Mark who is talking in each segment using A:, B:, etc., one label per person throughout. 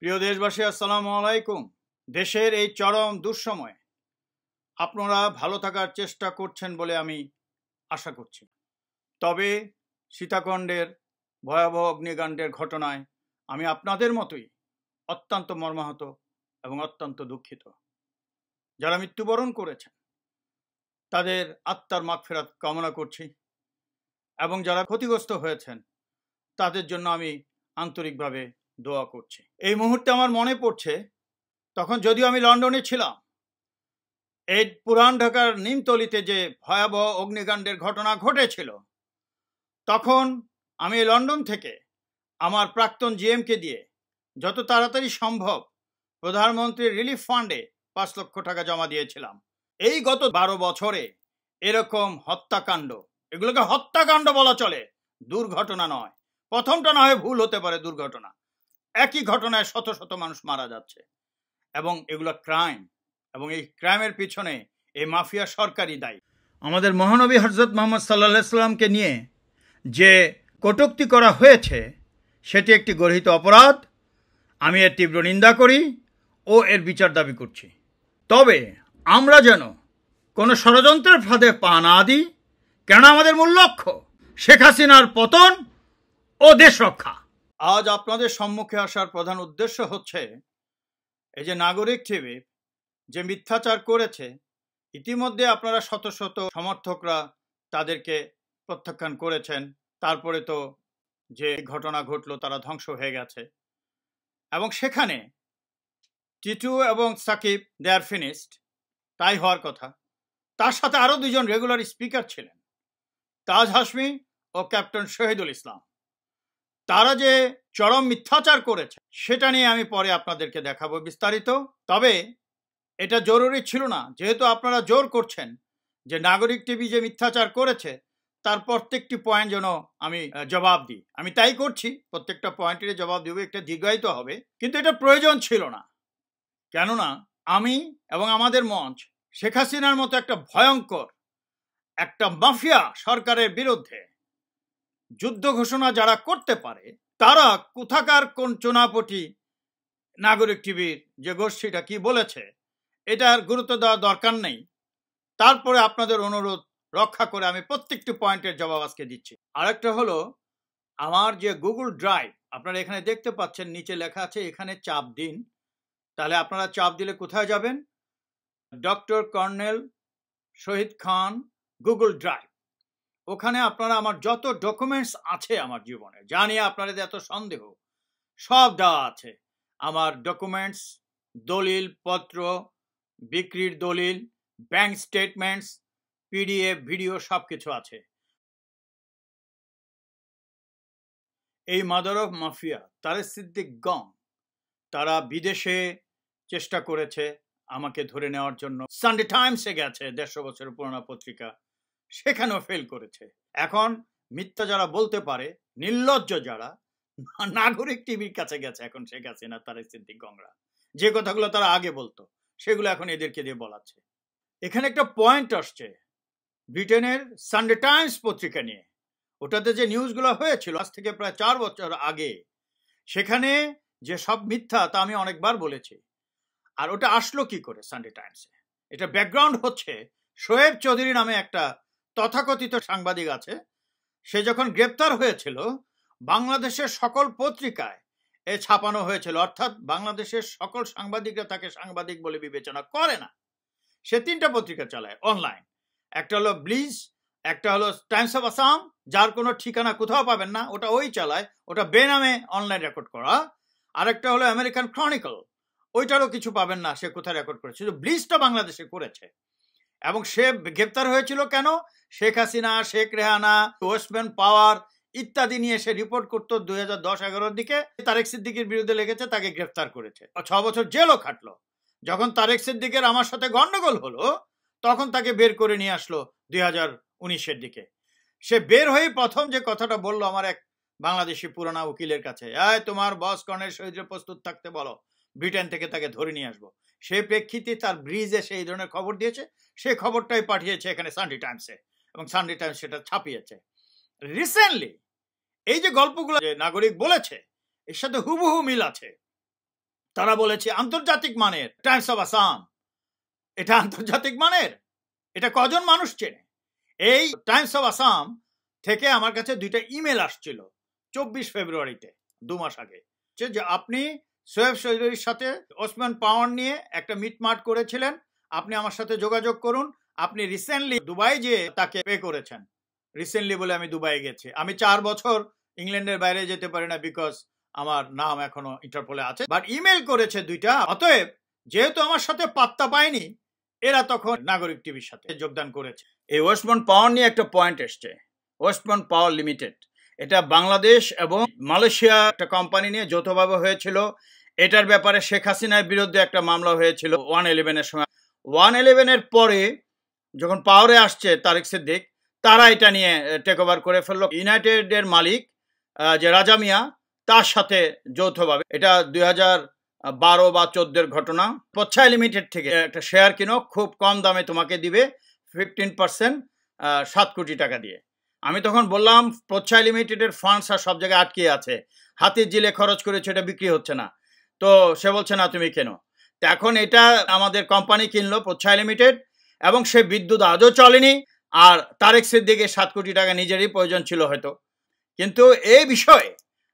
A: প্রিয় দেশবাসী, আসসালামু আলাইকুম। দেশের এই চরম দুঃসময়ে আপনারা ভালো থাকার চেষ্টা করছেন বলে আমি আশা করছি। তবে সীতাকুণ্ডের ভয়াবহ অগ্নিকাণ্ডের ঘটনায় আমি আপনাদের মতোই অত্যন্ত মর্মাহত এবং অত্যন্ত দুঃখিত। যারা মৃত্যুবরণ করেছেন তাদের আত্মার মাগফিরাত কামনা করছি এবং যারা ক্ষতিগ্রস্ত হয়েছেন তাদের জন্য আমি আন্তরিকভাবে দোয়া করছি। এই মুহূর্তে আমার মনে পড়ছে, তখন যদিও আমি লন্ডনে ছিলাম, এই পুরান ঢাকার নিমতলিতে যে ভয়াবহ অগ্নিকাণ্ডের ঘটনা ঘটেছিল, তখন আমি লন্ডন থেকে আমার প্রাক্তন জিএমকে দিয়ে যত তাড়াতাড়ি সম্ভব প্রধানমন্ত্রীর রিলিফ ফান্ডে 5 লক্ষ টাকা জমা দিয়েছিলাম। এই গত 12 বছরে এরকম হত্যাকাণ্ড, এগুলোকে হত্যাকাণ্ড বলা চলে, দুর্ঘটনা নয়। প্রথমটা না হয় ভুল হতে পারে, দুর্ঘটনা। একই ঘটনায় শত শত মানুষ মারা যাচ্ছে এবং এগুলো ক্রাইম, এবং এই ক্রাইমের পিছনে এই মাফিয়া সরকারই দায়ী। আমাদের মহানবী হযরত মুহাম্মদ সাল্লাল্লাহু আলাইহি সাল্লামকে নিয়ে যে কটূক্তি করা হয়েছে সেটি একটি গর্হিত অপরাধ। আমি এর তীব্র নিন্দা করি ও এর বিচার দাবি করছি। তবে আমরা যেন কোনো ষড়যন্ত্রের ফাঁদে পা না দিই, কেন আমাদের মূল লক্ষ্য শেখ হাসিনার পতন ও দেশ রক্ষা। আজ আপনাদের সম্মুখে আসার প্রধান উদ্দেশ্য হচ্ছে এই যে নাগরিক টিভি যে মিথ্যাচার করেছে, ইতিমধ্যে আপনারা শত শত সমর্থকরা তাদেরকে প্রত্যাখ্যান করেছেন। তারপরে তো যে ঘটনা ঘটলো তারা ধ্বংস হয়ে গেছে, এবং সেখানে টিটু এবং সাকিব দে আর ফিনিশড, তাই হওয়ার কথা। তার সাথে আরও 2 জন রেগুলার স্পিকার ছিলেন, তাজ হাশমি ও ক্যাপ্টেন শহীদুল ইসলাম। তারা যে চরম মিথ্যাচার করেছে সেটা নিয়ে আমি পরে আপনাদেরকে দেখাবো বিস্তারিত। তবে এটা জরুরি ছিল না, যেহেতু আপনারা জোর করছেন যে নাগরিক টিভি যে মিথ্যাচার করেছে তার প্রত্যেকটি পয়েন্ট যেন আমি জবাব দিই। আমি তাই করছি, প্রত্যেকটা পয়েন্টের জবাব দেবো, একটা দীর্ঘায়িত হবে, কিন্তু এটা প্রয়োজন ছিল না। কেননা আমি এবং আমাদের মঞ্চ শেখ হাসিনার মতো একটা ভয়ঙ্কর একটা মাফিয়া সরকারের বিরুদ্ধে যুদ্ধ ঘোষণা যারা করতে পারে, তারা কোথাকার কোন চুনাপটি নাগরিক টিভির যে গোষ্ঠীটা কি বলেছে এটার গুরুত্ব দেওয়া দরকার নেই। তারপরে আপনাদের অনুরোধ রক্ষা করে আমি প্রত্যেকটি পয়েন্টের জবাব আজকে দিচ্ছি। আরেকটা হলো, আমার যে গুগল ড্রাইভ আপনারা এখানে দেখতে পাচ্ছেন, নিচে লেখা আছে এখানে চাপ দিন। তাহলে আপনারা চাপ দিলে কোথায় যাবেন? ডক্টর কর্নেল শহীদ খান গুগল ড্রাইভ। ওখানে আপনারা আমার যত ডকুমেন্টস আছে আমার জীবনে, জানি আপনাদের এত সন্দেহ, সব দেওয়া আছে। আমার ডকুমেন্টস, দলিল পত্র, বিক্রির দলিল, ব্যাংক স্টেটমেন্টস, পিডিএফ, ভিডিও, সব কিছু আছে। এই মাদার অফ মাফিয়া তারিক সিদ্দিক গং, তারা বিদেশে চেষ্টা করেছে আমাকে ধরে নেওয়ার জন্য। সানডে টাইমসে গেছে, 150 বছরের পুরোনো পত্রিকা, সেখানেও ফেল করেছে। এখন মিথ্যা যারা বলতে পারে, নির্লজ্জ যারা, নাগরিক টিভির কাছে গেছে এখন শেখ হাসিনা, তারিক সিদ্দিক গংরা যে কথাগুলো তারা আগে বলতো সেগুলো এখন এদেরকে দিয়ে বলাচ্ছে। এখানে একটা পয়েন্ট আসছে ব্রিটেনের সানডে টাইমস পত্রিকা নিয়ে। ওটাতে যে নিউজগুলো হয়েছিল আজ থেকে প্রায় 4 বছর আগে, সেখানে যে সব মিথ্যা তা আমি অনেকবার বলেছি। আর ওটা আসলো কি করে সানডে টাইমসে? এটা ব্যাকগ্রাউন্ড হচ্ছে, শোয়েব চৌধুরী নামে একটা তথাকথিত সাংবাদিক আছে। সে যখন গ্রেপ্তার হয়েছিল, বাংলাদেশের সকল পত্রিকায় এ ছাপানো হয়েছিল, অর্থাৎ বাংলাদেশের সকল সাংবাদিকরা তাকে সাংবাদিক বলে বিবেচনা করে না। সে 3টা পত্রিকা চালায় অনলাইন, একটা হলো ব্লিজ, একটা হলো টাইমস অফ আসাম, যার কোনো ঠিকানা কোথাও পাবেন না, ওটা ওই চালায়, ওটা বেনামে অনলাইন রেকর্ড করা। আরেকটা হলো আমেরিকান ক্রনিকল, ওইটারও কিছু পাবেন না সে কোথায় রেকর্ড করেছে, ব্লিজটা বাংলাদেশে করেছে। এবং সে গ্রেপ্তার হয়েছিল কেন? শেখ হাসিনা, শেখ রেহানা, ওয়েস্টম্যান পাওয়ার ইত্যাদি নিয়ে সে রিপোর্ট করতো 2010-11 দিকে। তারিক সিদ্দিকের বিরুদ্ধে লেগেছে, তাকে গ্রেপ্তার করেছে, 6 বছর জেলও খাটলো। যখন তারিক সিদ্দিকের আমার সাথে গন্ডগোল হলো, তখন তাকে বের করে নিয়ে আসলো 2019-এর দিকে। সে বের হয়ে প্রথম যে কথাটা বললো আমার এক বাংলাদেশি পুরানা উকিলের কাছে, তোমার বস কর্নেল শহীদরে প্রস্তুত থাকতে বলো, ব্রিটেন থেকে তাকে ধরে নিয়ে আসবো। সেই প্রেক্ষিতে তার ব্রিজে সেই ধরনের খবর দিয়েছে, সেই খবরটাই পাঠিয়েছে এখানে সানডে টাইমসে, এবং সানডে টাইমস সেটা ছাপিয়েছে। রিসেন্টলি এই যে গল্পগুলো যে নাগরিক বলেছে, এর সাথে হুবহু মিল আছে। তারা বলেছে আন্তর্জাতিক মানের টাইমস অফ আসাম। এটা আন্তর্জাতিক মানের? এটা কজন মানুষ চেনে? এই টাইমস অফ আসাম থেকে আমার কাছে 2টা ইমেল আসছিল 24 ফেব্রুয়ারিতে, 2 মাস আগে, যে আপনি শোয়েব চৌধুরীর সাথে ওসমান পাওয়ার নিয়ে একটা মিটমাট করেছিলেন, আপনি আমার সাথে যোগাযোগ করুন, আপনি রিসেন্টলি দুবাই যে তাকে পে করেছেন। রিসেন্টলি বলে আমি দুবাই গেছি, আমি 4 বছর ইংল্যান্ডের বাইরে যেতে পারি না, বিকজ আমার নাম এখনো ইন্টারপোলে আছে, বাট ইমেল করেছে 2টা। অতএব যেহেতু আমার সাথে পাত্তা পায়নি, এরা তখন নাগরিক টিভির সাথে যোগদান করেছে। এই ওসমান পাওয়ার নিয়ে একটা পয়েন্ট এসছে, ওসমান পাওয়ার লিমিটেড, এটা বাংলাদেশ এবং মালয়েশিয়া একটা কোম্পানি নিয়ে যৌথভাবে হয়েছিল। এটার ব্যাপারে শেখ হাসিনার বিরুদ্ধে একটা মামলা হয়েছিল 111-এর সময়। 111-এর পরে যখন পাওয়ারে আসছে তারিক সিদ্দিক, তারা এটা নিয়ে টেক ওভার করে ফেললো। ইউনাইটেডের মালিক যে রাজা মিয়া, তার সাথে যৌথভাবে, এটা 2012 বা 14-এর ঘটনা। পচ্ছাই লিমিটেড থেকে একটা শেয়ার কিনো, খুব কম দামে তোমাকে দিবে 15%, 7 কোটি টাকা দিয়ে। আমি তখন বললাম পচ্ছাই লিমিটেডের ফান্ডস আর সব জায়গায় আটকে আছে, হাতির জিলে খরচ করেছে, এটা বিক্রি হচ্ছে না। তো সে বলছে না তুমি কেন। তো এখন এটা আমাদের কোম্পানি কিনলো পচ্ছাই লিমিটেড, এবং সে বিদ্যুৎ আজও চলেনি। আর তারেক সিদ্দিকের 7 কোটি টাকা নিজেরই প্রয়োজন ছিল হয়তো। কিন্তু এই বিষয়ে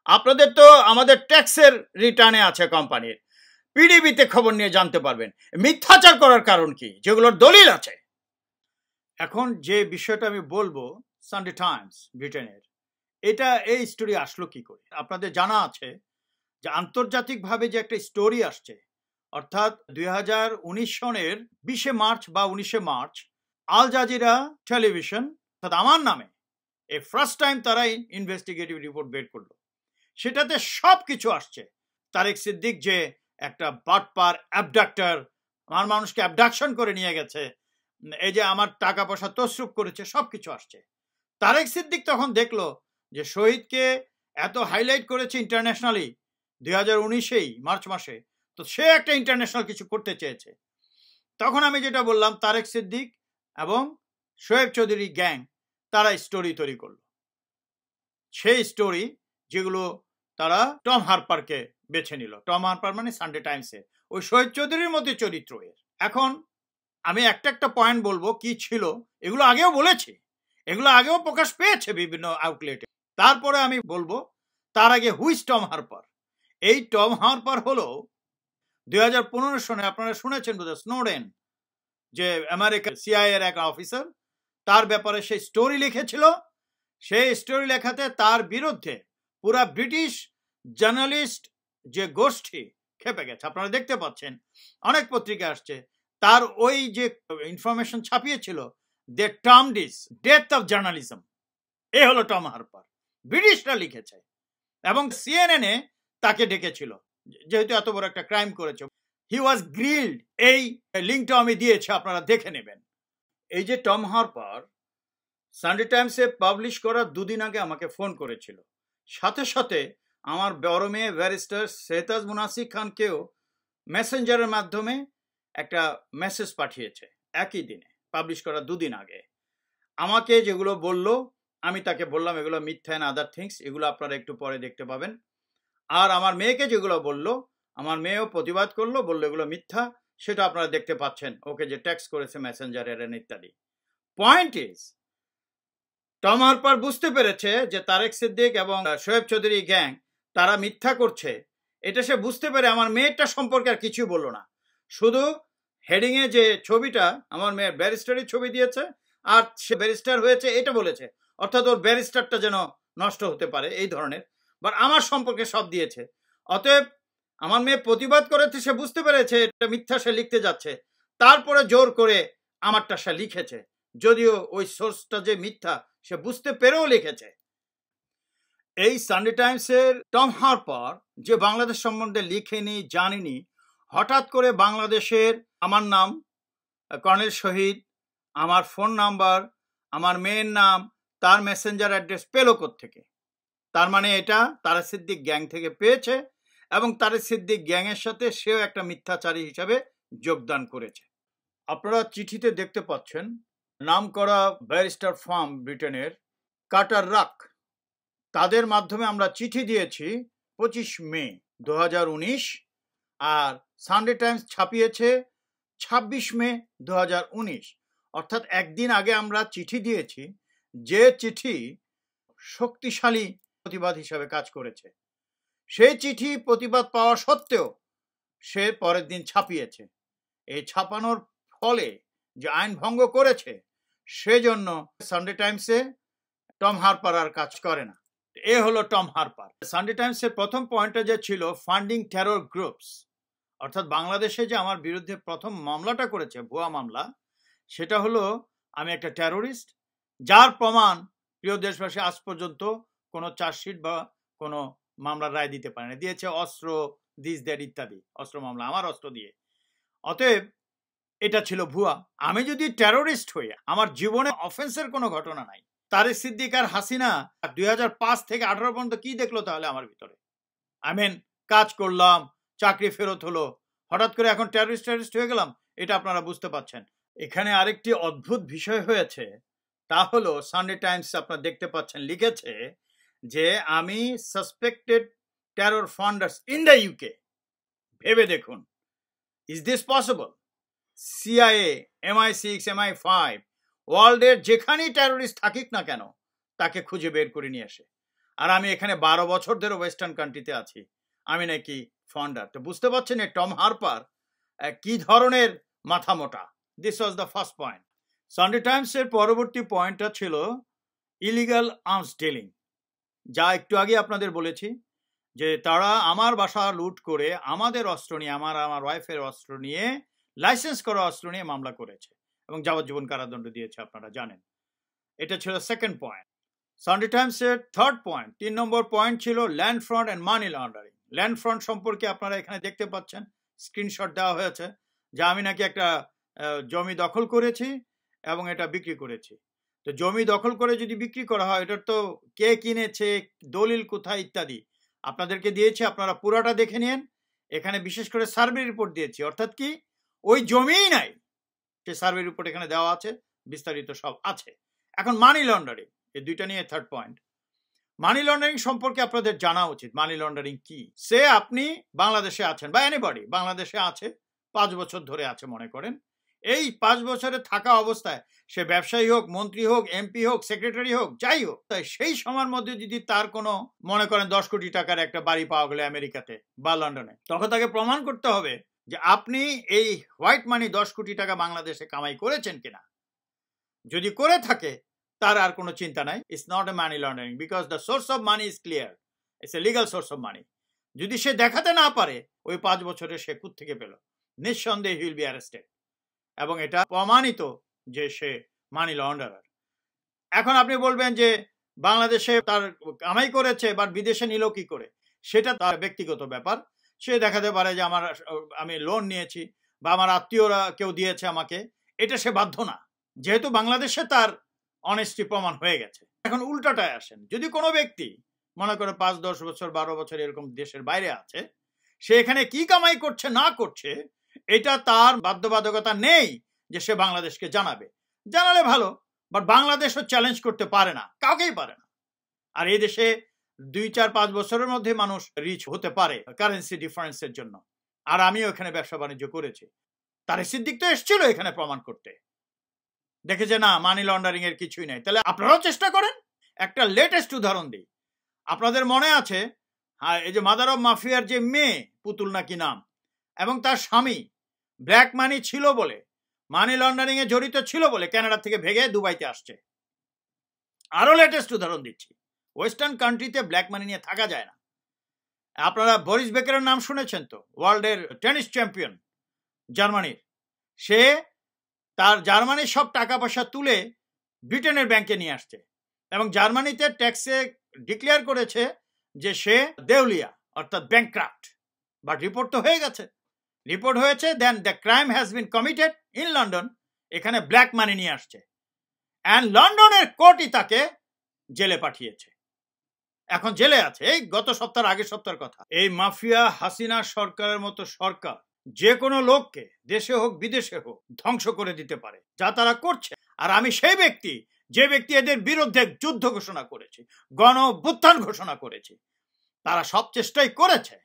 A: আপনাদের তো আমাদের ট্যাক্সের রিটার্নে আছে কোম্পানির, পিডিবিতে খবর নিয়ে জানতে পারবেন মিথ্যাচার করার কারণ কি, যেগুলোর দলিল আছে। এখন যে বিষয়টা আমি বলবো, সানডে টাইমস ব্রিটেনের, এটা এই স্টোরি আসলো কি করে? আপনাদের জানা আছে যে আন্তর্জাতিকভাবে যে একটা স্টোরি আসছে, অর্থাৎ 2019 সনের 20 মার্চ বা 19 মার্চ আল জাজিরা টেলিভিশন, অর্থাৎ আমার নামে এই ফার্স্ট টাইম তারা ইনভেস্টিগেটিভ রিপোর্ট বের করলো। সেটাতে সব কিছু আসছে, তারেক সিদ্দিক যে একটা বাটপার, অ্যাবডাক্টর, আমার মানুষকে অ্যাবডাকশন করে নিয়ে গেছে, এই যে আমার টাকা পয়সা তসরুপ করেছে, সব কিছু আসছে। তারেক সিদ্দিক তখন দেখলো যে শহীদকে এত হাইলাইট করেছে ইন্টারন্যাশনালি 2019-এই মার্চ মাসে, তো সে একটা ইন্টারন্যাশনাল কিছু করতে চেয়েছে। তখন আমি যেটা বললাম, তারেক সিদ্দিক এবং শোয়েব চৌধুরী গ্যাং তারা স্টোরি তৈরি করলো, সেই স্টোরি যেগুলো তারা টম হারপারকে বেছে নিল। টম হারপার মানে সানডে টাইমসে ওই শোয়েব চৌধুরীর মধ্যে চরিত্র এর। এখন আমি একটা পয়েন্ট বলবো কি ছিল, এগুলো আগেও বলেছি, এগুলো আগেও প্রকাশ পেয়েছে বিভিন্ন আউটলেটে। তারপরে আমি বলবো তার আগে হুইজ টম হারপার। এই টম হারপার হলো 2015 সনে, আপনারা শুনেছেন বোধহয়, স্নোডেন যে আমেরিকা সিআইএর এক অফিসার, তার ব্যাপারে সেই স্টোরি লিখেছিল। সেই স্টোরি লেখাতে তার বিরুদ্ধে পুরা ব্রিটিশ জার্নালিস্ট যে গোষ্ঠী খেপে গেছে। আপনারা দেখতে পাচ্ছেন অনেক পত্রিকা আসছে, তার ওই যে ইনফরমেশন ছাপিয়েছিল, they termed is death of journalism. এ হলো টম হারপার, ব্রিটিশরা লিখেছে, এবং সিএনএনে তাকে ডেকেছিল যেহেতু এত বড় একটা ক্রাইম করেছে। হি ওয়াজ গ্রিলড, এই লিঙ্কটা আমি দিয়েছি, আপনারা দেখে নেবেন। এই যে টম হারপার সানডে টাইমসে পাবলিশ করার 2 দিন আগে আমাকে ফোন করেছিল, সাথে সাথে আমার বড় মেয়ে ব্যারিস্টার শেহতাজ মুনাসির খানকেও মেসেঞ্জারের মাধ্যমে একটা মেসেজ পাঠিয়েছে একই দিনে, পাবলিশ করার 2 দিন আগে। আমাকে যেগুলো বলল আমি তাকে বললাম এগুলো মিথ্যা অ্যান্ড আদার থিংস, এগুলো আপনারা একটু পরে দেখতে পাবেন। আর আমার মেয়েকে যেগুলো বলল, আমার মেয়েও প্রতিবাদ করলো, বললো এগুলো মিথ্যা, সেটা আপনারা দেখতে পাচ্ছেন, ওকে যে টেক্সট করেছে মেসেঞ্জারের ইত্যাদি। পয়েন্ট ইজ, টম হারপার বুঝতে পেরেছে যে তারেক সিদ্দিক এবং শোয়েব চৌধুরী গ্যাং তারা মিথ্যা করছে, এটা সে বুঝতে পেরে আমার মেয়েরটা সম্পর্কে আর কিছুই বললো না, শুধু হেডিংয়ে যে ছবিটা আমার মেয়ের ব্যারিস্টারের ছবি দিয়েছে, আর সে ব্যারিস্টার হয়েছে এটা বলেছে, অর্থাৎ ওর ব্যারিস্টারটা যেন নষ্ট হতে পারে এই ধরনের, বাট আমার সম্পর্কে সব দিয়েছে। অতএব আমার মেয়ে প্রতিবাদ করেছে, সে বুঝতে পেরেছে এটা মিথ্যা সে লিখতে যাচ্ছে, তারপরে জোর করে আমারটা সে লিখেছে, যদিও ওই সোর্সটা যে মিথ্যা সে বুঝতে পেরেও লিখেছে। এই সানডে টাইমসের টম হারপার যে বাংলাদেশ সম্বন্ধে লিখেনি, জানিনি, হঠাৎ করে বাংলাদেশের আমার নাম, কর্নেল শহীদ, আমার ফোন নাম্বার, আমার মেয়ের নাম, তার মেসেঞ্জার অ্যাড্রেস পেল থেকে। তার মানে এটা তারেক সিদ্দিক গ্যাং থেকে পেয়েছে, এবং তারেক সিদ্দিক গ্যাংয়ের সাথে সেও একটা মিথ্যাচারী হিসাবে যোগদান করেছে। আপনারা চিঠিতে দেখতে পাচ্ছেন নাম করা ব্যারিস্টার ফার্ম ব্রিটেনের কাটার রাক, তাদের মাধ্যমে আমরা চিঠি দিয়েছি 25 মে 2019 আর সানডে টাইমস ছাপিয়েছে 26 মে 2019, অর্থাৎ একদিন আগে আমরা চিঠি দিয়েছি, যে চিঠি শক্তিশালী প্রতিবাদ হিসাবে কাজ করেছে। সেই চিঠি প্রতিবাদ পাওয়া সত্ত্বেও সে পরের দিন ছাপিয়েছে। এই ছাপানোর ফলে যে আইন ভঙ্গ করেছে, সেজন্য সানডে টাইমসে টম হারপার আর কাজ করে না। এ হলো টম হারপার। সানডে টাইমসের প্রথম পয়েন্টটা যে ছিল ফান্ডিং টেরর গ্রুপস, অর্থাৎ বাংলাদেশে যে আমার বিরুদ্ধে প্রথম মামলাটা করেছে, ভুয়া মামলা, সেটা হলো আমি একটা টেরোরিস্ট, যার প্রমাণ প্রিয় দেশবাসী আজ পর্যন্ত কোনো চার্জশিট বা কোনো মামলার রায় দিতে পারে না। দিয়েছে অস্ত্র, দিস দ্যাট ইত্যাদি, অস্ত্র মামলা আমার অস্ত্র দিয়ে। অতএব এটা ছিল ভুয়া। আমি যদি টেরোরিস্ট হই, আমার জীবনে অফেন্সের কোনো ঘটনা নাই। তারিক, সিদ্দিক আর হাসিনা 2005 থেকে 18 পর্যন্ত কি দেখলো তাহলে আমার ভিতরে? কাজ করলাম, চাকরি ফেরত হলো, হঠাৎ করে এখন টেররিস্ট হয়ে গেলাম, এটা আপনারা বুঝতে পারছেন। এখানে আরেকটি অদ্ভুত বিষয় হয়েছে, তা হলো সানডে টাইমস আপনারা দেখতে পাচ্ছেন লিখেছে যে আমি suspected terror funders in the UK. ভেবে দেখুন, is this possible? CIA, MI6, MI5 ওয়ার্ল্ডের যেখানেই টেররিস্ট থাকিক না কেন তাকে খুঁজে বের করে নিয়ে আসে। আর আমি এখানে 12 বছর ধরে ওয়েস্টার্ন কান্ট্রিতে আছি, আমি নাকি ফান্ডার। তো বুঝতে পারছেন টম হারপার কি ধরনের মাথা মোটা। This was the first point. Sunday টাইমসের পরবর্তী পয়েন্টটা ছিল ইলিগাল আর্মস ডিলিং, যা একটু আগে আপনাদের বলেছি যে তারা আমার বাসা লুট করে আমাদের অস্ত্র নিয়ে, আমার ওয়াইফের অস্ত্র নিয়ে, লাইসেন্স করা অস্ত্র নিয়ে মামলা করেছে এবং যাবজ্জীবন কারাদণ্ড দিয়েছে, আপনারা জানেন। এটা ছিল সেকেন্ড পয়েন্ট। সানডে টাইমসের থার্ড পয়েন্ট, 3 নম্বর পয়েন্ট ছিল land fraud and money laundering. Land fraud সম্পর্কে আপনারা এখানে দেখতে পাচ্ছেন, স্ক্রিনশট দেওয়া হয়েছে, যে আমি নাকি একটা জমি দখল করেছি এবং এটা বিক্রি করেছি। তো জমি দখল করে যদি বিক্রি করা হয়, এটার তো কে কিনেছে, দলিল কোথায় ইত্যাদি আপনাদেরকে দিয়েছি, আপনারা পুরাটা দেখে নিন। এখানে বিশেষ করে সার্ভে রিপোর্ট দিয়েছি, অর্থাৎ কি ওই জমিই নাই, সে সার্ভে রিপোর্ট এখানে দেওয়া আছে, বিস্তারিত সব আছে। এখন মানি লন্ডারিং, এই দুইটা নিয়ে থার্ড পয়েন্ট। মানি লন্ডারিং সম্পর্কে আপনাদের জানা উচিত। মানি লন্ডারিং কি? সে আপনি বাংলাদেশে আছেন বা এনিবডি বাংলাদেশে আছে, 5 বছর ধরে আছে মনে করেন। এই 5 বছরে থাকা অবস্থায় সে ব্যবসায়ী হোক, মন্ত্রী হোক, এমপি হোক, সেক্রেটারি হোক, যাই হোক, তাই সেই সময়ের মধ্যে যদি তার কোনো মনে করেন 10 কোটি টাকার একটা বাড়ি পাওয়া গেলে আমেরিকাতে বা লন্ডনে, তখন তাকে প্রমাণ করতে হবে যে আপনি এই হোয়াইট মানি 10 কোটি টাকা বাংলাদেশে কামাই করেছেন কিনা। যদি করে থাকে তার আর কোনো চিন্তা নাই, it's not a money laundering, because the source of money is clear, it's a legal source of money. যদি সে দেখাতে না পারে ওই 5 বছরে সে কোত্থেকে পেল, নিঃসন্দেহে হি উইল বি অ্যারেস্টেড, এবং এটা প্রমাণিত যে সে মানি লন্ডারার। এখন আপনি বলবেন যে বাংলাদেশে তার কামাই করেছে বা বিদেশে নিল কি করে, সেটা তার ব্যক্তিগত ব্যাপার। সে দেখাতে পারে যে আমি লোন নিয়েছি বা আমার আত্মীয়রা কেউ দিয়েছে আমাকে, এটা সে বাধ্য না, যেহেতু বাংলাদেশে তার অনেস্টি প্রমাণ হয়ে গেছে। এখন উল্টাটায় আসেন, যদি কোনো ব্যক্তি মনে করে 5, 10 বছর, 12 বছর এরকম দেশের বাইরে আছে, সে এখানে কি কামাই করছে না করছে এটা তার বাধ্যবাধকতা নেই যে সে বাংলাদেশকে জানাবে। জানালে ভালো, বাট বাংলাদেশও চ্যালেঞ্জ করতে পারে না, কাউকেই পারে না। আর এই দেশে 2, 4, 5 বছরের মধ্যে মানুষ রিচ হতে পারে কারেন্সি ডিফারেন্সের জন্য। আর আমিও এখানে ব্যবসা বাণিজ্য করেছি। তারিক, সিদ্দিক তো এসেছিল এখানে প্রমাণ করতে, দেখে যে না মানি লন্ডারিং এর কিছুই নাই। তাহলে আপনারাও চেষ্টা করেন। একটা লেটেস্ট উদাহরণ দিই, আপনাদের মনে আছে এই যে মাদার অফ মাফিয়ার যে মেয়ে পুতুল নাকি নাম, এবং তার স্বামী ব্ল্যাক মানি ছিল বলে, মানি লন্ডারিং এ জড়িত ছিল বলে কানাডা থেকে ভেগে দুবাইতে আসছে। আরো লেটেস্ট উদাহরণ দিচ্ছি, ওয়েস্টার্ন কান্ট্রিতে ব্ল্যাক মানি নিয়ে থাকা যায় না। আপনারা বরিস বেকারের নাম শুনেছেন তো, ওয়ার্ল্ডের টেনিস চ্যাম্পিয়ন জার্মানির। সে তার জার্মানির সব টাকা পয়সা তুলে ব্রিটেনের ব্যাংকে নিয়ে আসছে এবং জার্মানিতে ট্যাক্সে ডিক্লেয়ার করেছে যে সে দেউলিয়া, অর্থাৎ ব্যাংক্রাফট। বাট রিপোর্ট তো হয়ে গেছে, রিপোর্ট হয়েছে, then the crime has been committed in London. এখানে ব্ল্যাক মানি নিয়ে আসছে, অ্যান্ড লন্ডনের কোর্টই তাকে জেলে পাঠিয়েছে। এখন জেলে আছে, এই গত সপ্তাহের আগের সপ্তাহের কথা। এই মাফিয়া হাসিনা সরকারের মতো সরকার যে কোনো লোককে দেশে হোক বিদেশে হোক ধ্বংস করে দিতে পারে, যা তারা করছে। আর আমি সেই ব্যক্তি যে ব্যক্তি এদের বিরুদ্ধে যুদ্ধ ঘোষণা করেছে, গণ অভ্যুত্থান ঘোষণা করেছে। তারা সব চেষ্টাই করেছে।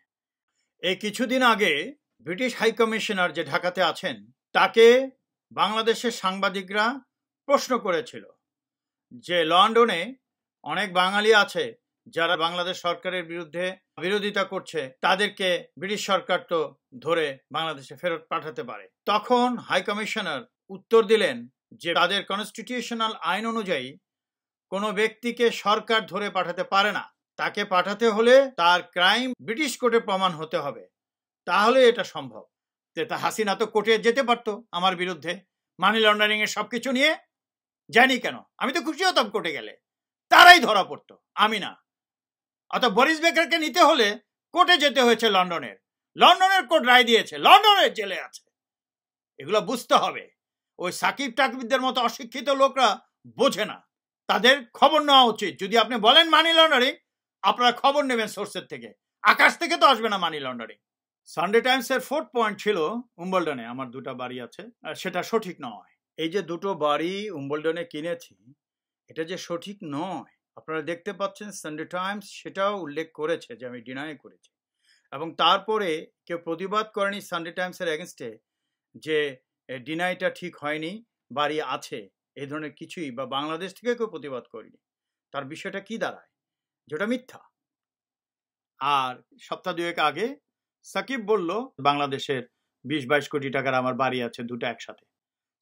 A: এই কিছুদিন আগে ব্রিটিশ হাই কমিশনার যে ঢাকাতে আছেন তাকে বাংলাদেশের সাংবাদিকরা প্রশ্ন করেছিল যে লন্ডনে অনেক বাঙালি আছে যারা বাংলাদেশ সরকারের বিরুদ্ধে বিরোধিতা করছে, তাদেরকে ব্রিটিশ সরকার তো ধরে বাংলাদেশে ফেরত পাঠাতে পারে। তখন হাই কমিশনার উত্তর দিলেন যে তাদের কনস্টিটিউশনাল আইন অনুযায়ী কোনো ব্যক্তিকে সরকার ধরে পাঠাতে পারে না, তাকে পাঠাতে হলে তার ক্রাইম ব্রিটিশ কোর্টে প্রমাণ হতে হবে, তাহলে এটা সম্ভব। তা হাসিনা তো কোর্টে যেতে পারতো আমার বিরুদ্ধে মানি লন্ডারিং এর সবকিছু নিয়ে, জানি কেন, আমি তো খুশি হতাম কোর্টে গেলে, তারাই ধরা পড়তো, আমি না। অর্থাৎ বরিস বেকারকে নিতে হলে কোর্টে যেতে হয়েছে লন্ডনের কোর্ট রায় দিয়েছে, লন্ডনের জেলে আছে। এগুলো বুঝতে হবে। ওই সাকিব টাকিবদের মতো অশিক্ষিত লোকরা বোঝে না, তাদের খবর নেওয়া উচিত। যদি আপনি বলেন মানি লন্ডারিং, আপনারা খবর নেবেন সোর্সের থেকে, আকাশ থেকে তো আসবে না মানি লন্ডারিং। সানডে টাইমসের 4th পয়েন্ট ছিল উম্বলডনে আমার 2টা বাড়ি আছে, সেটা সঠিক নয়। এই যে 2টো বাড়ি উম্বলডনে কিনেছি, এটা যে সঠিক নয় আপনারা দেখতে পাচ্ছেন। সানডে টাইমস সেটাও উল্লেখ করেছে যে আমি ডিনাই করেছি, এবং তারপরে কেউ প্রতিবাদ করেনি সানডে টাইমসের এগেনস্টে যে ডিনাইটা ঠিক হয়নি, বাড়ি আছে, এই ধরনের কিছুই, বা বাংলাদেশ থেকে কেউ প্রতিবাদ করেনি। তার বিষয়টা কি দাঁড়ায়? যেটা মিথ্যা। আর সপ্তাহ 2 আগে সাকিব বলল বাংলাদেশের 20-22 কোটি টাকার আমার বাড়ি আছে 2টা একসাথে।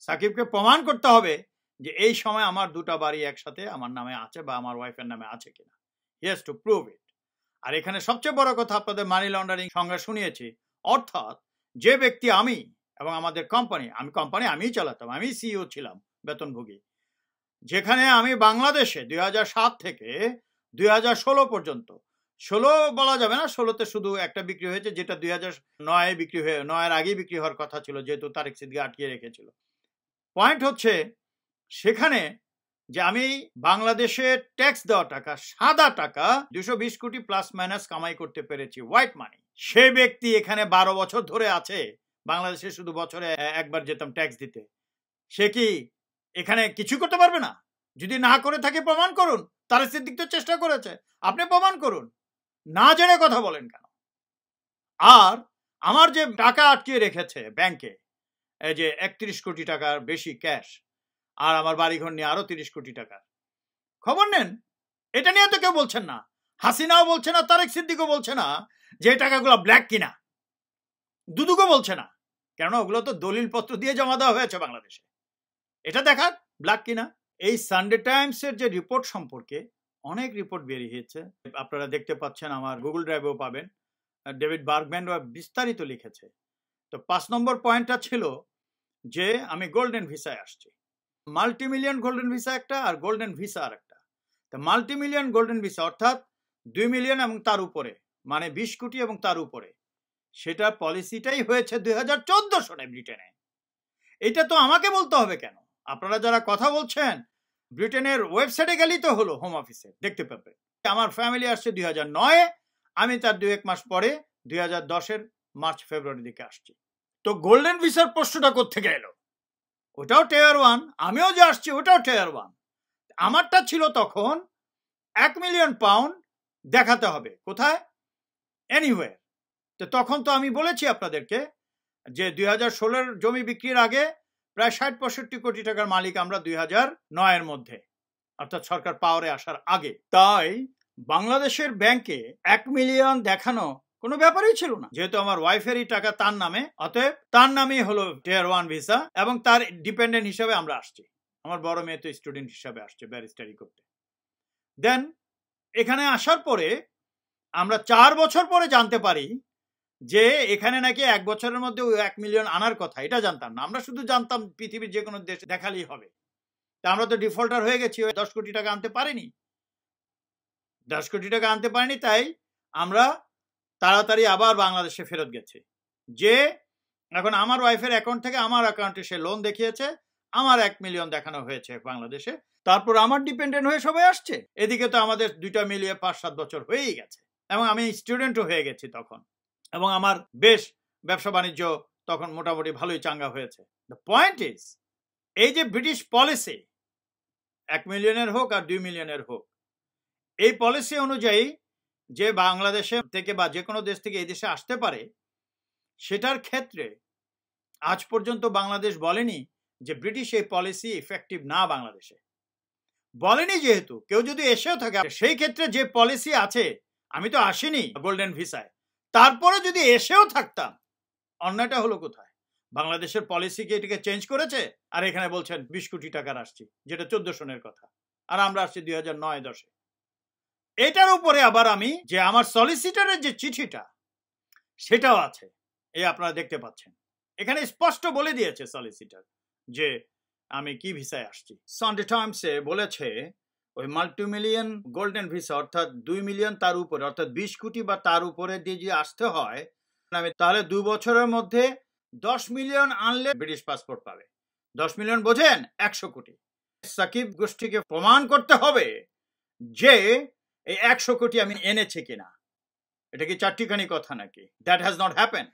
A: সাকিবকে প্রমাণ করতে হবে যে এই সময় আমার 2টা বাড়ি একসাথে আমার নামে আছে বা আমার ওয়াইফের নামে আছে কিনা। He has to prove it. আর এখানে সবচেয়ে বড় কথা আপনাদের মানি লন্ডারিং সংজ্ঞা শুনিয়েছি, অর্থাৎ যে ব্যক্তি আমি এবং আমাদের কোম্পানি আমিই চালাতাম, আমি সিইও ছিলাম বেতনভোগী, যেখানে আমি বাংলাদেশে 2007 থেকে 2016 পর্যন্ত, 16 বলা যাবে না, 16তে শুধু একটা বিক্রি হয়েছে যেটা 2009 বিক্রি হয়ে 9-এর আগেই বিক্রি হওয়ার কথা ছিল, যেহেতু তারিক সিদ্দিক আটকিয়ে রেখেছিল। পয়েন্ট হচ্ছে সেখানে যে আমি বাংলাদেশে ট্যাক্স দেওয়া টাকা, সাদা টাকা 220 কোটি প্লাস মাইনাস কামাই করতে পেরেছি, হোয়াইট মানি। সে ব্যক্তি এখানে 12 বছর ধরে আছে, বাংলাদেশে শুধু বছরে একবার যেতাম ট্যাক্স দিতে, সে কি এখানে কিছু করতে পারবে না? যদি না করে থাকে প্রমাণ করুন। তারিক সিদ্দিক তো চেষ্টা করেছে, আপনি প্রমাণ করুন। না জেনে কথা বলেন কেন? আর আমার যে টাকা আটকিয়ে রেখেছে ব্যাংকে, এই যে 31 কোটি টাকার বেশি ক্যাশ, আর আমার বাড়িঘর নিয়ে আরো 30 কোটি টাকা, খবর নেন। এটা নিয়ে তো কেউ বলছেন না, হাসিনাও বলছে না, তারিক সিদ্দিকও বলছে না যে টাকাগুলো ব্ল্যাক কিনা, দুদুকও বলছে না, কেননা ওগুলো তো দলিল পত্র দিয়ে জমা দেওয়া হয়েছে বাংলাদেশে, এটা দেখাক ব্ল্যাক কিনা। এই সানডে টাইমসের যে রিপোর্ট সম্পর্কে অনেক রিপোর্ট বেরিয়েছে, আপনারা দেখতে পাচ্ছেন, আমার গুগল ড্রাইভেও পাবেন। ডেভিড বার্গম্যান বিস্তারিত লিখেছে। তো 5 নম্বর পয়েন্টটা ছিল যে আমি গোল্ডেন ভিসায় আসছি। মাল্টিমিলিয়ন গোল্ডেন ভিসা একটা, আর গোল্ডেন ভিসা আর একটা। তো মাল্টিমিলিয়ন গোল্ডেন ভিসা অর্থাৎ 2 মিলিয়ন এবং তার উপরে, মানে 20 কোটি এবং তার উপরে, সেটা পলিসিটাই হয়েছে 2014 সনে ব্রিটেনে। এটা তো আমাকে বলতে হবে কেন? আপনারা যারা কথা বলছেন, ব্রিটেনের ওয়েবসাইটে গেলেই তো হলো, হোম অফিসে দেখতে পাবে। আমার ফ্যামিলি আসছে 2009-এ, আমি তার 2-1 মাস পরে 2010-এর মার্চ ফেব্রুয়ারি দিকে আসছি। তো গোল্ডেন ভিসার প্রশ্নটা কোত্থেকে এলো? ওটাও টিয়ার 1, আমিও যে আসছি ওটাও টিয়ার 1। আমারটা ছিল তখন 1 মিলিয়ন পাউন্ড দেখাতে হবে, কোথায়? এনিওয়ে। তো তখন তো আমি বলেছি আপনাদেরকে যে 2016-এর জমি বিক্রির আগে প্রায় 60-65 কোটি টাকার মালিক আমরা 2009-এর মধ্যে, অর্থাৎ সরকার পাওয়ারে আসার আগে। তাই বাংলাদেশের ব্যাংকে 1 মিলিয়ন দেখানো কোনো ব্যাপারই ছিল না, যেহেতু আমার ওয়াইফেরই টাকা তার নামে, অতএব তার নামেই হলো টিয়ার 1 ভিসা, এবং তার ডিপেন্ডেন্ট হিসাবে আমরা আসছি। আমার বড় মেয়ে তো স্টুডেন্ট হিসাবে আসছে ব্যারিস্টারি করতে। দেন এখানে আসার পরে আমরা 4 বছর পরে জানতে পারি যে এখানে নাকি 1 বছরের মধ্যে 1 মিলিয়ন আনার কথা। এটা জানতাম না, আমরা শুধু জানতাম পৃথিবীর যে কোনো দেশে দেখালেই হবে। তা আমরা তো ডিফল্টার হয়ে গেছি, 10 কোটি টাকা আনতে পারিনি। 10 কোটি টাকা আনতে পারিনি, তাই আমরা তাড়াতাড়ি আবার বাংলাদেশে ফেরত গেছি। যে এখন আমার ওয়াইফের অ্যাকাউন্ট থেকে আমার অ্যাকাউন্টে সে লোন দেখিয়েছে, আমার 1 মিলিয়ন দেখানো হয়েছে বাংলাদেশে। তারপর আমার ডিপেন্ডেন্ট হয়ে সবাই আসছে। এদিকে তো আমাদের 2টা মিলিয়ে 5-7 বছর হয়েই গেছে, এবং আমি স্টুডেন্টও হয়ে গেছি তখন, এবং আমার বেশ ব্যবসা বাণিজ্য তখন মোটামুটি ভালোই চাঙ্গা হয়েছে। দ্য পয়েন্ট ইজ, এই যে ব্রিটিশ পলিসি 1 মিলিয়নের হোক আর 2 মিলিয়নের হোক, এই পলিসি অনুযায়ী যে বাংলাদেশে থেকে বা যে কোনো দেশ থেকে এই দেশে আসতে পারে, সেটার ক্ষেত্রে আজ পর্যন্ত বাংলাদেশ বলেনি যে ব্রিটিশ এই পলিসি ইফেক্টিভ না বাংলাদেশে, বলেনি। যেহেতু কেউ যদি এসেও থাকে সেই ক্ষেত্রে যে পলিসি আছে, আমি তো আসিনি গোল্ডেন ভিসায়, তারপরে যদি এসেও থাকতাম, অন্যটা হলো কোথায়? বাংলাদেশের পলিসি কি এটাকে চেঞ্জ করেছে? আর এখানে বলছেন 20 কোটি টাকার আসছি, যেটা 14 সনের কথা, আর আমরা আসছি 2009-10-এ। এটার উপরে আবার আমি যে আমার সলিসিটারের যে চিঠিটা সেটাও আছে, এই আপনারা দেখতে পাচ্ছেন। এখানে স্পষ্ট বলে দিয়েছে সলিসিটার যে আমি কি ভিসায় আসছি। সানডে টাইমসে বলেছে ওই মাল্টিমিলিয়ন গোল্ডেন ভিসা, অর্থাৎ 2 মিলিয়ন তার উপরে, অর্থাৎ 20 কোটি বা তার উপরে দিয়ে যদি আসতে হয়, আমি তাহলে 2 বছরের মধ্যে 10 মিলিয়ন আনলে ব্রিটিশ পাসপোর্ট পাবে। 10 মিলিয়ন বোঝেন? 100 কোটি। সাকিব গোষ্ঠীকে প্রমাণ করতে হবে যে এই 100 কোটি আমি এনেছি কিনা। এটা কি চারটিখানি কথা নাকি? That has not happen.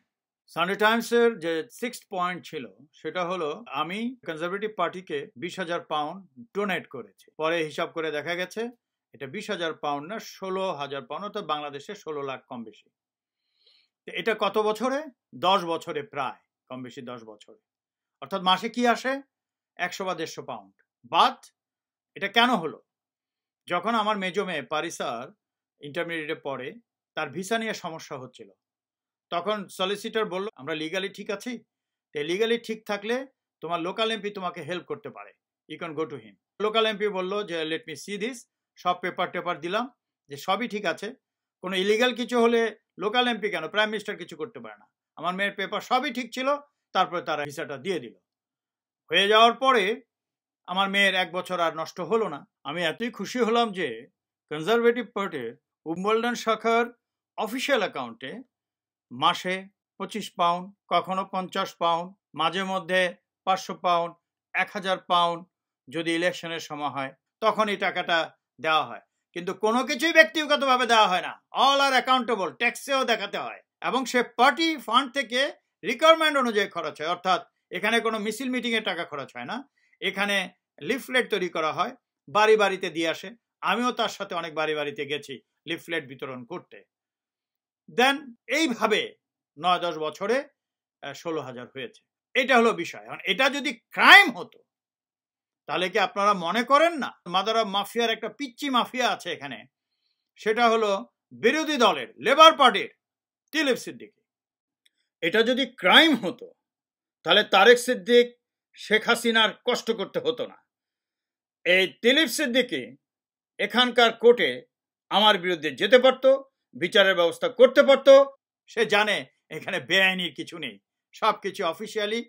A: Sunday টাইমসের যে 6th পয়েন্ট ছিল সেটা হলো আমি কনজারভেটিভ পার্টিকে 20,000 পাউন্ড ডোনেট করেছি। পরে হিসাব করে দেখা গেছে এটা 20,000 পাউন্ড না, 16,000 পাউন্ড, অর্থাৎ বাংলাদেশে 16 লাখ কম বেশি। এটা কত বছরে? 10 বছরে, প্রায় কম বেশি 10 বছরে। অর্থাৎ মাসে কি আসে? 100 বা 150 পাউন্ড। বাট এটা কেন হলো? যখন আমার মেজো মেয়ে পারিসার ইন্টারমিডিয়েটে পড়ে, তার ভিসা নিয়ে সমস্যা হচ্ছিল, তখন সলিসিটার বলল আমরা লিগালি ঠিক আছি, লিগালি ঠিক থাকলে তোমার লোকাল এমপি তোমাকে হেল্প করতে পারে, you can go to him. Local MP বলল যে লেট মি সি দিস, সব পেপার টেপার দিলাম যে সবই ঠিক আছে, কোনো ইলিগাল কিছু হলে লোকাল এমপি কেন, প্রাইম মিনিস্টার কিছু করতে পারে না। আমার মেয়ের পেপার সবই ঠিক ছিল, তারপরে তারা ভিসাটা দিয়ে দিল। হয়ে যাওয়ার পরে আমার মেয়ের 1 বছর আর নষ্ট হলো না। আমি এতই খুশি হলাম যে কনজারভেটিভ পার্টির উইম্বলডন শাখার অফিসিয়াল অ্যাকাউন্টে মাসে 25 পাউন্ড, কখনো 50 পাউন্ড, মাঝে মধ্যে 500 পাউন্ড, 1000 পাউন্ড যদি ইলেকশনের সময় হয় তখন এই টাকাটা দেওয়া হয়। কিন্তু কোনো কিছুই ব্যক্তিগতভাবে দেওয়া হয় না, অল আর অ্যাকাউন্টেবল, ট্যাক্সেও দেখাতে হয়, এবং সে পার্টি ফান্ড থেকে রিকোয়ারমেন্ট অনুযায়ী খরচ হয়। অর্থাৎ এখানে কোনো মিছিল মিটিংয়ের টাকা খরচ হয় না, এখানে লিফলেট তৈরি করা হয়, বাড়ি বাড়িতে দিয়ে আসে। আমিও তার সাথে অনেক বাড়ি বাড়িতে গেছি লিফলেট বিতরণ করতে। দেন এইভাবে 9-10 বছরে 16,000 হয়েছে। এটা হলো বিষয়। এটা যদি ক্রাইম হতো তাহলে কি আপনারা মনে করেন না মাদার অফ মাফিয়ার একটা পিচ্চি মাফিয়া আছে এখানে, সেটা হলো বিরোধী দলের লেবার পার্টির তিলিপ সিদ্দিকী। এটা যদি ক্রাইম হতো তাহলে তারেক সিদ্দিক, শেখ হাসিনার কষ্ট করতে হতো না। এই তিলিপ সিদ্দিকী এখানকার কোর্টে আমার বিরুদ্ধে যেতে পারতো, বিচারের ব্যবস্থা করতে পারতো। সে জানে এখানে বেআইনির কিছু নেই, সবকিছু অফিসিয়ালি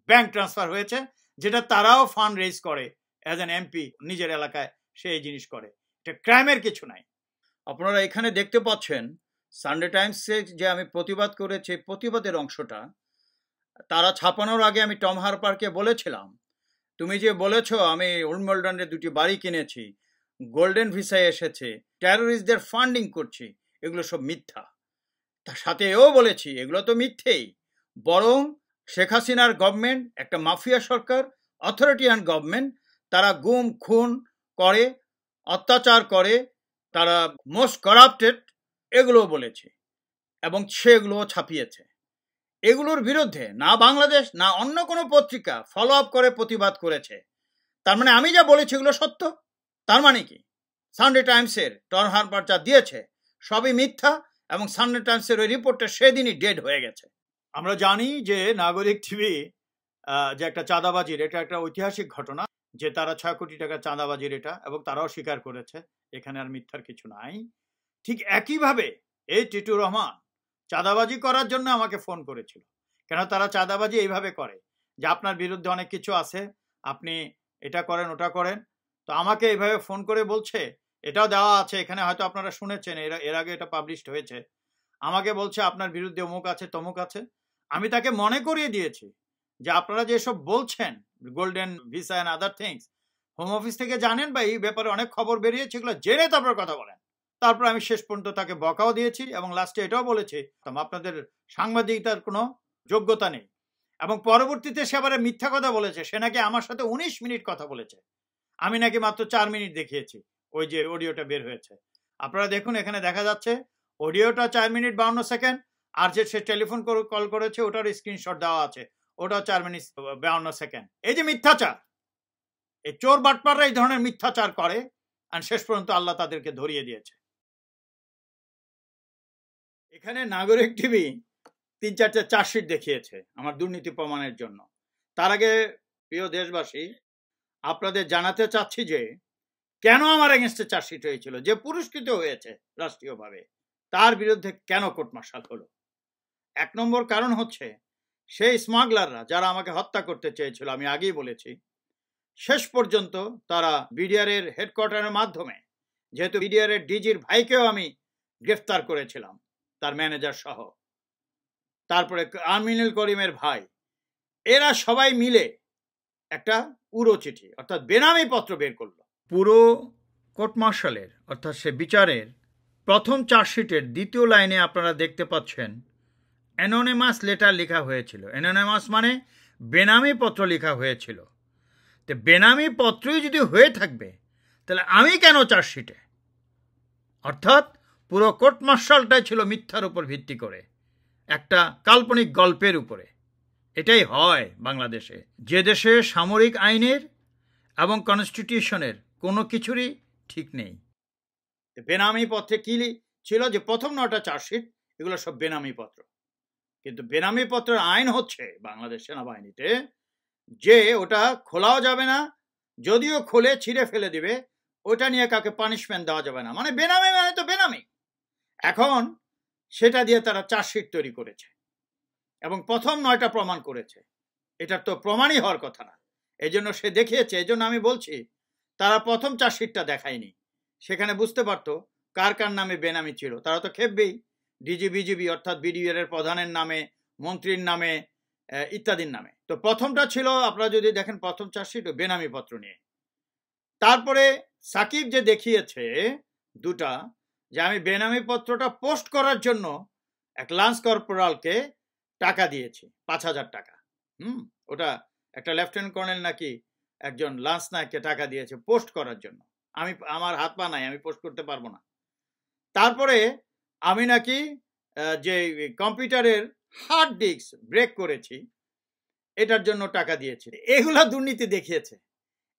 A: ব্যাংক ট্রান্সফার হয়েছে, যেটা তারাও ফান্ড রেজ করে অ্যাজ অ্যান এমপি, নিজের এলাকায় সে এই জিনিস করে। এটা ক্রাইমের কিছু নাই। আপনারা এখানে দেখতে পাচ্ছেন সানডে টাইমসে যে আমি প্রতিবাদ করেছি, প্রতিবাদের অংশটা তারা ছাপানোর আগে আমি টম হারপারকে বলেছিলাম, তুমি যে বলেছো আমি উইম্বলডনে 2টি বাড়ি কিনেছি, গোল্ডেন ভিসায় এসেছে, টেরোরিস্টদের ফান্ডিং করছি, এগুলো সব মিথ্যা। তার সাথে এও বলেছি এগুলো তো মিথ্যেই, বরং শেখ হাসিনার গভর্নমেন্ট একটা মাফিয়া সরকার, অথরিটিয়ান গভর্নমেন্ট, তারা গুম খুন করে, অত্যাচার করে, তারা মোস্ট করাপ্টেড, এগুলোও বলেছে এবং সেগুলোও ছাপিয়েছে। এগুলোর বিরুদ্ধে না বাংলাদেশ না অন্য কোনো পত্রিকা ফলো আপ করে প্রতিবাদ করেছে। তার মানে আমি যা বলেছি এগুলো সত্য। তার মানে কি সানডে টাইমসের টম হারপার যা দিয়েছে সবই মিথ্যা, এবং সানডে টাইমসের ওই রিপোর্টটা সেদিনই ডেড হয়ে গেছে। আমরা জানি যে নাগরিক টিভি যে একটা চাঁদাবাজির, এটা একটা ঐতিহাসিক ঘটনা, যে তারা 6 কোটি টাকা চাঁদাবাজির এটা, এবং তারাও স্বীকার করেছে, এখানে আর মিথ্যার কিছু নাই। ঠিক একইভাবে এই টিটু রহমান চাঁদাবাজি করার জন্য আমাকে ফোন করেছিল। কেন তারা চাঁদাবাজি এইভাবে করে যে আপনার বিরুদ্ধে অনেক কিছু আছে, আপনি এটা করেন ওটা করেন। তো আমাকে এইভাবে ফোন করে বলছে, এটাও দেওয়া আছে এখানে, হয়তো আপনারা শুনেছেন, এর আগে এটা পাবলিশড হয়েছে। আমাকে বলছে আপনার বিরুদ্ধে অমুক আছে তমুক আছে। আমি তাকে মনে করিয়ে দিয়েছি যে আপনারা যেসব বলছেন golden visa and other things, home office থেকে জানেন বা এই ব্যাপারে অনেক খবর বেরিয়েছে, এগুলো জেনে তারপর কথা বলেন। তারপর আমি শেষ পর্যন্ত তাকে বকাও দিয়েছি এবং লাস্টে এটাও বলেছি আপনাদের সাংবাদিকতার কোনো যোগ্যতা নেই। এবং পরবর্তীতে সে আবার মিথ্যা কথা বলেছে, সে নাকি আমার সাথে 19 মিনিট কথা বলেছে, আমি নাকি মাত্র 4 মিনিট দেখিয়েছি। ওই যে অডিওটা বের হয়েছে আপনারা দেখুন, এখানে দেখা যাচ্ছে অডিওটা 4 মিনিট 52 সেকেন্ড, আর যে সে টেলিফোন কল করেছে ওটার স্ক্রিনশট দেওয়া আছে, ওটাও 4 মিনিট 52 সেকেন্ড। এই যে মিথ্যাচার, এই চোর বাটপাররা এই ধরনের মিথ্যাচার করে, আর শেষ পর্যন্ত আল্লাহ তাদেরকে ধরিয়ে দিয়েছে। এখানে নাগরিক টিভি 3-4টা চার্জশিট দেখিয়েছে আমার দুর্নীতি প্রমাণের জন্য। তার আগে প্রিয় দেশবাসী, আপনাদের জানাতে চাচ্ছি যে কেন আমার এগেনস্টে চার্জশিট হয়েছিল, যে পুরস্কৃত হয়েছে রাষ্ট্রীয়ভাবে, তার বিরুদ্ধে কেন কোর্ট মার্শাল হলো। 1 নম্বর কারণ হচ্ছে সেই স্মাগলাররা যারা আমাকে হত্যা করতে চেয়েছিল, আমি আগেই বলেছি, শেষ পর্যন্ত তারা বিডিআরের হেডকোয়ার্টারের মাধ্যমে, যেহেতু বিডিআরের ডিজির ভাইকেও আমি গ্রেফতার করেছিলাম তার ম্যানেজার সহ, তারপরে আমিনুল করিমের ভাই, এরা সবাই মিলে একটা উড়ো চিঠি অর্থাৎ বেনামি পত্র বের করলো। পুরো কোর্ট মার্শালের অর্থাৎ সে বিচারের প্রথম চার্জশিটের 2য় লাইনে আপনারা দেখতে পাচ্ছেন অ্যানোনিমাস লেটার লেখা হয়েছিল। অ্যানোনিমাস মানে বেনামি পত্র লেখা হয়েছিল। তো বেনামি পত্রই যদি হয়ে থাকবে তাহলে আমি কেন চার্জশিটে? অর্থাৎ পুরো কোর্ট মার্শালটাই ছিল মিথ্যার উপর ভিত্তি করে, একটা কাল্পনিক গল্পের উপরে। এটাই হয় বাংলাদেশে, যে দেশে সামরিক আইনের এবং কনস্টিটিউশনের কোনো কিছুরই ঠিক নেই। বেনামি পত্রে কি ছিল, যে প্রথম 9টা চার্জশিট এগুলো সব বেনামি পত্র। কিন্তু বেনামি পত্রের আইন হচ্ছে বাংলাদেশ সেনাবাহিনীতে যে ওটা খোলাও যাবে না, যদিও খোলে ছিঁড়ে ফেলে দিবে, ওটা নিয়ে কাউকে পানিশমেন্ট দেওয়া যাবে না। মানে বেনামি মানে তো বেনামি। এখন সেটা দিয়ে তারা চার্জশিট তৈরি করেছে এবং প্রথম 9টা প্রমাণ করেছে। এটার তো প্রমাণই হওয়ার কথা না, এই জন্য সে দেখিয়েছে। এই জন্য আমি বলছি তারা প্রথম চার্জশিটটা দেখায়নি, সেখানে বুঝতে পারতো কার কার নামে বেনামি ছিল। তারা তো খেপবেই, ডিজি বিজিবি অর্থাৎ বিডিআর এর প্রধানের নামে, মন্ত্রীর নামে, ইত্যাদির নামে। তো প্রথমটা ছিল, আপনারা যদি দেখেন প্রথম চার্জশিট বেনামি পত্র নিয়ে। তারপরে সাকিব যে দেখিয়েছে 2টা, যে আমি বেনামি পত্রটা পোস্ট করার জন্য এক লান্স কর্পোরালকে টাকা দিয়েছি 5,000 টাকা। ওটা একটা লেফটেন্যান্ট কর্নেল নাকি একজন লান্স নায়ককে টাকা দিয়েছে পোস্ট করার জন্য। আমার হাত পা নাই, আমি পোস্ট করতে পারবো না। তারপরে আমি নাকি যে কম্পিউটারের হার্ড ডিস্ক ব্রেক করেছি, এটার জন্য টাকা দিয়েছি। এগুলা দুর্নীতি দেখিয়েছে।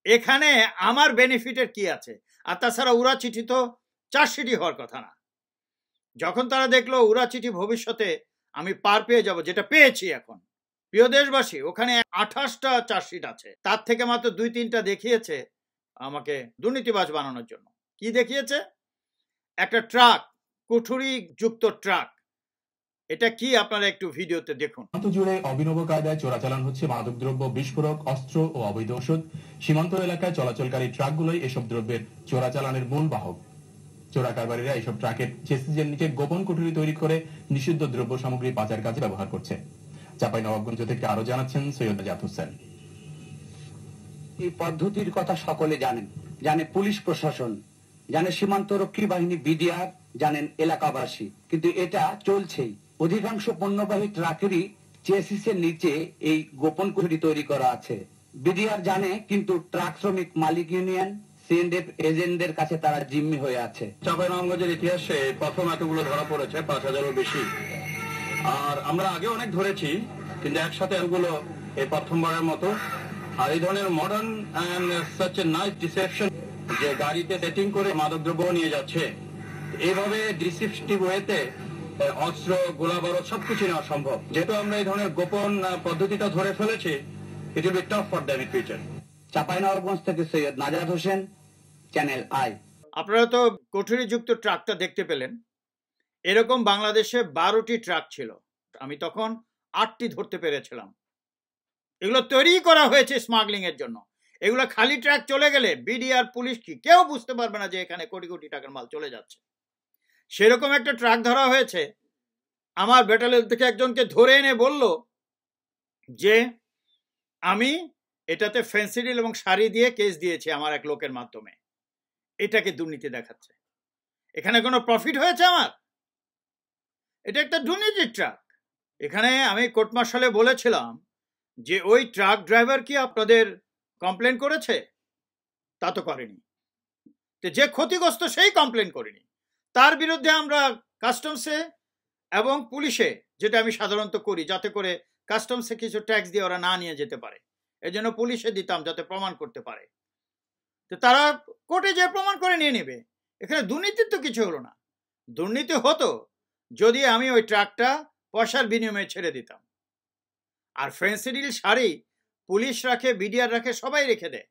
A: এখানে আমার বেনিফিটের কি আছে? আর তাছাড়া উড়া চিঠি তো চার্জশিটই হওয়ার কথা না। যখন তারা দেখলো উড়া চিঠি ভবিষ্যতে আমি পার পেয়ে যাব, যেটা পেয়েছি এখন, প্রিয় দেশবাসী, ওখানে 28টা চার্জশিট আছে, তার থেকে মাত্র 2-3টা দেখিয়েছে আমাকে দুর্নীতিবাজ বানানোর জন্য। কি দেখিয়েছে? একটা ট্রাক, কুঠুরি যুক্ত ট্রাক। এটা কি আপনারা একটু ভিডিওতে দেখুন।
B: জুড়ে অভিনব কায়দায় চোরাচালান হচ্ছে মাদকদ্রব্য, বিস্ফোরক, অস্ত্র ও অবৈধ ওষুধ। সীমান্ত এলাকায় চলাচলকারী ট্রাকগুলোই এসব দ্রব্যের চোরাচালানের মূল বাহক। চোরা কারবারিরা এসব ট্রাকের চেসিসের নিচে গোপন কুঠুরি তৈরি করে নিষিদ্ধ দ্রব্য সামগ্রী পাচার কাজে ব্যবহার করছে। চাঁপাইনবাবগঞ্জ থেকে আরো জানাচ্ছেন সৈয়দ আজাদ হোসেন।
C: এই পদ্ধতির কথা সকলে জানেন, জানে পুলিশ প্রশাসন, জানে সীমান্ত রক্ষী বাহিনী বিডিআর, জানেন এলাকাবাসী, কিন্তু এটা চলছেই। অধিকাংশ পণ্যবাহী ট্রাকেরই চেসিসের নিচে এই গোপন কুঠুরি তৈরি করা আছে। বিডিআর জানে, কিন্তু ট্রাক শ্রমিক মালিক ইউনিয়ন, সিএনএফ এজেন্টদের কাছে তারা জিম্মি হয়ে আছে।
D: চাঁপাইনবাবগঞ্জের ইতিহাসে প্রথম এতগুলো ধরা পড়েছে, 5,000-এরও বেশি। আর আমরা আগে অনেক ধরেছি, কিন্তু একসাথে এগুলো এই প্রথমবারের মতো। আর এই ধরনের modern and such a nice deception, যে গাড়িতে সেটিং করে মাদকদ্রব্য নিয়ে যাচ্ছে, এইভাবে ডিসেপটিভ ওয়েতে অস্ত্র, গোলা বারুদ সবকিছু নেওয়া সম্ভব। যেহেতু আমরা এই ধরনের গোপন পদ্ধতিটা ধরে ফেলেছি, it will be tough for them in future.
C: Chapainawabganj থেকে সৈয়দ নাজাত হোসেন, চ্যানেল আই।
A: আপনারা তো কুঠুরিযুক্ত ট্রাকটা দেখতে পেলেন। এরকম বাংলাদেশে 12টি ট্রাক ছিল, আমি তখন 8টি ধরতে পেরেছিলাম। এগুলো তৈরি করা হয়েছে স্মাগলিং এর জন্য। এগুলো খালি ট্রাক চলে গেলে বিডিআর, পুলিশ কি কেউ বুঝতে পারবে না যে এখানে কোটি কোটি টাকার মাল চলে যাচ্ছে। সেরকম একটা ট্রাক ধরা হয়েছে। আমার ব্যাটালিয়ন থেকে একজনকে ধরে এনে বলল যে আমি এটাতে ফেন্সিডিল এবং শাড়ি দিয়ে কেস দিয়েছি আমার এক লোকের মাধ্যমে। এটাকে দুর্নীতি দেখাচ্ছে। এখানে কোনো প্রফিট হয়েছে আমার? এটা একটা দুর্নীতির ট্রাক। এখানে আমি কোর্ট মার্শালে বলেছিলাম যে ওই ট্রাক ড্রাইভার কি আপনাদের কমপ্লেন করেছে? তা তো করেনি। তো যে ক্ষতিগ্রস্ত সেই কমপ্লেন করেনি, তার বিরুদ্ধে আমরা কাস্টমসে এবং পুলিশে, যেটা আমি সাধারণত করি, যাতে করে কাস্টমসে কিছু ট্যাক্স দিয়ে ওরা না নিয়ে যেতে পারে, এই জন্য পুলিশে দিতাম যাতে প্রমাণ করতে পারে। তো তারা কোর্টে যে প্রমাণ করে নিয়ে নেবে। এখানে দুর্নীতির তো কিছু হলো না। দুর্নীতি হতো যদি আমি ওই ট্রাকটা পয়সার বিনিময়ে ছেড়ে দিতাম। আর ফেন্সিডিল শাড়ি পুলিশ রাখে, বিডিআর রাখে, সবাই রেখে দেয়,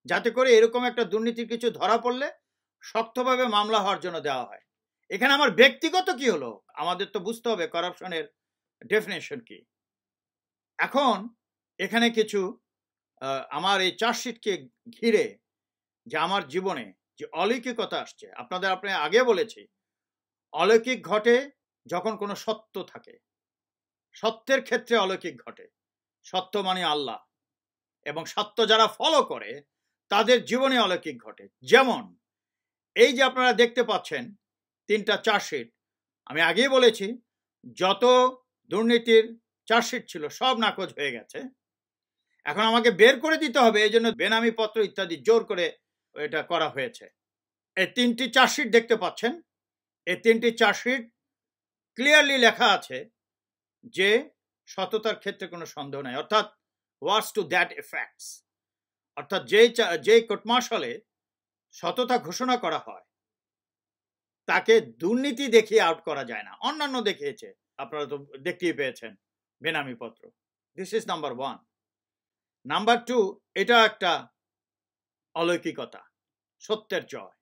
A: যাতে করে এরকম একটা দুর্নীতির কিছু ধরা পড়লে শক্তভাবে মামলা হওয়ার জন্য দেওয়া হয়। এখানে আমার ব্যক্তিগত কি হলো, আমাদের তো বুঝতে হবে করাপশনের ডেফিনেশন কি। এখন এখানে কিছু আমার এই চার্জশিটকে ঘিরে যে আমার জীবনে যে অলৌকিকতা আসছে, আপনি আগে বলেছি, অলৌকিক ঘটে যখন কোনো সত্য থাকে। সত্যের ক্ষেত্রে অলৌকিক ঘটে। সত্য মানে আল্লাহ, এবং সত্য যারা ফলো করে তাদের জীবনে অলৌকিক ঘটে। যেমন এই যে আপনারা দেখতে পাচ্ছেন 3টা চার্জশিট, আমি আগেই বলেছি যত দুর্নীতির চার্জশিট ছিল সব নাকচ হয়ে গেছে। এখন আমাকে বের করে দিতে হবে, এই জন্য বেনামি পত্র ইত্যাদি জোর করে এটা করা হয়েছে। এই 3টি চার্জশিট দেখতে পাচ্ছেন, এই 3টি চার্জশিট ক্লিয়ারলি লেখা আছে যে সততার ক্ষেত্রে কোনো সন্দেহ নাই, অর্থাৎ ওয়ার্স টু দ্যাট এফেক্টস। অর্থাৎ যেই কোর্ট মার্শালে সততা ঘোষণা করা হয় তাকে দুর্নীতি দেখিয়ে আউট করা যায় না। অন্যান্য দেখিয়েছে, আপনারা তো দেখতেই পেয়েছেন বেনামি পত্র। This is number 1। নাম্বার 2, এটা একটা অলৌকিকতা, সত্যের জয়।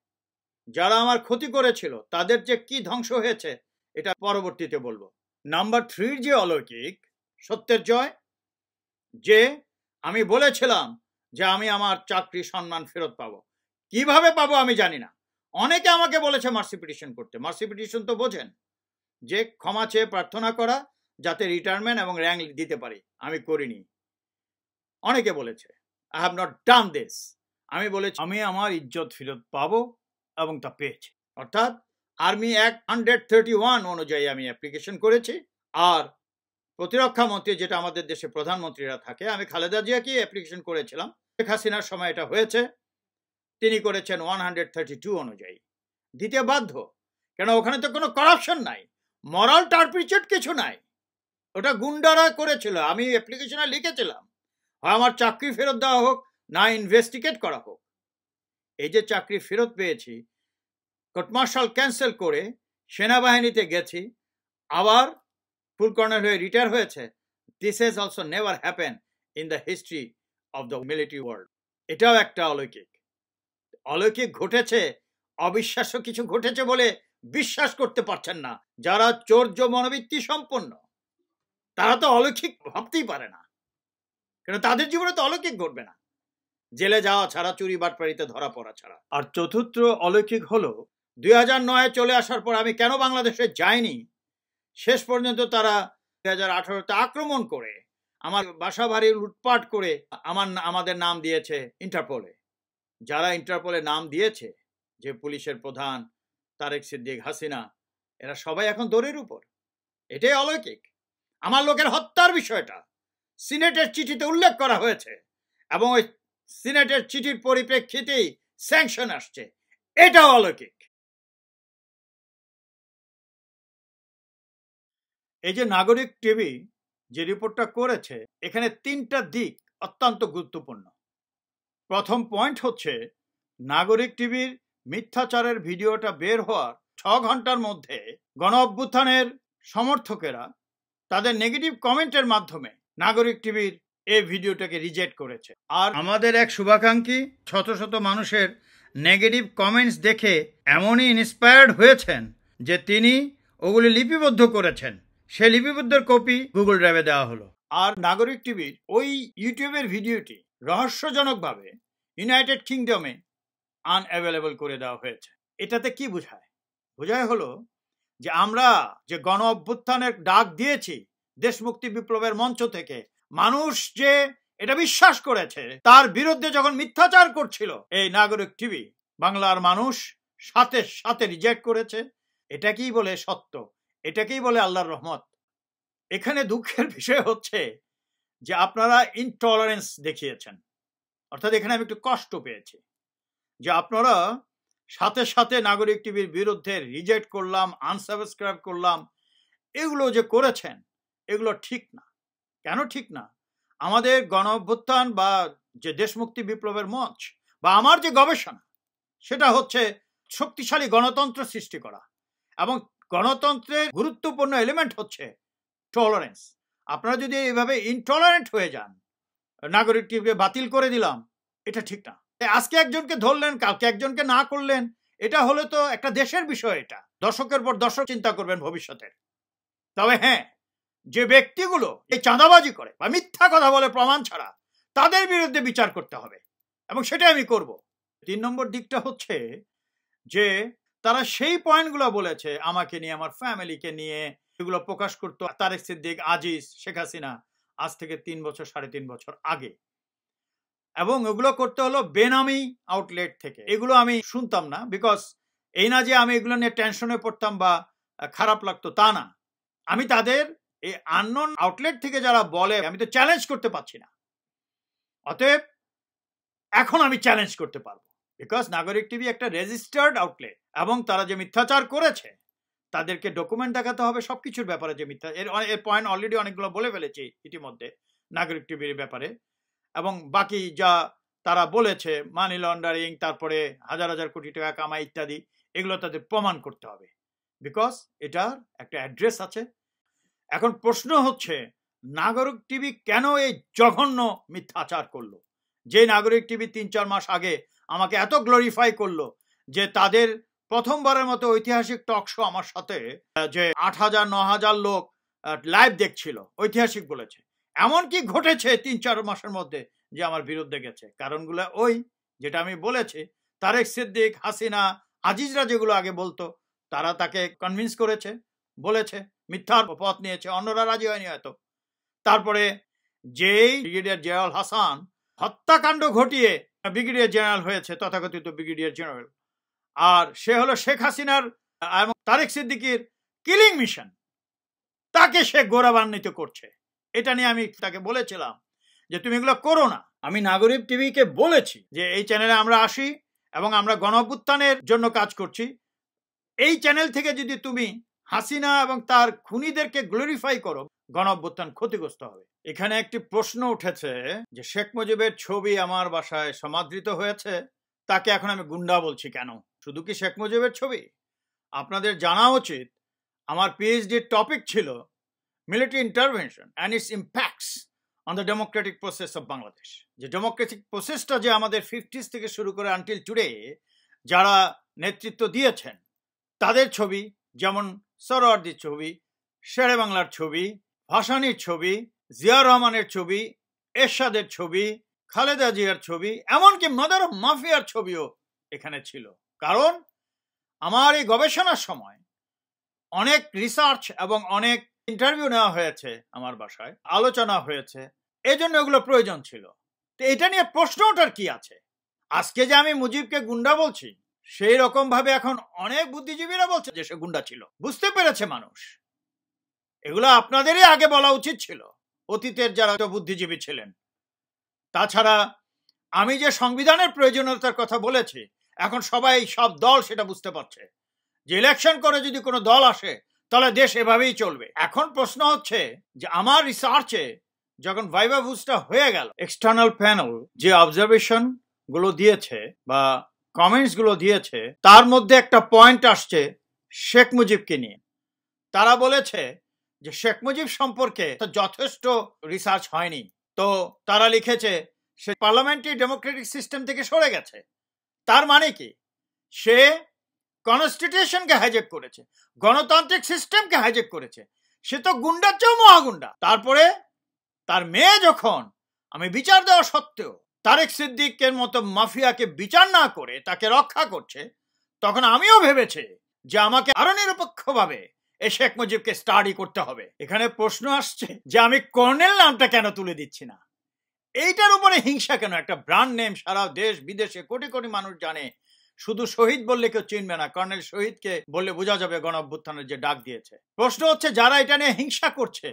A: যারা আমার ক্ষতি করেছিল তাদের যে কি ধ্বংস হয়েছে এটা পরবর্তীতে বলবো। নাম্বার 3 যে অলৌকিক সত্যের জয়, যে আমি বলেছিলাম যে আমি আমার চাকরি সম্মান ফেরত পাবো। কিভাবে পাবো আমি জানি না। অনেকে আমাকে বলেছে মার্সি পিটিশন করতে। মার্সি পিটিশন তো বোঝেন, যে ক্ষমা চেয়ে প্রার্থনা করা যাতে রিটায়ারমেন্ট এবং র্যাঙ্ক দিতে পারি। আমি করিনি। অনেকে বলেছে, I have not done this. আমি বলেছি আমি আমার ইজ্জত ফেরত পাবো, এবং তা পেয়েছি। অর্থাৎ আর্মি অ্যাক্ট 131 অনুযায়ী আমি অ্যাপ্লিকেশন করেছি। আর প্রতিরক্ষা মন্ত্রী, যেটা আমাদের দেশে প্রধানমন্ত্রীরা থাকে, আমি খালেদা জিয়াকে অ্যাপ্লিকেশন করেছিলাম। শেখ হাসিনার সময় এটা হয়েছে, তিনি করেছেন 132 অনুযায়ী। দিতে বাধ্য, কেন ওখানে তো কোনো করাপশন নাই, মরাল টার্পিচেট কিছু নাই। ওটা গুন্ডারা করেছিল। আমি অ্যাপ্লিকেশনে লিখেছিলাম হয় আমার চাকরি ফেরত দেওয়া হোক, না ইনভেস্টিগেট করা হোক। এই যে চাকরি ফেরত পেয়েছি, কোর্ট মার্শাল ক্যান্সেল করে সেনাবাহিনীতে গেছি, আবার ফুল কর্নেল হয়ে রিটায়ার হয়েছে। This has also never happen in the history of the military world. এটাও একটা অলৌকিক। অলৌকিক ঘটেছে, অবিশ্বাস্য কিছু ঘটেছে বলে বিশ্বাস করতে পারছেন না। যারা চৌর্য মনোবৃত্তি সম্পন্ন তারা তো অলৌকিক ভাবতেই পারে না, কেন তাদের জীবনে তো অলৌকিক ঘটবে না, জেলে যাওয়া ছাড়া, চুরি বাটপাড়িতে ধরা পড়া ছাড়া। আর চতুর্থ অলৌকিক হলো 2009-এ চলে আসার পর আমি কেন বাংলাদেশে যাইনি। শেষ পর্যন্ত তারা 2018-তে আক্রমণ করে আমার বাসা বাড়ি লুটপাট করে আমাদের নাম দিয়েছে ইন্টারপোলে। যারা ইন্টারপোলে নাম দিয়েছে, যে পুলিশের প্রধান তারেক, সিদ্দিক, হাসিনা, এরা সবাই এখন দৌড়ের উপর। এটাই অলৌকিক। আমার লোকের হত্যার বিষয়টা সিনেটের চিঠিতে উল্লেখ করা হয়েছে, এবং ওই সিনেটের চিঠির পরিপ্রেক্ষিতেই স্যাংশন আসছে। এটাও অলৌকিক। এই যে নাগরিক টিভি যে রিপোর্টটা করেছে, এখানে 3টা দিক অত্যন্ত গুরুত্বপূর্ণ। প্রথম পয়েন্ট হচ্ছে, নাগরিক টিভির মিথ্যাচারের ভিডিওটা বের হওয়ার 6 ঘন্টার মধ্যে গণ অভ্যুত্থানের সমর্থকেরা তাদের নেগেটিভ কমেন্টের মাধ্যমে নাগরিক টিভির এই ভিডিওটাকে রিজেক্ট করেছে। আর আমাদের এক শুভাকাঙ্ক্ষী শত শত মানুষের নেগেটিভ কমেন্টস দেখে এমনই ইন্সপায়ার্ড হয়েছেন যে তিনি ওগুলি লিপিবদ্ধ করেছেন। সে লিপিবদ্ধের কপি গুগল ড্রাইভে দেওয়া হলো। আর নাগরিক টিভির ওই ইউটিউবের ভিডিওটি রহস্যজনকভাবে ইউনাইটেড কিংডমে আনঅ্যাভেলেবল করে দেওয়া হয়েছে। এটাতে কি বোঝায়? বোঝায় হলো যে আমরা যে গণ অভ্যুত্থানের ডাক দিয়েছি দেশমুক্তি বিপ্লবের মঞ্চ থেকে, মানুষ যে এটা বিশ্বাস করেছে, তার বিরুদ্ধে যখন মিথ্যাচার করছিল এই নাগরিক টিভি, বাংলার মানুষ সাথে সাথে রিজেক্ট করেছে। এটাকেই বলে সত্য, এটাকেই বলে আল্লাহর রহমত। এখানে দুঃখের বিষয় হচ্ছে যে আপনারা ইনটলারেন্স দেখিয়েছেন। অর্থাৎ এখানে আমি একটু কষ্ট পেয়েছি যে আপনারা সাথে সাথে নাগরিক টিভির বিরুদ্ধে রিজেক্ট করলাম, আনসাবস্ক্রাইব করলাম, এগুলো যে করেছেন এগুলো ঠিক না। কেন ঠিক না? আমাদের গণ অভ্যুত্থান বা যে দেশমুক্তি বিপ্লবের মঞ্চ বা আমার যে গবেষণা সেটা হচ্ছে শক্তিশালী গণতন্ত্র সৃষ্টি করা, এবং গণতন্ত্রের গুরুত্বপূর্ণ এলিমেন্ট হচ্ছে টলারেন্স। আপনারা যদি এইভাবে ইনটলারেন্ট হয়ে যান, নাগরিক টিভিকে বাতিল করে দিলাম, এটা ঠিক না। আজকে একজনকে ধরলেন, কালকে একজনকে না করলেন, এটা হলে তো একটা দেশের বিষয়। এটা দশকের পর দশক চিন্তা করবেন ভবিষ্যতের। তবে হ্যাঁ, যে ব্যক্তিগুলো এই চাঁদাবাজি করে বা মিথ্যা কথা বলে প্রমাণ ছাড়া, তাদের বিরুদ্ধে বিচার করতে হবে, এবং সেটাই আমি করব। 3 নম্বর দিকটা হচ্ছে যে তারা সেই পয়েন্টগুলো বলেছে আমাকে নিয়ে, আমার ফ্যামিলিকে নিয়ে, এগুলো প্রকাশ করতো তারেক সিদ্দিক, আজিজ, শেখ হাসিনা আজ থেকে 3 বছর 3.5 বছর আগে, এবং এগুলো করতে হলো বেনামি আউটলেট থেকে। এগুলো আমি শুনতাম না, বিকজ এই না যে আমি এগুলো নিয়ে টেনশনে পড়তাম বা খারাপ লাগতো, তা না। আমি তাদের এই আননোন আউটলেট থেকে যারা বলে, আমি তো চ্যালেঞ্জ করতে পারছি না। অতএব এখন আমি চ্যালেঞ্জ করতে পারবো, বিকজ নাগরিক টিভি একটা রেজিস্টার্ড আউটলেট, এবং তারা যে মিথ্যাচার করেছে তাদেরকে ডকুমেন্ট দেখাতে হবে সবকিছুর ব্যাপারে। যে মিথ্যা, এর পয়েন্ট অলরেডি অনেকগুলো বলে ফেলেছি ইতিমধ্যে নাগরিক টিভির ব্যাপারে, এবং বাকি যা তারা বলেছে মানি লন্ডারিং, তারপরে হাজার হাজার কোটি টাকা কামাই ইত্যাদি, এগুলো তাদের প্রমাণ করতে হবে, বিকজ এটার একটা অ্যাড্রেস আছে। এখন প্রশ্ন হচ্ছে নাগরিক টিভি কেন এই জঘন্য মিথ্যাচার করলো? যে নাগরিক টিভি 3-4 মাস আগে আমাকে এত গ্লোরিফাই করলো যে তাদের প্রথমবারের মতো ঐতিহাসিক টক শো আমার সাথে, যে 8,000-9,000 লোক লাইভ দেখছিল, ঐতিহাসিক বলেছে। এমন কি ঘটেছে 3-4 মাসের মধ্যে যে আমার বিরুদ্ধে গেছে? কারণগুলো ওই যেটা আমি বলেছি, তারেক সিদ্দিক, হাসিনা, আজিজরা যেগুলো আগে বলতো, তারা তাকে কনভিন্স করেছে, বলেছে, মিথ্যার পথ নিয়েছে, অন্যরা রাজি হয়নি হয়তো। তারপরে যেই ব্রিগেডিয়ার জেনারেল হাসান হত্যাকাণ্ড ঘটিয়ে ব্রিগেডিয়ার জেনারেল হয়েছে, তথাকথিত ব্রিগেডিয়ার জেনারেল, আর সে হলো শেখ হাসিনার এবং তারেক সিদ্দিকের কিলিং মিশন, তাকে সে গৌরবান্বিত করছে। এটা নিয়ে আমি তাকে বলেছিলাম যে তুমি এগুলো করো না। আমি নাগরিক টিভিকে বলেছি যে এই চ্যানেলে আমরা আসি এবং আমরা গণ অভ্যুত্থানের জন্য কাজ করছি। এই চ্যানেল থেকে যদি তুমি হাসিনা এবং তার খুনিদেরকে গ্লোরিফাই করো, গণ অভ্যুত্থান ক্ষতিগ্রস্ত হবে। এখানে একটি প্রশ্ন উঠেছে যে শেখ মুজিবের ছবি আমার বাসায় সমাদৃত হয়েছে, তাকে এখন আমি গুন্ডা বলছি কেন? শুধু কি শেখ মুজিবের ছবি? আপনাদের জানা উচিত আমার পিএইচডির টপিক ছিল military intervention and it's impacts on the Democratic process of Bangladesh. যে ডেমোক্রেটিক প্রসেসটা যে আমাদের 50s থেকে শুরু করে আনটিল টুডে যারা নেতৃত্ব দিয়েছেন তাদের ছবি, যেমন সরোয়ার্দির ছবি, শেরে বাংলার ছবি, ভাসানীর ছবি, জিয়া রহমানের ছবি, এরশাদের ছবি, খালেদা জিয়ার ছবি, এমনকি মাদার অফ মাফিয়ার ছবিও এখানে ছিল। কারণ আমার এই গবেষণার সময় অনেক রিসার্চ এবং অনেক ইন্টারভিউ নেওয়া হয়েছে, আমার বাসায় আলোচনা হয়েছে, এই জন্য এগুলো প্রয়োজন ছিল। তো এটা নিয়ে প্রশ্ন ওঠার কি আছে? আজকে যে আমি মুজিবকে গুন্ডা বলছি, সেই রকম ভাবে এখন অনেক বুদ্ধিজীবীরা বলছে যে সে গুন্ডা ছিল। বুঝতে পেরেছে মানুষ। এগুলো আপনাদেরই আগে বলা উচিত ছিল, অতীতের যারা বুদ্ধিজীবী ছিলেন। তাছাড়া আমি যে সংবিধানের প্রয়োজনীয়তার কথা বলেছি, এখন সবাই, সব দল সেটা বুঝতে পারছে যে ইলেকশন করে যদি কোনো দল আসে তাহলে দেশ এভাবেই চলবে। এখন প্রশ্ন হচ্ছে যে আমার রিসার্চে যখন ভাইভা ভুজটা হয়ে গেল, এক্সটার্নাল প্যানেল যে অবজারভেশন গুলো দিয়েছে বা কমেন্টস গুলো দিয়েছে, তার মধ্যে একটা পয়েন্ট আসছে শেখ মুজিবকে নিয়ে। তারা বলেছে যে শেখ মুজিব সম্পর্কে যথেষ্ট রিসার্চ হয়নি। তো তারা লিখেছে সে পার্লামেন্টারি ডেমোক্রেটিক সিস্টেম থেকে সরে গেছে। তার মানে কি? সে কনস্টিটিউশনকে হাইজ্যাক করেছে, গণতান্ত্রিক সিস্টেমকে হাইজ্যাক করেছে। সে তো গুন্ডার চেয়েও মহাগুন্ডা। তারপরে তার মেয়ে যখন আমি বিচার দেওয়া সত্ত্বেও তারেক সিদ্দিকের মতো মাফিয়াকে বিচার না করে তাকে রক্ষা করছে, তখন আমিও ভেবেছি যে আমাকে আরো নিরপেক্ষভাবে এই শেখ মুজিবকে স্টাডি করতে হবে। এখানে প্রশ্ন আসছে যে আমি কর্নেল নামটা কেন তুলে দিচ্ছি না? এইটার উপরে হিংসা কেন? একটা ব্র্যান্ড নেম, সারা দেশ বিদেশে কোটি কোটি মানুষ জানে। শুধু শহীদ বললে কেউ চিনবে না, কর্নেল শহীদকে বললে বোঝা যাবে গণ অভ্যুত্থানের যে ডাক দিয়েছে। প্রশ্ন হচ্ছে যারা এটা নিয়ে হিংসা করছে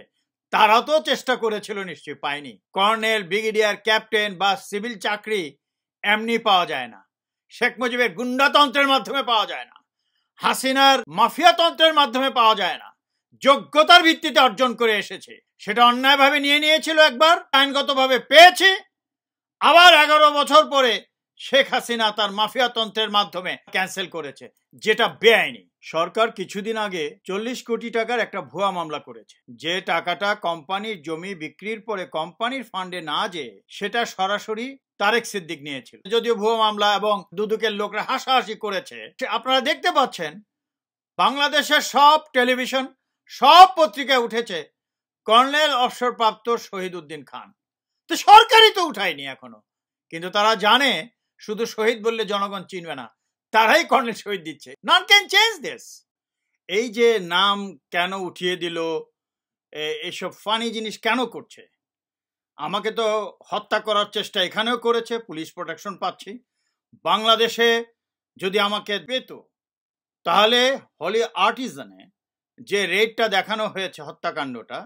A: তারা তো চেষ্টা করেছিল, নিশ্চয়ই পায়নি। কর্নেল, ব্রিগেডিয়ার, ক্যাপ্টেন বা সিভিল চাকরি এমনি পাওয়া যায় না। শেখ মুজিবের গুন্ডাতন্ত্রের মাধ্যমে পাওয়া যায় না, হাসিনার মাফিয়াতন্ত্রের মাধ্যমে পাওয়া যায় না। যোগ্যতার ভিত্তিতে অর্জন করে এসেছে। সেটা অন্যায়ভাবে নিয়েছিল একবার, আইনগতভাবে পেয়েছে, আবার 11 বছর পরে শেখ হাসিনা তার মাফিয়া তন্ত্রের মাধ্যমে ক্যান্সেল করেছে, যেটা বেআইনি। সরকার কিছুদিন আগে 40 কোটি টাকার একটা ভুয়া মামলা করেছে, যে টাকাটা কোম্পানির জমি বিক্রির পরে কোম্পানির ফান্ডে না যেয়ে সেটা সরাসরি তারেক সিদ্দিক নিয়েছিল। যদিও ভুয়া মামলা এবং দুদকের লোকরা হাসাহাসি করেছে, আপনারা দেখতে পাচ্ছেন বাংলাদেশের সব টেলিভিশন, সব পত্রিকায় উঠেছে কর্নেল অবসরপ্রাপ্ত শহীদ উদ্দিন খান। তো সরকারই তো উঠায়নি এখনো, কিন্তু তারা জানে শুধু শহীদ বললে জনগণ চিনবে না, তারাই কর্নেল শহীদ দিচ্ছে। নন ক্যান চেঞ্জ দিস। এই যে নাম কেন উঠিয়ে দিল, এসব ফানি জিনিস কেন করছে? আমাকে তো হত্যা করার চেষ্টা এখানেও করেছে, পুলিশ প্রোটেকশন পাচ্ছি। বাংলাদেশে যদি আমাকে পেত, তাহলে হলি আর্টিজানে যে রেডটা দেখানো হয়েছে, হত্যাকাণ্ডটা,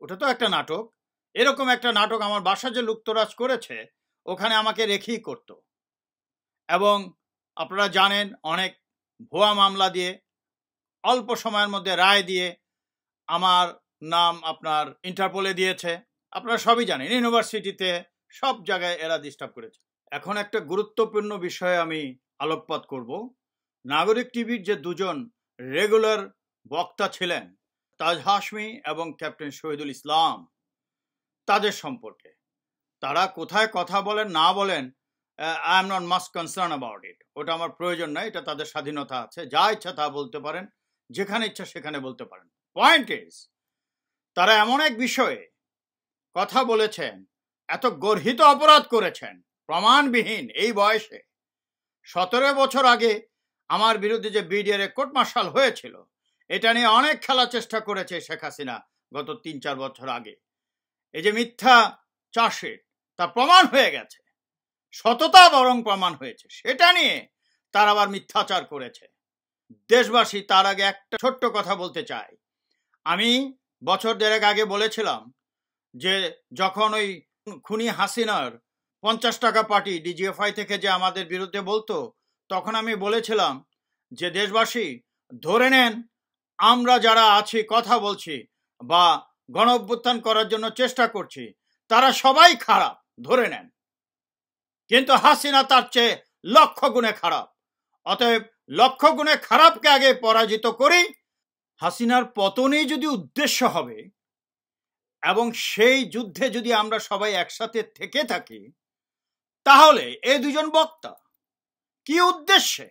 A: ওটা তো একটা নাটক। এরকম একটা নাটক আমার বাসা যে লুক্তরাজ করেছে, ওখানে আমাকে রেখেই করত। এবং আপনারা জানেন অনেক ভুয়া মামলা দিয়ে অল্প সময়ের মধ্যে রায় দিয়ে আমার নাম আপনার ইন্টারপোলে দিয়েছে। আপনারা সবই জানেন, ইউনিভার্সিটিতে সব জায়গায় এরা ডিস্টার্ব করেছে। এখন একটা গুরুত্বপূর্ণ বিষয়ে আমি আলোকপাত করব। নাগরিক টিভির যে দুজন রেগুলার বক্তা ছিলেন, তাজ হাশমি এবং ক্যাপ্টেন শহীদুল ইসলাম, তাদের সম্পর্কে। তারা কোথায় কথা বলেন না বলেন, I am not must concern about it. ওটা আমার প্রয়োজন নয়, এটা তাদের স্বাধীনতা আছে, যা ইচ্ছা তা বলতে পারেন, যেখানে ইচ্ছা সেখানে বলতে পারেন। পয়েন্ট ইজ, তারা এমন এক বিষয়ে কথা বলেছেন, এত গর্হিত অপরাধ করেছেন প্রমাণবিহীন এই বয়সে। 17 বছর আগে আমার বিরুদ্ধে যে বিডিআর কোর্ট মার্শাল হয়েছিল, এটা নিয়ে অনেক খেলার চেষ্টা করেছে শেখ হাসিনা গত 3-4 বছর আগে। এই যে মিথ্যা চার্জশিট, তার প্রমাণ হয়ে গেছে, সততা বরং প্রমাণ হয়েছে, সেটা নিয়ে তার আবার মিথ্যাচার করেছে। দেশবাসী, তার আগে একটা ছোট্ট কথা বলতে চাই। আমি বছর 1.5 আগে বলেছিলাম যে যখন ওই খুনি হাসিনার 50 টাকা পার্টি ডিজিএফআই থেকে যে আমাদের বিরুদ্ধে বলতো, তখন আমি বলেছিলাম যে দেশবাসী ধরে নেন, আমরা যারা আছি, কথা বলছি বা গণ অভ্যুত্থান করার জন্য চেষ্টা করছি, তারা সবাই খারাপ, ধরে নেন। কিন্তু হাসিনা তার চেয়ে লক্ষ গুণে খারাপ। অতএব লক্ষ গুণে খারাপকে আগে পরাজিত করি। হাসিনার পতনই যদি উদ্দেশ্য হবে এবং সেই যুদ্ধে যদি আমরা সবাই একসাথে থেকে থাকি, তাহলে এই দুজন বক্তা কি উদ্দেশ্যে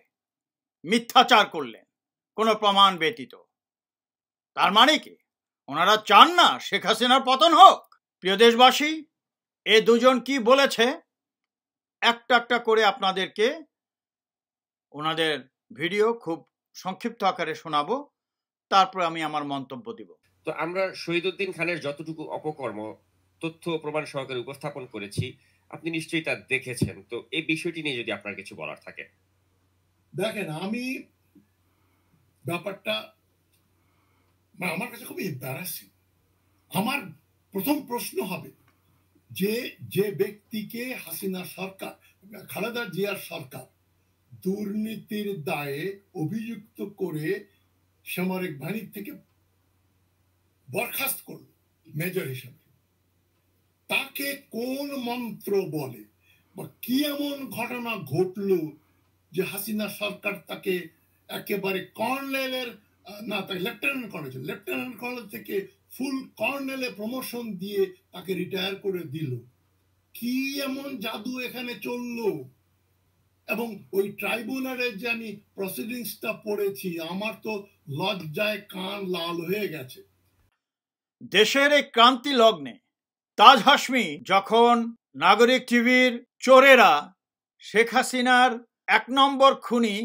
A: মিথ্যাচার করলেন কোনো প্রমাণ ব্যতীত? তার মানে কি ওনারা চান না শেখ হাসিনার পতন হোক? প্রিয় দেশবাসী, এই দুজন কি বলেছে একটা একটা করে আপনাদেরকে ওনাদের ভিডিও খুব সংক্ষিপ্ত আকারে শোনাবো, তারপর আমি আমার মন্তব্য দিব।
E: তো আমরা শহীদ উদ্দিন খানের যতটুকু অপকর্ম তথ্য প্রমাণ সহকারে উপস্থাপন করেছি, আপনি নিশ্চয়ই তা দেখেছেন। তো এই বিষয়টি নিয়ে যদি আপনার কিছু বলার থাকে।
F: দেখেন, আমি ব্যাপারটা আমার কাছে খুব এম্বারাসিং। আমার প্রথম প্রশ্ন হবে যে ব্যক্তিকে হাসিনা সরকার, খালেদা জিয়ার সরকার দুর্নীতির দায়ে অভিযুক্ত করে সামরিক বাহিনী থেকে বরখাস্ত করল মেজর হিসেবে, তাকে কোন মন্ত্র বলে বা কি এমন ঘটনা ঘটল যে হাসিনা সরকার তাকে একেবারে কর্নেলের না, তাকে লেফটেন্যান্ট কর্নেল থেকে ফুল কর্নেলে প্রমোশন দিয়ে তাকে রিটায়ার করে দিল? কি এমন জাদু এখানে চললো? এবং ওই ট্রাইব্যুনালের যে আমি প্রসিডিংসটা পড়েছি, আমার তো লজ্জায় কান লাল হয়ে গেছে।
A: দেশের এই ক্রান্তি লগ্নে তাজ হাশমি যখন নাগরিক টিভির চোরেরা শেখ হাসিনার 1 নম্বর খুনি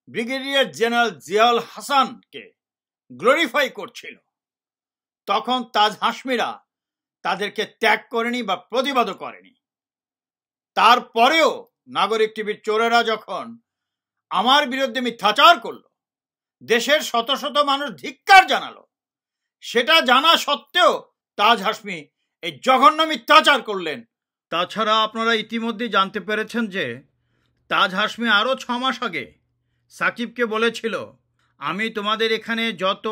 A: ব্রিগেডিয়ার জেনারেল জিয়াউল হাসানকে গ্লোরিফাই করছিল, তখন তাজ হাশমিরা তাদেরকে ত্যাগ করেনি বা প্রতিবাদও করেনি। তারপরেও নাগরিক টিভির চোরেরা যখন আমার বিরুদ্ধে মিথ্যাচার করলো, দেশের শত শত মানুষ ধিক্কার জানালো, সেটা জানা সত্ত্বেও তাজ হাশমি এই জঘন্য মিথ্যাচার করলেন। তাছাড়া আপনারা ইতিমধ্যে জানতে পেরেছেন যে তাজ হাশমি আরও 6 মাস আগে সাকিবকে বলেছিল, আমি তোমাদের এখানে যত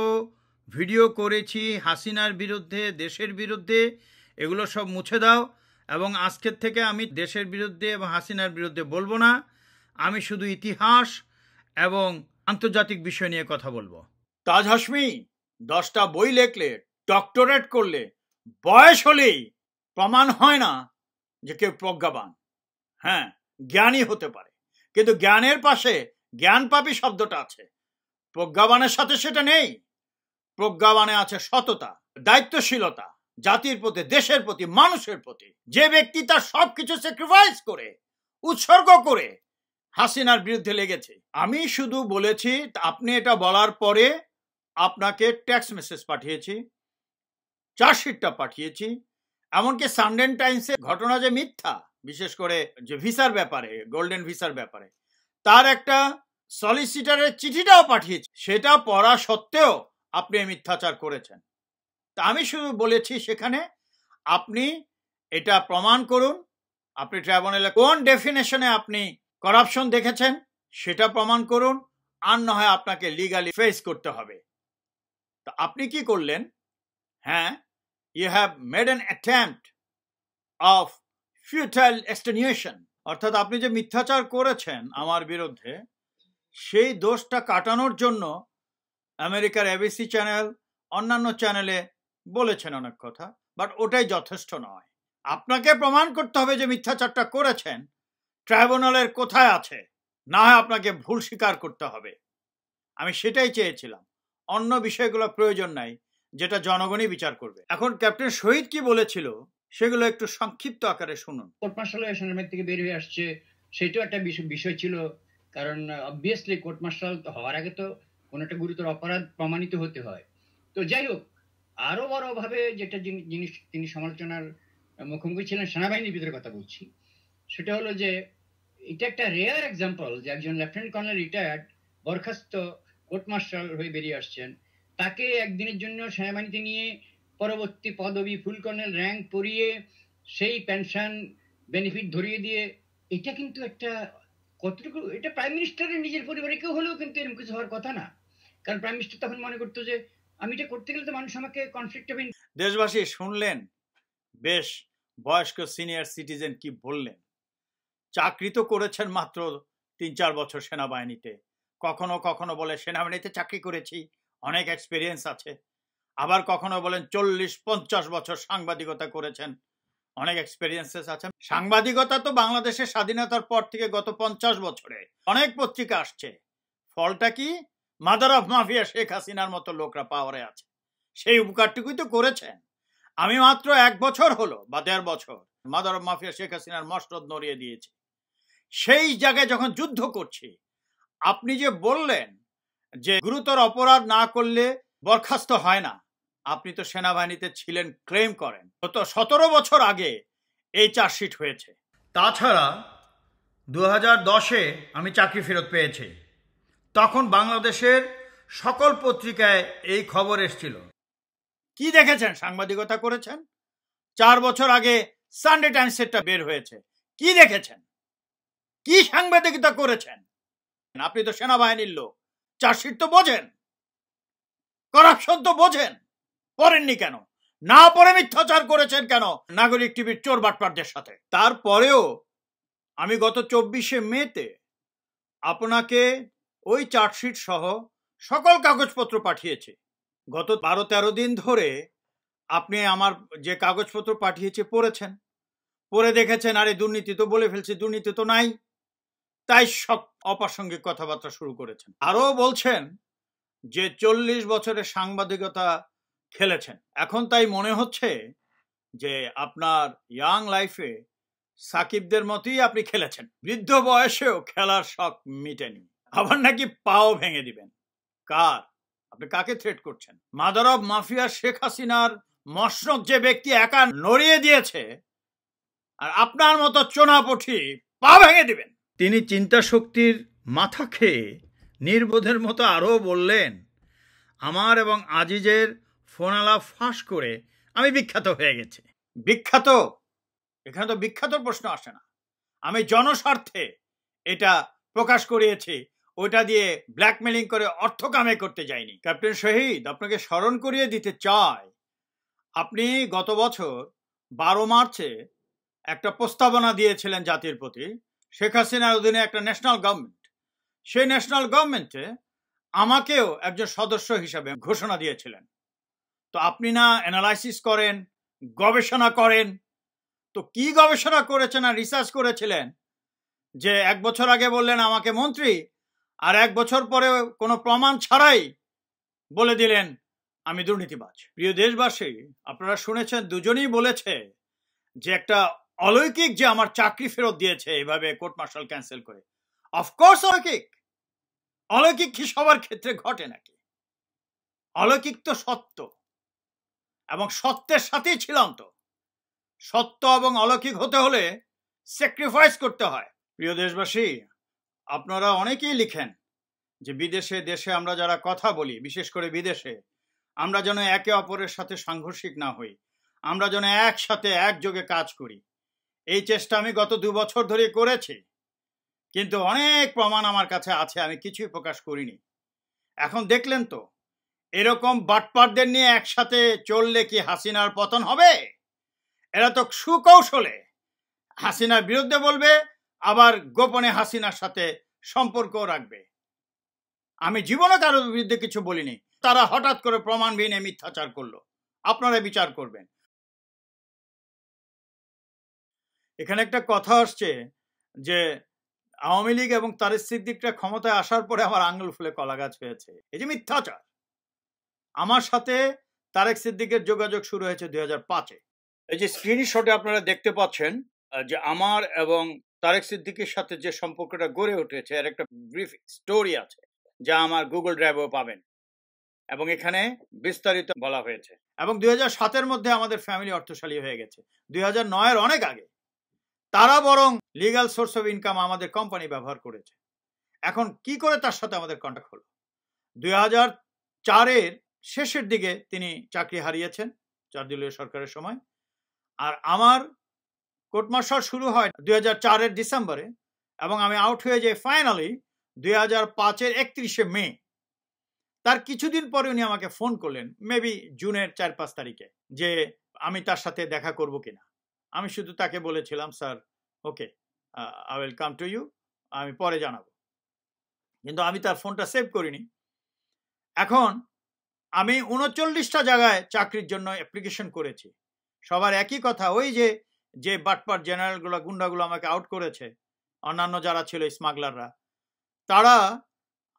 A: ভিডিও করেছি হাসিনার বিরুদ্ধে, দেশের বিরুদ্ধে, এগুলো সব মুছে দাও। এবং আজকের থেকে আমি দেশের বিরুদ্ধে এবং হাসিনার বিরুদ্ধে বলবো না, আমি শুধু ইতিহাস এবং আন্তর্জাতিক বিষয় নিয়ে কথা বলবো। তাজ হাশমি 10টা বই লেখলে, ডক্টরেট করলে, বয়স হলেই প্রমাণ হয় না যে কেউ প্রজ্ঞাবান। হ্যাঁ, জ্ঞানী হতে পারে, কিন্তু জ্ঞানের পাশে জ্ঞানপাপী শব্দটা আছে, প্রজ্ঞাবানের সাথে সেটা নেই। প্রজ্ঞাবানে আছে সততা, দায়িত্বশীলতা, জাতির প্রতি, দেশের প্রতি, মানুষের প্রতি। যে ব্যক্তি তার সবকিছু স্যাক্রিফাইস করে, উৎসর্গ করে হাসিনার বিরুদ্ধে লেগেছে। আমি শুধু বলেছি, আপনি এটা বলার পরে আপনাকে টেক্সট মেসেজ পাঠিয়েছি, চার্জশিটটা পাঠিয়েছি, এমনকি সানডে টাইমসে ঘটনা যে মিথ্যা, বিশেষ করে যে ভিসার ব্যাপারে, গোল্ডেন ভিসার ব্যাপারে, তার একটা সলিসিটারের চিঠিটাও পাঠিয়েছি। সেটা পড়া সত্ত্বেও আপনি মিথ্যাচার করেছেন। তা আমি শুধু বলেছি সেখানে আপনি এটা প্রমাণ করুন, আপনি ট্রাইব্যুনালে কোন ডেফিনেশনে আপনি করাপশন দেখেছেন সেটা প্রমাণ করুন, আর না হয় আপনাকে লিগালি ফেস করতে হবে। তা আপনি কি করলেন? হ্যাঁ, you have made an attempt of futile extenuation, অর্থাৎ আপনি যে মিথ্যাচার করেছেন আমার বিরুদ্ধে, সেই দোষটা কাটানোর জন্য আমেরিকার এবিসি চ্যানেল, অন্যান্য চ্যানেলে বলেছেন অনেক কথা, বাট ওটাই যথেষ্ট নয়। আপনাকে প্রমাণ করতে হবে যে মিথ্যাচারটা করেছেন। ট্রাইব্যুনালের কোথায় আছে? না হয় আপনাকে ভুল স্বীকার করতে হবে। আমি সেটাই চেয়েছিলাম, অন্য বিষয়গুলো প্রয়োজন নাই, যেটা জনগণই বিচার করবে। এখন ক্যাপ্টেন শহীদ কি বলেছিল সেগুলো একটু সংক্ষিপ্ত আকারে শুনুন।
G: কোর্ট মার্শাল থেকে বের হয়ে আসছে, সেটাও একটা বিষয় ছিল। কারণ অবভিয়াসলি কোর্ট মার্শাল হওয়ার আগে তো কোনো একটা গুরুতর অপরাধ প্রমাণিত হতে হয়। তো যাই হোক, আরো বড় ভাবে যেটা জিনিস তিনি সমালোচনার মুখোমুখি ছিলেন, সেনাবাহিনীর ভিতরে কথা বলছি, সেটা হলো যে এটা একটা রেয়ার এক্সাম্পল যে একজন লেফটেন্যান্ট কর্নেল রিটায়ার্ড বরখাস্ত কোর্ট মার্শাল হয়ে বেরিয়ে আসছেন, তাকে একদিনের জন্য সেনাবাহিনীতে নিয়ে পরবর্তী পদবি ফুল কর্নেল র্যাঙ্ক পরিয়ে সেই পেনশন বেনিফিট ধরিয়ে দিয়ে, এটা কিন্তু একটা কতটুকু, এটা প্রাইম মিনিস্টারের নিজের পরিবারে কেউ হলেও কিন্তু এরকম কিছু হওয়ার কথা না। কারণ প্রাইম মিনিস্টার তখন মনে করতো যে আমি এটা করতে গেলে তো মানুষ আমাকে কনফ্লিক্ট হবে।
A: দেশবাসী শুনলেন বেশ বয়স্ক সিনিয়র সিটিজেন কি বললেন। চাকরি তো করেছেন মাত্র 3-4 বছর সেনাবাহিনীতে, কখনো কখনো বলে সেনাবাহিনীতে চাকরি করেছি, অনেক এক্সপিরিয়েন্স আছে, আবার কখনো বলেন 40-50 বছর সাংবাদিকতা করেছেন, অনেক এক্সপিরিয়েন্সেস আছে। সাংবাদিকতা তো বাংলাদেশের স্বাধীনতার পর থেকে গত 50 বছরে অনেক পত্রিকা আসছে। ফলটা কি? মাদার অফ মাফিয়া শেখ হাসিনার মতো লোকরা পাওয়ারে আছে, সেই উপকারটুকুই তো করেছেন। আমি মাত্র 1 বছর হলো বা 1.5 বছর মাদার অফ মাফিয়া শেখ হাসিনার মস্তক নড়িয়ে দিয়েছি। সেই জায়গায় যখন যুদ্ধ করছি, আপনি যে বললেন যে গুরুতর অপরাধ না করলে বরখাস্ত হয় না, আপনি তো সেনাবাহিনীতে ছিলেন, ক্লেম করেন। গত 17 বছর আগে এই চার্জশিট হয়েছে। তাছাড়া 2010-এ আমি চাকরি ফেরত পেয়েছি, তখন বাংলাদেশের সকল পত্রিকায় এই খবর এসেছিল। কি দেখেছেন? সাংবাদিকতা করেছেন। 4 বছর আগে সানডে টাইমসেরটা বের হয়েছে, কি দেখেছেন? কি সাংবাদিকতা করেছেন? আপনি তো সেনাবাহিনীর লোক, চার্জশিট তো বোঝেন, করাপশন তো বোঝেন, পড়েননি কেন? না পড়ে মিথ্যাচার করেছেন কেন নাগরিক টিভির চোর বাটপারদের সাথে? তারপরেও আমি গত 24শে মেতে আপনাকে ওই চার্জশিট সহ সকল কাগজপত্র পাঠিয়েছি। গত 12-13 দিন ধরে আপনি আমার যে কাগজপত্র পাঠিয়েছে পড়েছেন, পড়ে দেখেছেন আরে দুর্নীতি তো বলে ফেলছি, দুর্নীতি তো নাই, তাই সব অপ্রাসঙ্গিক কথাবার্তা শুরু করেছেন। আরও বলছেন যে 40 বছরের সাংবাদিকতা খেলেছেন। এখন তাই মনে হচ্ছে যে আপনার ইয়াং লাইফে সাকিবদের মতোই আপনি খেলেছেন, বৃদ্ধ বয়সেও খেলার শখ মিটেনি, আবার নাকি পাও ভেঙে দিবেন। কার? আপনি কাকে থ্রেট করছেন? মাদার অফ মাফিয়া শেখ হাসিনার মসনদ যে ব্যক্তি একা নড়িয়ে দিয়েছে, আর আপনার মতো চোনাপঠি পা ভেঙে দিবেন। তিনি চিন্তা শক্তির মাথা খেয়ে নির্বোধের মতো আরও বললেন, আমার এবং আজিজের ফোনালাপ ফাঁস করে আমি বিখ্যাত হয়ে গেছি। বিখ্যাত? এখানে তো বিখ্যাত প্রশ্ন আসে না। আমি জনস্বার্থে এটা প্রকাশ করিয়েছি, ওটা দিয়ে ব্ল্যাকমেলিং করে অর্থ কামাই করতে যাইনি। ক্যাপ্টেন শহীদ, আপনাকে স্মরণ করিয়ে দিতে চাই, আপনি গত বছর 12 মার্চে একটা প্রস্তাবনা দিয়েছিলেন জাতির প্রতি, শেখ হাসিনার অধীনে একটা ন্যাশনাল গভর্নমেন্ট। সেই ন্যাশনাল গভর্নমেন্টে আমাকেও একজন সদস্য হিসাবে ঘোষণা দিয়েছিলেন। তো আপনি না অ্যানালাইসিস করেন, গবেষণা করেন, তো কি গবেষণা করেছেন আর রিসার্চ করেছিলেন যে 1 বছর আগে বললেন আমাকে মন্ত্রী, আর 1 বছর পরে কোনো প্রমাণ ছাড়াই বলে দিলেন আমি দুর্নীতিবাজ? প্রিয় দেশবাসী, আপনারা শুনেছেন দুজনেই বলেছে যে একটা অলৌকিক যে আমার চাকরি ফেরত দিয়েছে এভাবে কোর্ট মার্শাল ক্যান্সেল করে। অফকোর্স অলৌকিক। অলৌকিক কি সবার ক্ষেত্রে ঘটে নাকি? অলৌকিক তো সত্য, এবং সত্যের সাথেই ছিলাম। তো সত্য এবং অলৌকিক হতে হলে স্যাক্রিফাইস করতে হয়। প্রিয় দেশবাসী, আপনারা অনেকেই লিখেন যে বিদেশে দেশে আমরা যারা কথা বলি, বিশেষ করে বিদেশে, আমরা যেন একে অপরের সাথে সাংঘর্ষিক না হই, আমরা যেন একসাথে একযোগে কাজ করি। এই চেষ্টা আমি গত 2 বছর ধরে করেছি, কিন্তু অনেক প্রমাণ আমার কাছে আছে, আমি কিছুই প্রকাশ করিনি। এখন দেখলেন তো, এরকম বাটপারদের নিয়ে একসাথে চললে কি হাসিনার পতন হবে? এরা তো সুকৌশলে হাসিনার বিরুদ্ধে বলবে, আবার গোপনে হাসিনার সাথে সম্পর্ক রাখবে। আমি জীবনে কারোর বিরুদ্ধে কিছু বলিনি, তারা হঠাৎ করে প্রমাণবিহীন মিথ্যাচার করলো। আপনারা বিচার করবেন। এখানে একটা কথা আসছে যে আওয়ামী লীগ এবং তারিক সিদ্দিকরা ক্ষমতায় আসার পরে আমার আঙ্গুল ফুলে কলা গাছ হয়েছে। এই যে মিথ্যাচার। আমার সাথে তারিক সিদ্দিকের যোগাযোগ শুরু হয়েছে 2005-এ। এই যে স্ক্রিনশটে আপনারা দেখতে পাচ্ছেন যে আমার এবং তারিক সিদ্দিকের সাথে যে সম্পর্কটা গড়ে উঠেছে, এর একটা ব্রিফ স্টোরি আছে যা আমার গুগল ড্রাইভেও পাবেন, এবং এখানে বিস্তারিত বলা হয়েছে। এবং 2007-এর মধ্যে আমাদের ফ্যামিলি অর্থশালী হয়ে গেছে। 2009-এর অনেক আগে তারা বরং লিগ্যাল সোর্স অফ ইনকাম আমাদের কোম্পানি ব্যবহার করেছে। এখন কি করে তার সাথে আমাদের কন্ট্যাক্ট হলো? 2004-এর শেষের দিকে তিনি চাকরি হারিয়েছেন চৌধুরী সরকারের সময়, আর আমার কোর্ট মার্শাল শুরু হয় 2004-এর ডিসেম্বরে, এবং আমি আউট হয়ে যাই ফাইনালি 2005-এর 31শে মে। তার কিছুদিন পরে উনি আমাকে ফোন করলেন, মেবি জুনের 4-5 তারিখে, যে আমি তার সাথে দেখা করব কিনা। আমি শুধু তাকে বলেছিলাম, sir okay, I will come to you, আমি পরে জানাবো। কিন্তু আমি তার ফোনটা সেভ করিনি। এখন আমি 39টা জায়গায় চাকরির জন্য অ্যাপ্লিকেশন করেছি। সবার একই কথা, ওই যে বাটপার জেনারেলগুলো, গুন্ডাগুলো আমাকে আউট করেছে, অন্যান্য যারা ছিল স্মাগলাররা, তারা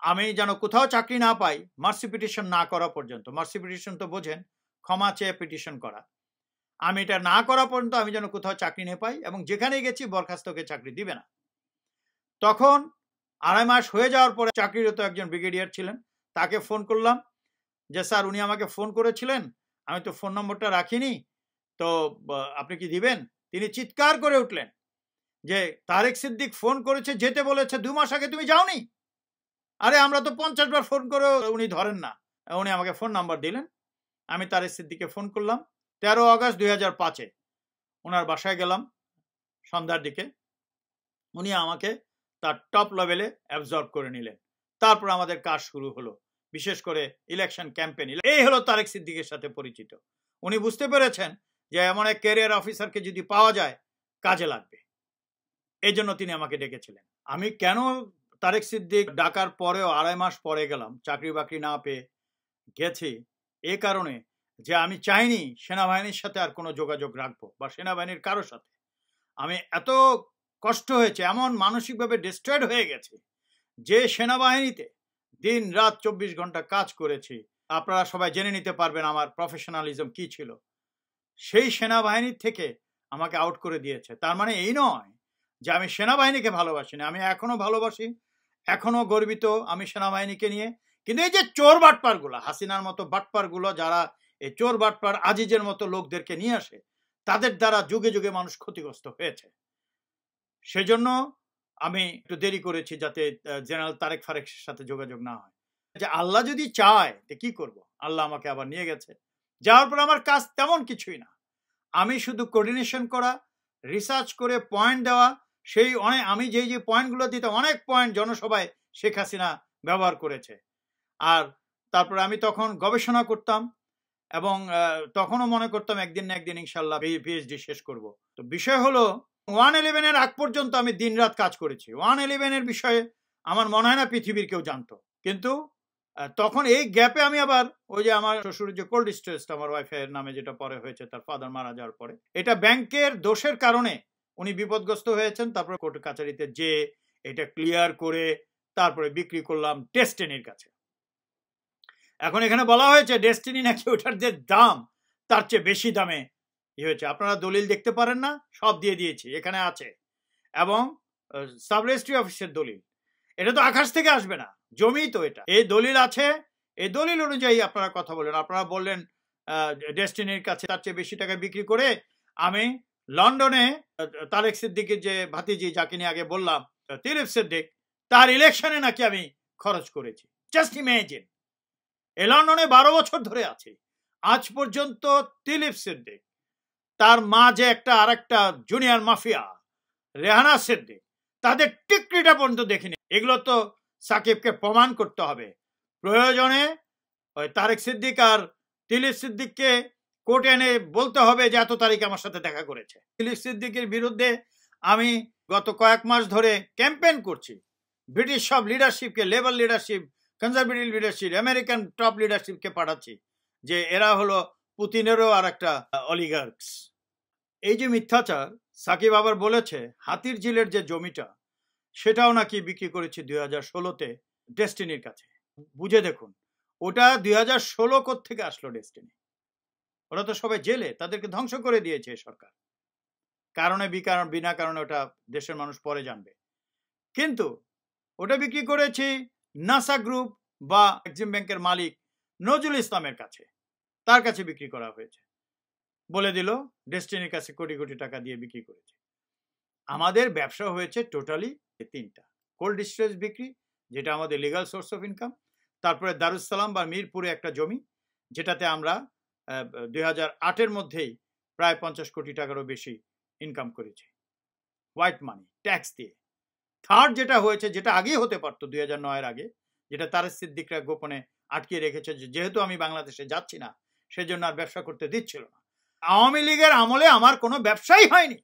A: আমি যেন কোথাও চাকরি না পাই মার্সি পিটিশন না করা পর্যন্ত। মার্সি পিটিশন তো বোঝেন, ক্ষমা চেয়ে পিটিশন করা। আমি এটা না করা পর্যন্ত আমি যেন কোথাও চাকরি না পাই, এবং যেখানে গেছি বরখাস্তকে চাকরি দিবে না। তখন 2.5 মাস হয়ে যাওয়ার পরে চাকরিরত একজন ব্রিগেডিয়ার ছিলেন, তাকে ফোন করলাম যে স্যার উনি আমাকে ফোন করেছিলেন, আমি তো ফোন নম্বরটা রাখিনি, তো আপনি কি দিবেন? তিনি চিৎকার করে উঠলেন যে তারিক সিদ্দিক ফোন করেছে, যেতে বলেছে 2 মাস আগে, তুমি যাওনি? আরে আমরা তো 50 বার ফোন করে উনি ধরেন না। উনি আমাকে ফোন নাম্বার দিলেন, আমি তারিক সিদ্দিককে ফোন করলাম। 13 আগস্ট 2005-এ ওনার বাসায় গেলাম সন্ধ্যার দিকে। উনি আমাকে তার টপ লেভেলে অ্যাবজর্ব করে নিলেন। তারপর আমাদের কাজ শুরু হলো, বিশেষ করে ইলেকশন ক্যাম্পেইন। এই হলো তারিক সিদ্দিকের সাথে পরিচিত। উনি বুঝতে পেরেছেন যে এমন এক ক্যারিয়ার অফিসারকে যদি পাওয়া যায় কাজে লাগবে, এই জন্য তিনি আমাকে ডেকেছিলেন। আমি কেন তারিক সিদ্দিক ডাকার পরেও 2.5 মাস পরে গেলাম, চাকরি বাকরি না পেয়ে গেছি, এ কারণে যে আমি চাইনি সেনাবাহিনীর সাথে আর কোনো যোগাযোগ রাখবো, বা সেনাবাহিনীর কারোর সাথে। আমি এত কষ্ট হয়েছে, এমন মানসিকভাবে ডিস্ট্রয়েড হয়ে গেছে যে সেনাবাহিনীতে দিন রাত 24 ঘন্টা কাজ করেছি। আপনারা সবাই জেনে নিতে পারবেন আমার প্রফেশনালিজম কি ছিল। সেই সেনাবাহিনীর থেকে আমাকে আউট করে দিয়েছে। তার মানে এই নয় যে আমি সেনাবাহিনীকে ভালোবাসি না, আমি এখনো ভালোবাসি, এখনো গর্বিত আমি সেনাবাহিনীকে নিয়ে। কিন্তু এই যে চোর বাটপারগুলো, হাসিনার মতো বাটপারগুলো, যারা এই চোর বাটপার আজিজের মতো লোকদেরকে নিয়ে আসে, তাদের দ্বারা যুগে যুগে মানুষ ক্ষতিগ্রস্ত হয়েছে। সেজন্য আমি একটু দেরি করেছি যাতে জেনারেল তারেক ফারেকের সাথে যোগাযোগ না হয়। যে আল্লাহ যদি চায় তো কি করব, আল্লাহ আমাকে আবার নিয়ে গেছে। যাওয়ার পর আমার কাজ তেমন কিছুই না, আমি শুধু কোঅর্ডিনেশন করা, রিসার্চ করে পয়েন্ট দেওয়া। সেই আমি যে পয়েন্টগুলো দিতাম, অনেক পয়েন্ট জনসভায় শেখ হাসিনা ব্যবহার করেছে। আর তারপরে আমি তখন গবেষণা করতাম এবং তখনও মনে করতাম একদিন না একদিন ইনশাল্লাহ পিএইচডি শেষ করব। তো বিষয় হলো 111-এর আগ পর্যন্ত আমি দিনরাত কাজ করেছি। 111-এর বিষয়ে আমার মনে হয় না পৃথিবীর কেউ জানতো। কিন্তু তখন এই গ্যাপে আমি আবার ওই যে আমার শ্বশুরের যে কোল্ড স্টোরেজটা আমার ওয়াইফের নামে যেটা পরে হয়েছে তার ফাদার মারা যাওয়ার পরে, এটা ব্যাংকের দোষের কারণে উনি বিপদগ্রস্ত হয়েছেন। তারপরে কোর্ট কাছারিতে যে এটা ক্লিয়ার করে তারপরে বিক্রি করলাম ডেস্টিনির কাছে। এখন এখানে বলা হয়েছে ডেস্টিনি নাকি ওটার যে দাম তার চেয়ে বেশি দামে হয়েছে। আপনারা দলিল দেখতে পারেন না, সব দিয়ে দিয়েছি, এখানে আছে। এবং সাব রেজিস্ট্রি অফিসের দলিল, এটা তো আকাশ থেকে আসবে না, জমি তো এটা। এই দলিল আছে, এই দলিল অনুযায়ী আপনারা কথা বলেন। আপনারা বললেন ডেস্টিনির কাছে তার চেয়ে বেশি টাকা বিক্রি করে আমি লন্ডনে তারেক সিদ্দিকের যে ভাতিজি যাকে নিয়ে আগে বললাম তিলিপ সিদ্দিক, তার ইলেকশনে নাকি আমি খরচ করেছি। জাস্ট ইমেজিন, এই লন্ডনে 12 বছর ধরে আছে, আজ পর্যন্ত তিলিপ সিদ্দিক, তার মা যে একটা আর একটা জুনিয়র মাফিয়া রেহানা সিদ্দিক, তাদের টিকরিটা পর্যন্ত দেখিনি। এগুলো তো সাকিবকে প্রমাণ করতে হবে। প্রয়োজনে ওই তারেক সিদ্দিক আর তিলিপ সিদ্দিককে কোর্টে এনে বলতে হবে যে এত তারিখ আমার সাথে দেখা করেছে। তিলিপ সিদ্দিকের বিরুদ্ধে আমি গত কয়েক মাস ধরে ক্যাম্পেইন করছি। ব্রিটিশ সব লিডারশিপকে, Labour leadership, Conservative leadership, American top লিডারশিপকে পাঠাচ্ছি যে এরা হলো পুতিনেরও আর একটা অলিগার্কস। এই যে মিথ্যাচার, সাকিব আবার বলেছে হাতির ঝিলের যে জমিটা সেটাও নাকি বিক্রি করেছি 2016-তে ডেস্টিনির কাছে। বুঝে দেখুন, ওটা 2016 কোত্থেকে আসলো ডেস্টিনি? ওরা তো সবাই জেলে, তাদেরকে ধ্বংস করে দিয়েছে সরকার। কারণে বিনা কারণে ওটা দেশের মানুষ পরে জানবে। কিন্তু ওটা বিক্রি করেছি নাসা গ্রুপ বা এক্সিম ব্যাংকের মালিক নজরুল ইসলামের কাছে, তার কাছে বিক্রি করা হয়েছে। বলে দিল ডেস্টিনির কাছে কোটি কোটি টাকা দিয়ে বিক্রি করেছে। আমাদের ব্যবসা হয়েছে টোটালি 3টা। কোল্ড স্টোরেজ বিক্রি, যেটা আমাদের লিগাল সোর্স অফ ইনকাম। তারপরে দারুসালাম বা মিরপুরে একটা জমি, যেটাতে আমরা 2008-এর মধ্যেই প্রায় 50 কোটি টাকারও বেশি ইনকাম করেছি হোয়াইট মানি, ট্যাক্স দিয়ে। থার্ড যেটা হয়েছে, যেটা আগেই হতে পারতো 2009-এর আগে, যেটা তারেক সিদ্দিকরা গোপনে আটকে রেখেছে, যেহেতু আমি বাংলাদেশে যাচ্ছি না সেজন্য আর ব্যবসা করতে দিচ্ছিল না। আওয়ামী লীগের আমলে আমার কোনো ব্যবসাই হয়নি।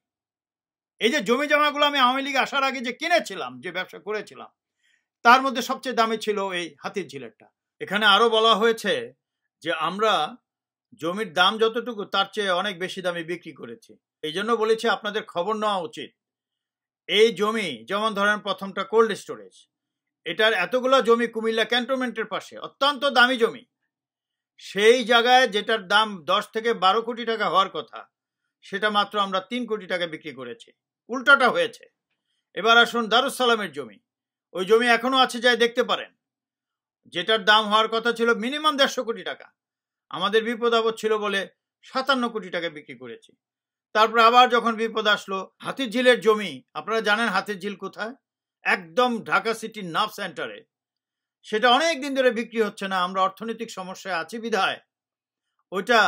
A: এই যে জমি জমাগুলো আমি আওয়ামী লীগ আসার আগে যে কিনেছিলাম, যে ব্যবসা করেছিলাম, তার মধ্যে সবচেয়ে দামি ছিল এই হাতির ঝিলেরটা। এখানে আরো বলা হয়েছে যে আমরা জমির দাম যতটুকু তার চেয়ে অনেক বেশি দামে বিক্রি করেছি। এই জন্য বলেছি আপনাদের খবর নেওয়া উচিত। এই জমি যেমন ধরেন প্রথমটা কোল্ড স্টোরেজ, এটার এতগুলো জমি কুমিল্লা ক্যান্টনমেন্টের পাশে, অত্যন্ত দামি জমি। সেই জায়গায় যেটার দাম 10 থেকে 12 কোটি টাকা হওয়ার কথা, সেটা মাত্র আমরা 3 কোটি টাকা বিক্রি করেছি। উল্টাটা হয়েছে। এবার আসুন দারুসালামের জমি, ওই জমি এখনো আছে, যাই দেখতে পারেন। যেটার দাম হওয়ার কথা ছিল মিনিমাম 150 কোটি টাকা, আমাদের বিপদ আপদ ছিল বলে 57 কোটি টাকা বিক্রি করেছি। তারপর আবার যখন বিপদ আসলো, হাতির ঝিলের জমি, আপনারা জানেন হাতির ঝিল কোথায়? একদম ঢাকা সিটির নার্ভ সেন্টারে। সেটা অনেক দিন ধরে বিক্রি হচ্ছে না, আমরা অর্থনৈতিক সমস্যায় আছি বিধায় ওইটা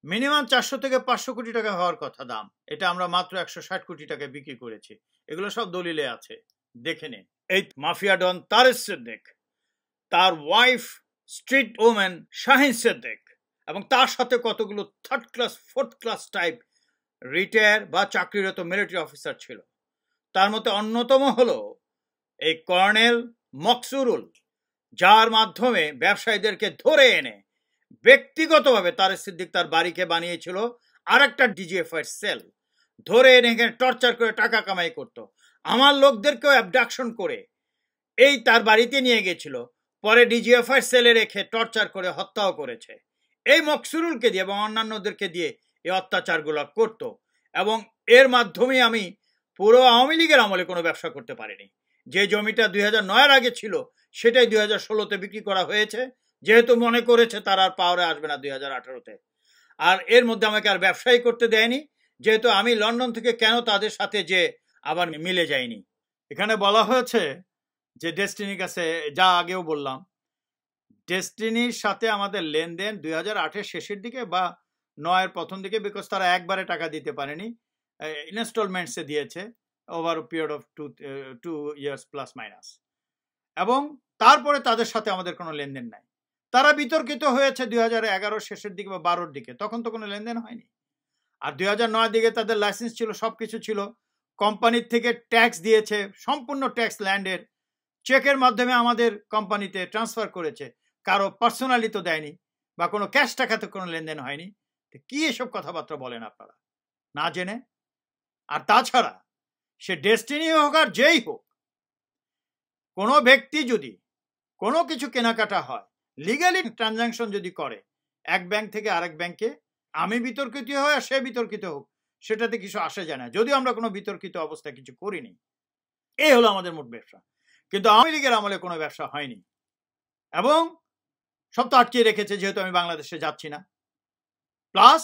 A: মিনিমাম 400 থেকে 500 কোটি টাকা হওয়ার কথা দাম, এটা আমরা মাত্র 160 কোটি টাকায় বিক্রি করেছি। এগুলো সব দলিলে আছে, দেখে নিন। এই মাফিয়া ডন তারেক সিদ্দিক, তার wife street woman Shahin Siddique, এবং তার সাথে কতগুলো 3rd class 4th class type retire বা চাকরিরত মিলিটারি অফিসার ছিল। তার মধ্যে অন্যতম হলো এই কর্নেল মকসুরুল, যার মাধ্যমে ব্যবসায়ীদেরকে ধরে এনে ব্যক্তিগতভাবে তারেক সিদ্দিক তার বাড়িকে বানিয়েছিল আর একটা ডিজিএফআই সেল। ধরে এনে এখানে টর্চার করে টাকা কামাই করত। আমার লোকদেরকেও অ্যাবডাকশন করে এই তার বাড়িতে নিয়ে গেছিল, পরে ডিজিএফআই সেলে রেখে টর্চার করে হত্যাও করেছে। এই মকসুরুলকে দিয়ে এবং অন্যান্যদেরকে দিয়ে এই অত্যাচারগুলো করত। এবং এর মাধ্যমে আমি পুরো আওয়ামী লীগের আমলে কোনো ব্যবসা করতে পারিনি। যে জমিটা 2009-এর আগে ছিল সেটাই 2016-তে বিক্রি করা হয়েছে, যেহেতু মনে করেছে তারা আর পাওয়ারে আসবে না 2018-তে। আর এর মধ্যে আমাকে আর ব্যবসায়ী করতে দেয়নি, যেহেতু আমি লন্ডন থেকে কেন তাদের সাথে যে আবার মিলে যায়নি। এখানে বলা হয়েছে যে ডেস্টিনির কাছে, যা আগেও বললাম, ডেস্টিনির সাথে আমাদের লেনদেন 2008-এর শেষের দিকে বা 9-এর প্রথম দিকে, বিকজ তারা একবারে টাকা দিতে পারেনি, ইনস্টলমেন্টসে দিয়েছে over period of 2 years plus minus. এবং তারপরে তাদের সাথে আমাদের কোনো লেনদেন নাই। তারা বিতর্কিত হয়েছে 2011 শেষের দিকে বা 12-র দিকে, তখন তো কোনো লেনদেন হয়নি। আর 2009 দিকে তাদের লাইসেন্স ছিল, সব কিছু ছিল, কোম্পানির থেকে ট্যাক্স দিয়েছে, সম্পূর্ণ ট্যাক্স ল্যান্ডের চেকের মাধ্যমে আমাদের কোম্পানিতে ট্রান্সফার করেছে, কারো পার্সোনালি তো দেয়নি, বা কোনো ক্যাশ টাকাতে কোনো লেনদেন হয়নি। কি এসব কথাবার্তা বলেন আপনারা না জেনে? আর তাছাড়া সে ডেস্টিনি হোক আর যেই হোক, কোনো ব্যক্তি যদি কোনো কিছু কেনাকাটা হয়, লিগালি ট্রানজাকশন যদি করে এক ব্যাংক থেকে আরেক ব্যাংকে, আমি বিতর্কিত হয় আর সে বিতর্কিত হোক, সেটাতে কিছু আসে যায় না, যদিও আমরা কোনো বিতর্কিত অবস্থায় কিছু করিনি। এই হলো আমাদের মোট ব্যবসা। কিন্তু আওয়ামী লীগের আমলে কোনো ব্যবসা হয়নি, এবং সব তো আটকে রেখেছে, যেহেতু আমি বাংলাদেশে যাচ্ছি না। প্লাস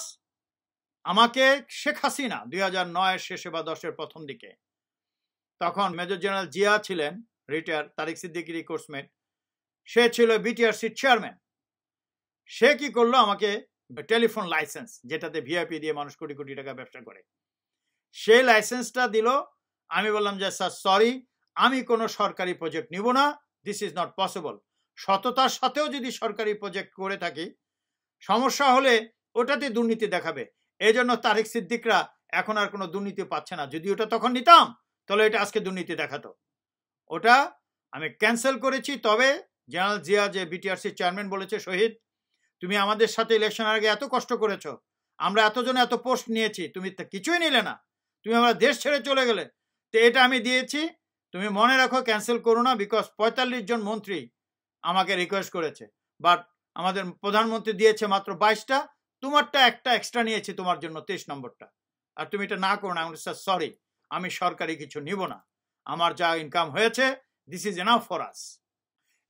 A: আমাকে শেখ হাসিনা 2009-এর শেষে বা 10-এর প্রথম দিকে, তখন মেজর জেনারেল জিয়া ছিলেন রিটায়ার, তারিক সিদ্দিকীর কোর্সমেট, সে ছিল বিটিআরসির চেয়ারম্যান। সে কি করলো, আমাকে টেলিফোন লাইসেন্স, যেটাতে ভিআইপি দিয়ে মানুষ কোটি কোটি টাকা ব্যবসা করে, সেই লাইসেন্সটা দিল। আমি বললাম যে স্যার সরি, আমি কোনো সরকারি প্রজেক্ট নিব না, দিস ইজ নট পসিবল। সততার সাথেও যদি সরকারি প্রজেক্ট করে থাকি, সমস্যা হলে ওটাতে দুর্নীতি দেখাবে। এই জন্য তারিক সিদ্দিকরা এখন আর কোনো দুর্নীতি পাচ্ছে না। যদি ওটা তখন নিতাম তাহলে এটা আজকে দুর্নীতি দেখাতো। ওটা আমি ক্যান্সেল করেছি। তবে জেনারেল জিয়া, যে বিটিআরসি চেয়ারম্যান, বলেছে শহীদ, তুমি আমাদের সাথে ইলেকশনের আগে এত কষ্ট করেছো, আমরা এতজন এত পোস্ট নিয়েছি, তুমি কিছুই নিলে না, তুমি আমরা দেশ ছেড়ে চলে গেলে, তো এটা আমি দিয়েছি, তুমি মনে রাখো, ক্যান্সেল করো না। বিকজ 45 জন মন্ত্রী আমাকে রিকোয়েস্ট করেছে, বাট আমাদের প্রধানমন্ত্রী দিয়েছে মাত্র 22টা, তোমারটা একটা এক্সট্রা নিয়েছি তোমার জন্য, 23 নম্বরটা, আর তুমি এটা না করো না। আমি স্যার সরি, আমি সরকারি কিছু নিব না, আমার যা ইনকাম হয়েছে, this is enough for us.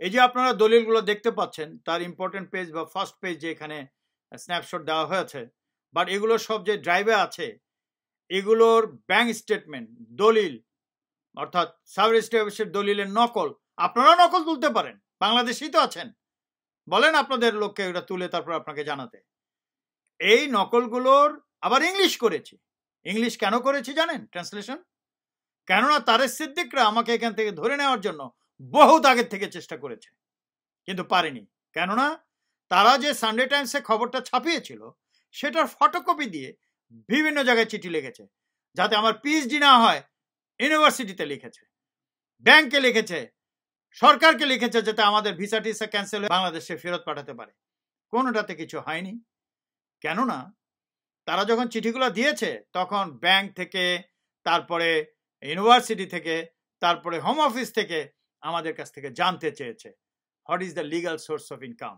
A: এই যে আপনারা দলিলগুলো দেখতে পাচ্ছেন, তার ইম্পর্টেন্ট পেজ বা ফার্স্ট পেজ যে এখানে স্ন্যাপশট দেওয়া হয়েছে, বাট এগুলো সব যে ড্রাইভে আছে, এগুলোর ব্যাংক স্টেটমেন্ট, দলিল, অর্থাৎ সাব রেজিস্ট্রি অফিসের দলিলের নকল। আপনারা নকল তুলতে পারেন, বাংলাদেশেই তো আছেন, বলেন আপনাদের লোককে এটা তুলে তারপর আপনাকে জানাতে। এই নকলগুলোর আবার ইংলিশ করেছি। ইংলিশ কেন করেছি জানেন? ট্রান্সলেশন, কেননা তারিক সিদ্দিকরা আমাকে এখান থেকে ধরে নেওয়ার জন্য বহুত আগের থেকে চেষ্টা করেছে, কিন্তু পারেনি। কেননা তারা যে সানডে টাইমসে খবরটা ছাপিয়েছিল, সেটার ফটোকপি দিয়ে বিভিন্ন জায়গায় চিঠি লিখেছে, যাতে আমার পিএইচডি না হয়। ইউনিভার্সিটিতে লিখেছে, ব্যাংকে লিখেছে, সরকারকে লিখেছে, যাতে আমাদের ভিসা টিসা ক্যান্সেল হয়ে বাংলাদেশে ফেরত পাঠাতে পারে। কোনোটাতে কিছু হয়নি। কেননা তারা যখন চিঠিগুলো দিয়েছে, তখন ব্যাংক থেকে, তারপরে ইউনিভার্সিটি থেকে, তারপরে হোম অফিস থেকে আমাদের কাছ থেকে জানতে চেয়েছে what is the legal source of income.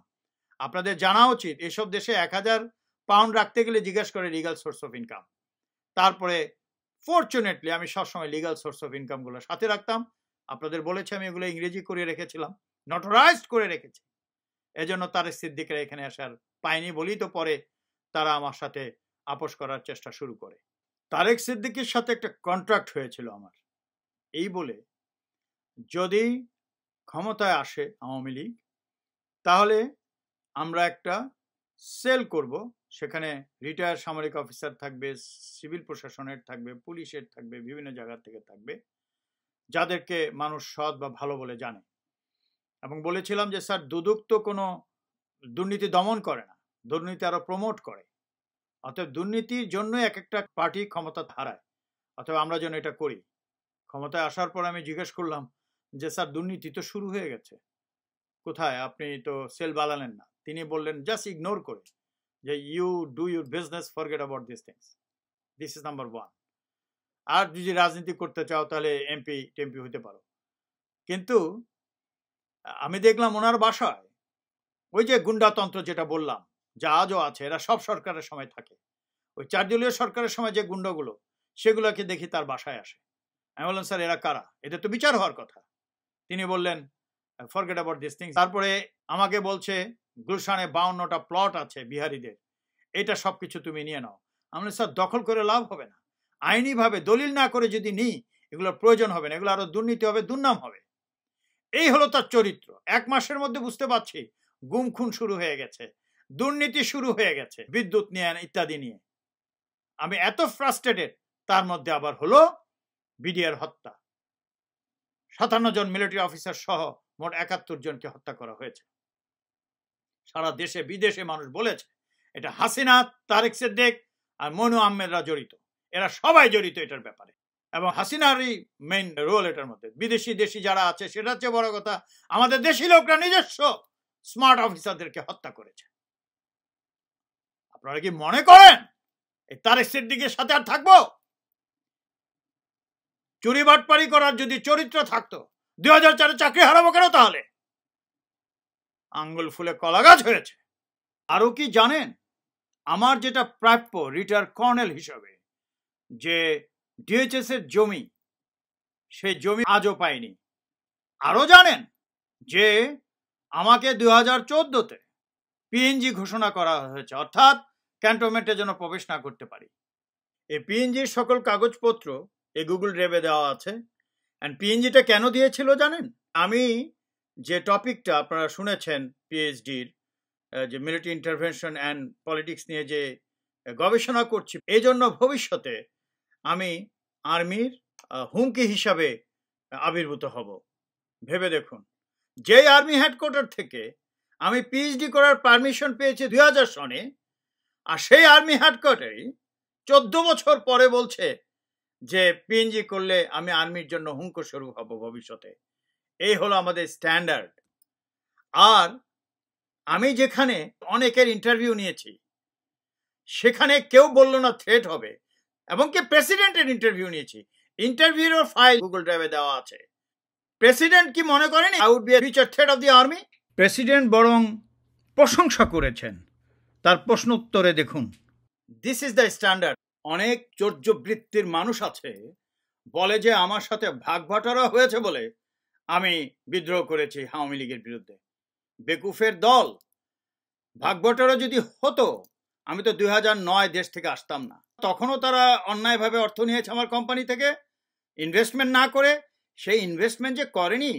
A: আপনাদের জানা উচিত, এসব দেশে 1000 পাউন্ড রাখতে গেলে জিজ্ঞাসা করে লিগাল সোর্স অফ ইনকাম। তারপরে ফরচুনেটলি আমি সবসময় লিগাল সোর্স অফ ইনকামগুলো সাথে রাখতাম। আপনাদের বলেছি আমি এগুলো ইংরেজি করে রেখেছিলাম, নটোরাইজড করে রেখেছি। এজন্য তারিক সিদ্দিকরা এখানে আসার পায়নি বলেই তো পরে তারা আমার সাথে আপোষ করার চেষ্টা শুরু করে। তারিক সিদ্দিকের সাথে একটা কন্ট্রাক্ট হয়েছিল আমার, এই বলে যদি ক্ষমতায় আসে আওয়ামী লীগ, তাহলে আমরা একটা সেল করব, সেখানে রিটায়ার্ড সামরিক অফিসার থাকবে, সিভিল প্রশাসনের থাকবে, পুলিশের থাকবে, বিভিন্ন জায়গা থেকে থাকবে, যাদেরকে মানুষ সৎ বা ভালো বলে জানে। এবং বলেছিলাম যে স্যার, দুদক তো কোনো দুর্নীতি দমন করে না, দুর্নীতি আরো প্রমোট করে। অতএব দুর্নীতির জন্য এক একটা পার্টি ক্ষমতা হারায়, অথবা আমরা যেন এটা করি। ক্ষমতায় আসার পর আমি জিজ্ঞেস করলাম যে স্যার, দুর্নীতি তো শুরু হয়ে গেছে, কোথায়? আপনি তো সেল বানালেন না। তিনি বললেন জাস্ট ইগনোর করে, যে you do your business, forget about this things, this is number 1। আর যদি রাজনীতি করতে চাও তাহলে এমপি টেমপি হতে পারো। কিন্তু আমি দেখলাম ওনার বাসায় ওই যে গুন্ডাতন্ত্র যেটা বললাম, যা আজও আছে, এরা সব সরকারের সময় থাকে। ওই 4 দলীয় সরকারের সময় যে গুন্ডাগুলো, সেগুলোকে দেখি তার বাসায় আসে। আমি বললাম স্যার, এরা কারা? এটা তো বিচার হওয়ার কথা। তিনি বললেন ফরগেট অ্যাবাউট দিস থিংস। তারপরে আমাকে বলছে গুলশানে 52টা প্লট আছে বিহারিদের, এটা সবকিছু তুমি নিয়ে নাও। আমি স্যার, দখল করে লাভ হবে না, আইনিভাবে দলিল না করে যদি নিই, এগুলোর প্রয়োজন হবে না, এগুলো আরো দুর্নীতি হবে, দুর্নাম হবে। এই হলো তার চরিত্র। 1 মাসের মধ্যে বুঝতে পারছি গুম খুন শুরু হয়ে গেছে, দুর্নীতি শুরু হয়ে গেছে, বিদ্যুৎ নিয়ে ইত্যাদি নিয়ে। আমি এত ফ্রাস্ট্রেটেড, তার মধ্যে আবার হলো বিডিআর হত্যা, 57 জন মিলিটারি অফিসার সহ মোট 71 জনকে হত্যা করা হয়েছে। সারা দেশে বিদেশে মানুষ বলেছে এটা হাসিনা, তারেক সিদ্দিক আর মনু আহমেদরা জড়িত, এরা সবাই জড়িত এটার ব্যাপারে, এবং হাসিনারই মেইন রোল এটার মধ্যে। বিদেশি দেশি যারা আছে সেটা হচ্ছে বড় কথা, আমাদের দেশি লোকরা নিজস্ব স্মার্ট অফিসারদেরকে হত্যা করেছে। আপনারা কি মনে করেন এই তারেক সিদ্দিকের সাথে আর থাকবো? চুরি বাটপারি করার যদি চরিত্র থাকতো 2004 চাকরি হারাবো কেন তাহলে? আঙ্গুল ফুলে কলা গাছ হয়েছে। আরো কি জানেন, আমার যেটা প্রাপ্য রিটায়ার কর্নেল হিসাবে যে ডিএইচএস এর জমি, সেই জমি আজও পাইনি। আরো জানেন যে আমাকে 2014-তে পিএনজি ঘোষণা করা হয়েছে, অর্থাৎ ক্যান্টনমেন্টে যেন প্রবেশ না করতে পারি। এই পিএনজির সকল কাগজপত্র এই গুগল ড্রাইভে দেওয়া আছে। অ্যান্ড পিএনজিটা কেন দিয়েছিল জানেন? আমি যে টপিকটা আপনারা শুনেছেন পিএইচডির, যে মিলিটারি ইন্টারভেনশন অ্যান্ড পলিটিক্স নিয়ে যে গবেষণা করছি, এই জন্য ভবিষ্যতে আমি আর্মির হুমকি হিসাবে আবির্ভূত হব। ভেবে দেখুন, যেই আর্মি হেডকোয়ার্টার থেকে আমি পিএইচডি করার পারমিশন পেয়েছি 2000 সনে, আর সেই আর্মি হেডকোয়ার্টারই 14 বছর পরে বলছে যে পিএনজি করলে আমি আর্মির জন্য হুমকি স্বরূপ হব ভবিষ্যতে। এই হলো আমাদের স্ট্যান্ডার্ড। আর আমি যেখানে অনেকের ইন্টারভিউ নিয়েছি সেখানে কেউ বললো না থ্রেট হবে, এবং কি প্রেসিডেন্টের ইন্টারভিউ নিয়েছি, ইন্টারভিউর ফাইল গুগল ড্রাইভে দেওয়া আছে। প্রেসিডেন্ট কি মনে করেন I would be a future threat of the army? President বরং প্রশংসা করেছেন। তার প্রশ্ন উত্তরে দেখুন, দিস ইজ দ্য স্ট্যান্ডার্ড। অনেক চৌর্যবৃত্তির মানুষ আছে বলে যে আমার সাথে ভাগবাটোয়ারা হয়েছে বলে আমি বিদ্রোহ করেছি আওয়ামী লীগের বিরুদ্ধে। বেকুফের দল। ভাগবাটোয়ারা যদি হতো আমি তো 2009 দেশ থেকে আসতাম না। তখনও তারা অন্যায়ভাবে অর্থ নিয়েছে আমার কোম্পানি থেকে, ইনভেস্টমেন্ট না করে। সেই ইনভেস্টমেন্ট যে করেনি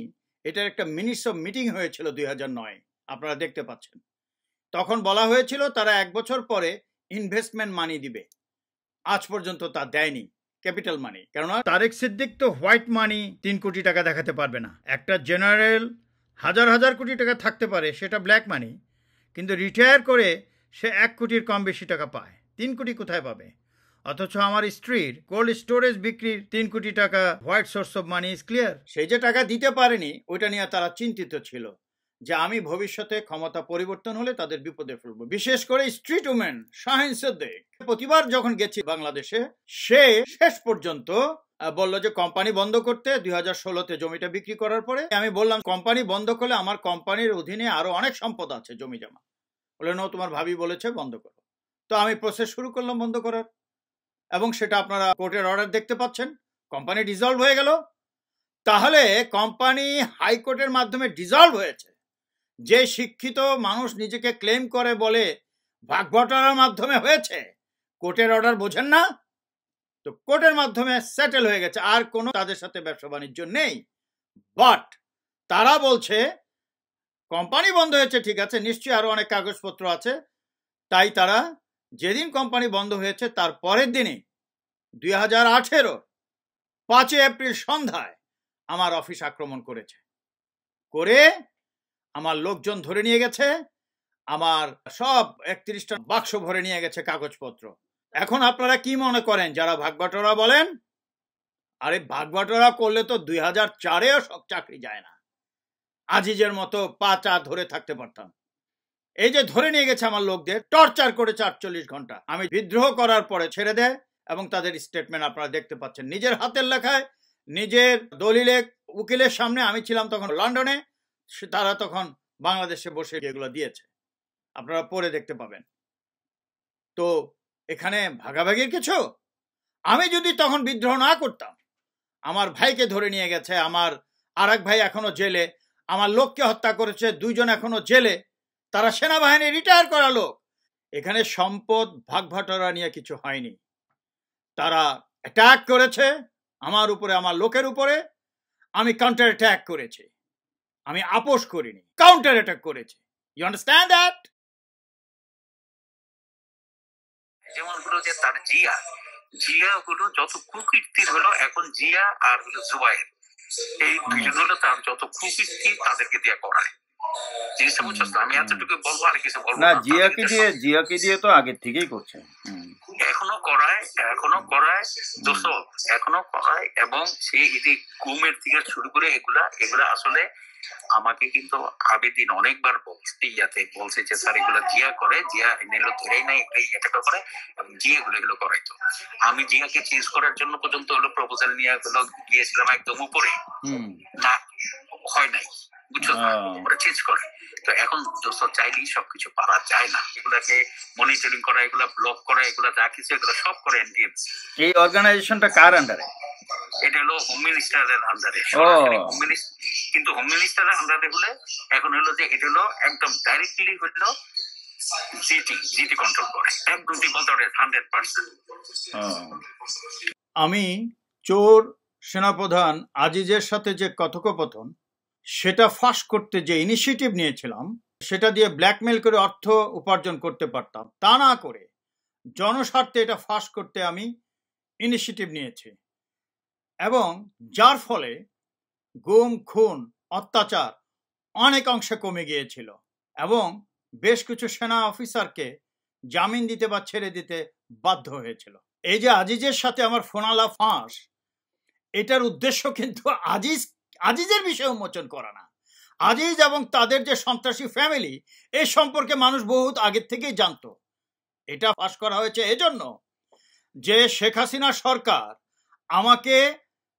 A: এটার একটা মিনিটস অফ মিটিং হয়েছিল 2009, আপনারা দেখতে পাচ্ছেন। তখন বলা হয়েছিল তারা 1 বছর পরে ইনভেস্টমেন্ট মানি দিবে, আজ পর্যন্ত তা দেয়নি, ক্যাপিটাল মানি। কেননা তারেক সিদ্দিক তো হোয়াইট মানি 3 কোটি টাকা দেখাতে পারবে না। একটা জেনারেল হাজার হাজার কোটি টাকা থাকতে পারে, সেটা ব্ল্যাক মানি, কিন্তু রিটায়ার করে সে 1 কোটির কম বেশি টাকা পায়, 3 কোটি কোথায় পাবে? অথচ আমার স্ত্রীর কোল্ড স্টোরেজ বিক্রির 3 কোটি টাকা white source of money is clear. সেই যে টাকা দিতে পারেনি ওইটা নিয়ে তারা চিন্তিত ছিল যে আমি ভবিষ্যতে ক্ষমতা পরিবর্তন হলে তাদের বিপদে ফেলবো। বিশেষ করে স্ট্রিট উমেন শাহিন সিদ্দিক, প্রতিবার যখন গেছি বাংলাদেশে, সে শেষ পর্যন্ত বললো যে কোম্পানি বন্ধ করতে 2016-তে জমিটা বিক্রি করার পরে। আমি বললাম কোম্পানি বন্ধ করলে আমার কোম্পানির অধীনে আরো অনেক সম্পদ আছে, জমি জমা। বলে নো, তোমার ভাবি বলেছে বন্ধ করো। তো আমি প্রসেস শুরু করলাম বন্ধ করার, এবং সেটা আপনারা কোর্টের অর্ডার দেখতে পাচ্ছেন। কোম্পানি ডিসলভ হয়ে গেল। তাহলে কোম্পানি হাইকোর্টের মাধ্যমে ডিসলভ হয়েছে, যে শিক্ষিত মানুষ নিজেকে ক্লেম করে বলে ভাগবটারার মাধ্যমে হয়েছে, কোর্টের অর্ডার বোঝেন না? তো কোর্টের মাধ্যমে সেটেল হয়ে গেছে, আর কোনো তাদের সাথে ব্যবসা বাণিজ্য নেই। বাট তারা বলছে কোম্পানি বন্ধ হয়েছে, ঠিক আছে, নিশ্চয়ই আরো অনেক কাগজপত্র আছে। তাই তারা যেদিন কোম্পানি বন্ধ হয়েছে তার পরের দিনই 2018 5 এপ্রিল সন্ধ্যায় আমার অফিস আক্রমণ করেছে, করে আমার লোকজন ধরে নিয়ে গেছে, আমার সব 31টা বাক্স ভরে নিয়ে গেছে কাগজপত্র। এখন আপনারা কি মনে করেন যারা ভাগবাটোয়ারা বলেন? আরে ভাগবাটোয়ারা করলে তো 2004-এও সব চাকরি যায় না, আজিজের মতো পা চা ধরে থাকতে পারতাম। এই যে ধরে নিয়ে গেছে আমার লোকদের, টর্চার করেছে 48 ঘন্টা। আমি বিদ্রোহ করার পরে ছেড়ে দেয়, এবং তাদের স্টেটমেন্ট আপনারা দেখতে পাচ্ছেন, নিজের হাতের লেখায়, নিজের দলিলে, উকিলের সামনে। আমি ছিলাম তখন লন্ডনে, তারা তখন বাংলাদেশে বসে এগুলো দিয়েছে, আপনারা পরে দেখতে পাবেন। তো এখানে ভাগাভাগির কিছু? আমি যদি তখন বিদ্রোহ না করতাম, আমার ভাইকে ধরে নিয়ে গেছে, আমার আরেক ভাই এখনো জেলে, আমার লোককে হত্যা করেছে, 2 জন এখনো জেলে, তারা সেনাবাহিনী রিটায়ার করা লোক। এখানে সম্পদ ভাগবাটোয়ারা নিয়ে কিছু হয়নি। তারা অ্যাটাক করেছে আমার উপরে, আমার লোকের উপরে। আমি কাউন্টার অ্যাটাক করেছি, আমি আপোষ করিনি, কাউন্টার অ্যাটাক করেছি। You understand that?
H: যেমন হলো যে তার জিয়া হলো যত কুকীর্তির হলো এখন জিয়া আর হলো জুবাইর, এই দুইজন হলো তার যত কুকীর্তি তাদেরকে দিয়ে করায়। জিনিসটা বুঝছো? আমি এতটুকু বলবো, আর কিছু বলবো
A: না।
H: না।
A: জিয়াকে দিয়ে তো আগের থেকেই করছে,
H: এখনো করায় দোস্ত, এখনো করায়। এবং সে এই যে গুমের থেকে শুরু করে এগুলা আসলে আমাকে কিন্তু আবেদিন অনেকবার বলছে যে স্যার এগুলো জিয়া করে, জিয়া নিল ধরেই নাই এটা করে, এবং জিয়া এগুলো করাইতো। আমি জিয়াকে চেঞ্জ করার জন্য পর্যন্ত হলো প্রপোজাল নিয়ে গিয়েছিলাম একদম উপরে, না হয় নাই, বুঝছো? ওরা চেঞ্জ করে। তো এখন দোস্ত চাইলেই সবকিছু পারা যায় না। এগুলাকে মনিটরিং করা, এগুলা ব্লক করা, এগুলা যা কিছু এগুলো সব করে এনডিএমসি।
A: এই অর্গানাইজেশনটা কার আন্ডারে?
H: এটা হলো হোম মিনিস্টারের আন্ডারে। কিন্তু হোম মিনিস্টারের আন্ডারে হলে এখন হলো যে এটা হলো একদম ডাইরেক্টলি হলো জিটি কন্ট্রোল করে, একদম বলতে পারে 100%।
A: আমি চোর সেনাপ্রধান আজিজের সাথে যে কথোপকথন, সেটা ফাঁস করতে যে ইনিশিয়েটিভ নিয়েছিলাম, সেটা দিয়ে ব্ল্যাকমেল করে অর্থ উপার্জন করতে পারতাম। তা না করে জনস্বার্থে এটা ফাঁস করতে আমি ইনিশিয়েটিভ নিয়েছি, এবং যার ফলে গুম, খুন, অত্যাচার অনেক অংশে কমে গিয়েছিল, এবং বেশ কিছু সেনা অফিসারকে জামিন দিতে বা ছেড়ে দিতে বাধ্য হয়েছিল। এই যে আজিজের সাথে আমার ফোনালা ফাঁস, এটার উদ্দেশ্য কিন্তু আজিজের বিষয় উন্মোচন করা না। আজিজ এবং তাদের যে সন্ত্রাসী ফ্যামিলি, এই সম্পর্কে মানুষ বহুত আগের থেকেই জানতো। এটা ফাঁস করা হয়েছে এজন্য যে শেখ হাসিনা সরকার আমাকে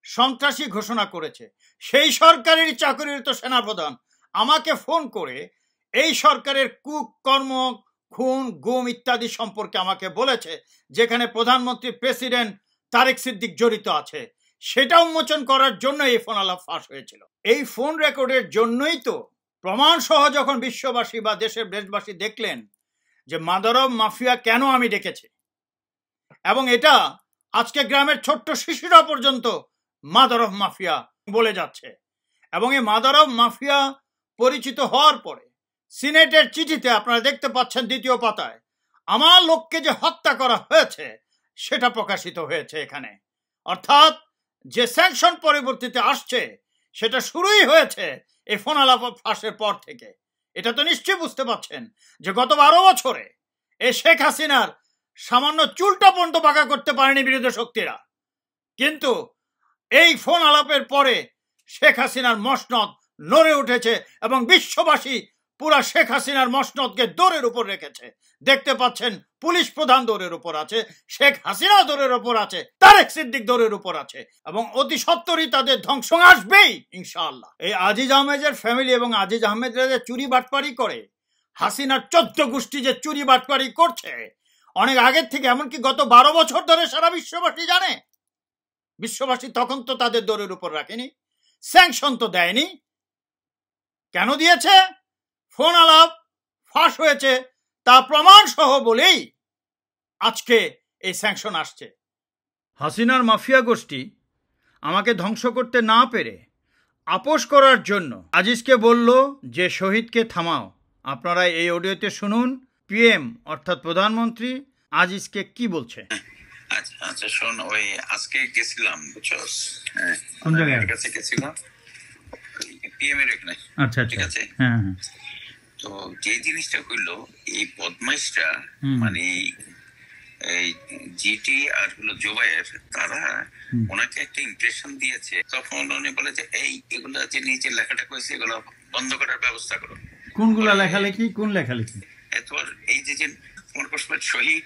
A: সন্ত্রাসী ঘোষণা করেছে। সেই সরকারেরই চাকরিরত সেনাপ্রধান আমাকে ফোন করে এই সরকারের কুকর্ম, খুন, গুম ইত্যাদি সম্পর্কে আমাকে বলেছে, যেখানে প্রধানমন্ত্রী প্রেসিডেন্ট তারেক সিদ্দিক জড়িত আছে। সেটা উন্মোচন করার জন্য এই ফোন আলাপ ফাঁস হয়েছিল। এই ফোন রেকর্ডের জন্যই তো প্রমাণ সহ যখন বিশ্ববাসী বা দেশের দেশবাসী দেখলেন যে মাদার অফ মাফিয়া কেন আমি ডেকেছি, এবং এটা আজকে গ্রামের ছোট্ট শিশুরা পর্যন্ত মাদার অফ মাফিয়া বলে যাচ্ছে। এবং এই মাদার অফ মাফিয়া পরিচিত হওয়ার পরে সিনেটের চিঠিতে আপনারা দেখতে পাচ্ছেন দ্বিতীয় পাতায় আমার লোককে যে হত্যা করা হয়েছে সেটা প্রকাশিত হয়েছে এখানে। অর্থাৎ যে স্যাংশন পরবর্তীতে আসছে সেটা শুরুই হয়েছে এই ফোন আলাপ ফাঁসের পর থেকে। এটা তো নিশ্চয়ই বুঝতে পাচ্ছেন যে গত 12 বছরে এই শেখ হাসিনার সামান্য চুলটা পর্যন্ত বাঁকা করতে পারেনি বিরোধী শক্তিরা, কিন্তু এই ফোন আলাপের পরে শেখ হাসিনার মসনদ নড়ে উঠেছে এবং বিশ্ববাসী পুরা শেখ হাসিনার মসনদকে দৌড়ের উপর রেখেছে। দেখতে পাচ্ছেন পুলিশ প্রধান দৌড়ের উপর আছে, শেখ হাসিনা দৌড়ের উপর আছে, তারেক সিদ্দিক দৌড়ের উপর আছে, এবং অতি সত্বরই তাদের ধ্বংস আসবেই ইনশাআল্লাহ। এই আজিজ আহমেদের ফ্যামিলি এবং আজিজ আহমেদরা যে চুরি বাটপারি করে, হাসিনার 14 গোষ্ঠী যে চুরি বাটপারি করছে অনেক আগের থেকে, এমনকি গত 12 বছর ধরে সারা বিশ্ববাসী জানে। বিশ্ববাসী তখন তো তাদের দৌড়ের উপর রাখেনি, স্যাংশন তো দেয়নি। কেন দিয়েছে? ফোন আলাপ ফাঁস হয়েছে তা প্রমাণ সহ বলেই আজকে এই স্যাংশন আসছে। হাসিনার মাফিয়া গোষ্ঠী আমাকে ধ্বংস করতে না পেরে আপোষ করার জন্য আজিজকে বলল যে শহীদকে থামাও। আপনারা এই অডিওতে শুনুন পিএম অর্থাৎ প্রধানমন্ত্রী আজিজকে কি বলছে।
I: আচ্ছা শোন, ওই আজকে গেছিলাম বুঝছস,
A: কোন জায়গায়
I: কাছে গেছিলাম পিএম এর এখানে।
A: আচ্ছা
I: ঠিক আছে,
A: হ্যাঁ।
I: তো যে জিনিসটা হইলো এই বদমাইশটা মানে এই জিটি আর হলো জোবাইয়ের, তারা ওনাকে একটা ইমপ্রেশন দিয়েছে। তখন উনি বলে যে এগুলা যে নিচে লেখাটা করেছে এগুলো বন্ধ করার ব্যবস্থা করো।
A: কোনগুলা লেখালেখি? কোন লেখালেখি?
I: তোমার এই যে তোমার প্রশ্ন শহীদ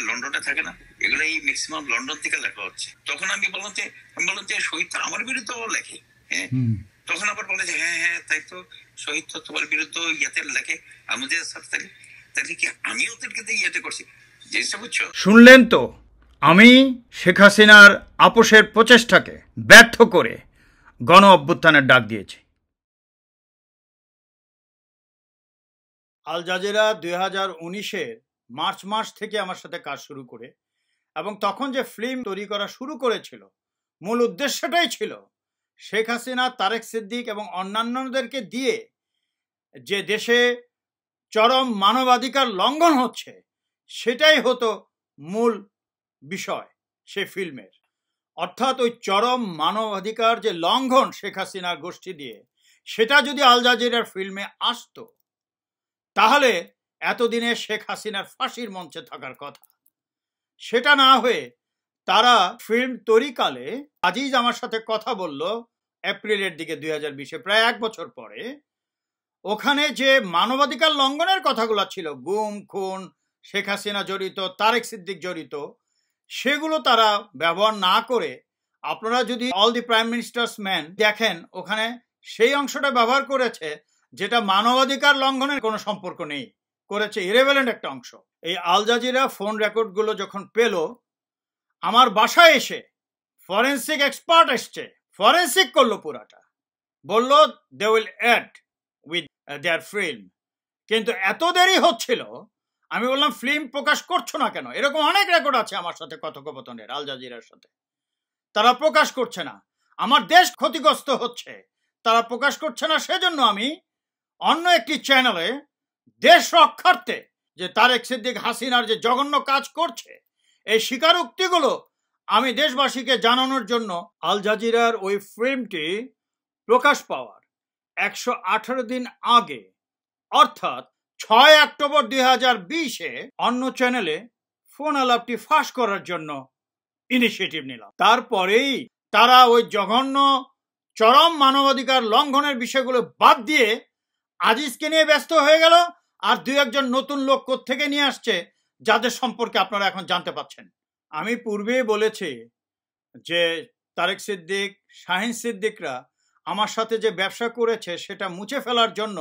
I: লন্ডনে থাকে না, এগুলো এই ম্যাক্সিমাম লন্ডন থেকে লেখা হচ্ছে। তখন আমি বললাম যে শহীদ তো আমার বিরুদ্ধেও লেখে। হ্যাঁ, তখন আবার বলে যে হ্যাঁ তাই তো, শহীদ তো তোমার বিরুদ্ধে ইয়াতে লেখে। আমি যে তাহলে কি আমি ওদেরকে ইয়াতে করছি? জিনিসটা বুঝছো?
A: শুনলেন তো, আমি শেখ হাসিনার আপোষের প্রচেষ্টাকে ব্যর্থ করে গণ অভ্যুত্থানের ডাক দিয়েছি। আল জাজিরা 2019-এর মার্চ মাস থেকে আমার সাথে কাজ শুরু করে, এবং তখন যে ফিল্ম তৈরি করা শুরু করেছিল মূল উদ্দেশ্যটাই ছিল শেখ হাসিনা, তারেক সিদ্দিক এবং অন্যান্যদেরকে দিয়ে যে দেশে চরম মানবাধিকার লঙ্ঘন হচ্ছে সেটাই হতো মূল বিষয় সে ফিল্মের। অর্থাৎ ওই চরম মানবাধিকার যে লঙ্ঘন শেখ হাসিনার গোষ্ঠী দিয়ে, সেটা যদি আল জাজিরার ফিল্মে আসতো তাহলে এতদিনে শেখ হাসিনার ফাঁসির মঞ্চে থাকার কথা। সেটা না হয়ে তারা ফিল্ম তৈরিকালে, আজিজ আমার সাথে কথা বলল এপ্রিলের দিকে 2020-এ, প্রায় 1 বছর পরে, ওখানে যে মানবাধিকার লঙ্ঘনের কথাগুলো ছিল, গুম খুন, শেখ হাসিনা জড়িত, তারেক সিদ্দিক জড়িত, সেগুলো তারা ব্যবহার না করে, আপনারা যদি all the prime ministers man দেখেন, ওখানে সেই অংশটা ব্যবহার করেছে যেটা মানবাধিকার লঙ্ঘনের কোনো সম্পর্ক নেই, করেছে ইরেভেলেন্ট একটা অংশ। এই আল জাজিরা ফোন রেকর্ডগুলো যখন পেল, আমার বাসায় এসে ফরেন্সিক এক্সপার্ট এসছে, ফরেন্সিক করলো পুরাটা, বলল they will add with their film. কিন্তু এত দেরি হচ্ছিল, আমি বললাম ফিল্ম প্রকাশ করছো না কেন? এরকম অনেক রেকর্ড আছে আমার সাথে কথোপকথনের, আল জাজিরার সাথে। তারা প্রকাশ করছে না, আমার দেশ ক্ষতিগ্রস্ত হচ্ছে, তারা প্রকাশ করছে না। সেজন্য আমি অন্য একটি চ্যানেলে দেশ রক্ষার্থে যে তারেক সিদ্দিক হাসিনার যে জঘন্য কাজ করছে, এই স্বীকারোক্তিগুলো আমি দেশবাসীকে জানানোর জন্য আল জাজিরার ওই ফিল্মটি প্রকাশ পাওয়ার 118 দিন আগে, অর্থাৎ 6 অক্টোবর 2020-এ অন্য চ্যানেলে ফোন আলাপটি ফাঁস করার জন্য ইনিশিয়েটিভ নিলাম। তারপরেই তারা ওই জঘন্য চরম মানবাধিকার লঙ্ঘনের বিষয়গুলো বাদ দিয়ে আজিজকে নিয়ে ব্যস্ত হয়ে গেল, আর 2-1 নতুন লোক কোত্থেকে নিয়ে আসছে যাদের সম্পর্কে আপনারা এখন জানতে পাচ্ছেন। আমি পূর্বেই বলেছি যে তারেক সিদ্দিক, শাহিন সিদ্দিকরা আমার সাথে যে ব্যবসা করেছে সেটা মুছে ফেলার জন্য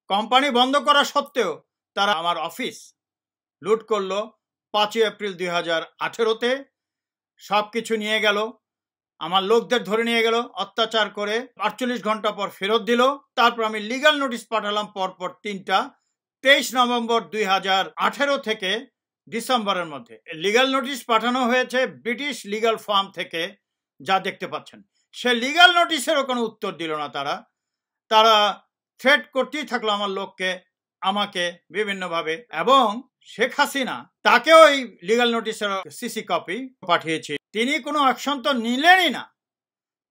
A: কোম্পানি বন্ধ করা সত্ত্বেও তারা আমার অফিস লুট করলো 5 এপ্রিল 2018-তে। সব কিছু নিয়ে গেল, আমার লোকদের ধরে নিয়ে গেল, অত্যাচার করে 48 ঘন্টা পর ফেরত দিল। তারপর আমি লিগাল নোটিশ পাঠালাম পরপর 3টা, 23 নভেম্বর 2018 থেকে ডিসেম্বরের মধ্যে। লিগাল নোটিশ পাঠানো হয়েছে ব্রিটিশ লিগাল ফার্ম থেকে, যা দেখতে পাচ্ছেন। সে লিগাল নোটিশেরও কোনো উত্তর দিল না তারা থ্রেট করতেই থাকলো আমার লোককে, আমাকে বিভিন্নভাবে। এবং শেখ হাসিনা, তাকেও এই লিগাল নোটিশের সিসি কপি পাঠিয়েছি, তিনি কোনো অ্যাকশন তো নিলেনই না।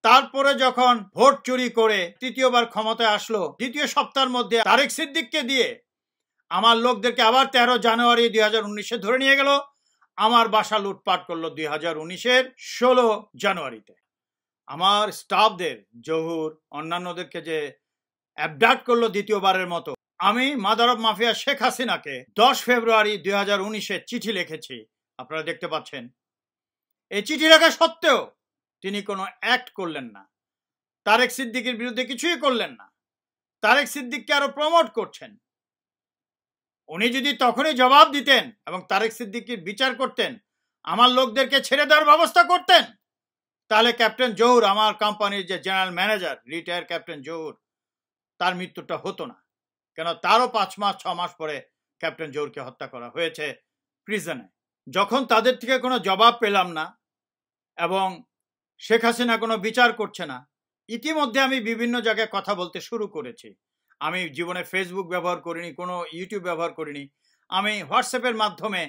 A: তারপরে যখন ভোট চুরি করে তৃতীয়বার ক্ষমতায় আসলো, দ্বিতীয় সপ্তাহের মধ্যে তারেক সিদ্দিককে দিয়ে আমার লোকদেরকে আবার 13 জানুয়ারি 2019-এ ধরে নিয়ে গেল, আমার বাসা লুটপাট করলো 2019-এর 16 জানুয়ারিতে। আমার স্টাফদের, জহুর, অন্যান্যদেরকে যে অ্যাবডাক্ট করলো দ্বিতীয়বারের মতো। আমি মাদার অফ মাফিয়া শেখ হাসিনাকে 10 ফেব্রুয়ারি 2019-এ চিঠি লিখেছি, আপনারা দেখতে পাচ্ছেন। এই চিঠি লেখা সত্ত্বেও তিনি কোনো অ্যাক্ট করলেন না, তারেক সিদ্দিকের বিরুদ্ধে কিছুই করলেন না, তারেক সিদ্দিককে আরো প্রমোট করছেন। উনি যদি তখনই জবাব দিতেন এবং তারেক সিদ্দিকের বিচার করতেন, আমার লোকদেরকে ছেড়ে দেওয়ার ব্যবস্থা করতেন, তাহলে ক্যাপ্টেন জহুর, আমার কোম্পানির যে general manager, retire captain Zahur, তার মৃত্যুটা হতো না। কেন, তারও 5 মাস 6 মাস পরে ক্যাপ্টেন জহুরকে হত্যা করা হয়েছে প্রিজনে। যখন তাদের থেকে কোনো জবাব পেলাম না এবং শেখ হাসিনা কোনো বিচার করছে না, ইতিমধ্যে আমি বিভিন্ন জায়গায় কথা বলতে শুরু করেছি। আমি জীবনে ফেসবুক ব্যবহার করিনি, কোনো ইউটিউব ব্যবহার করিনি। আমি হোয়াটসঅ্যাপের মাধ্যমে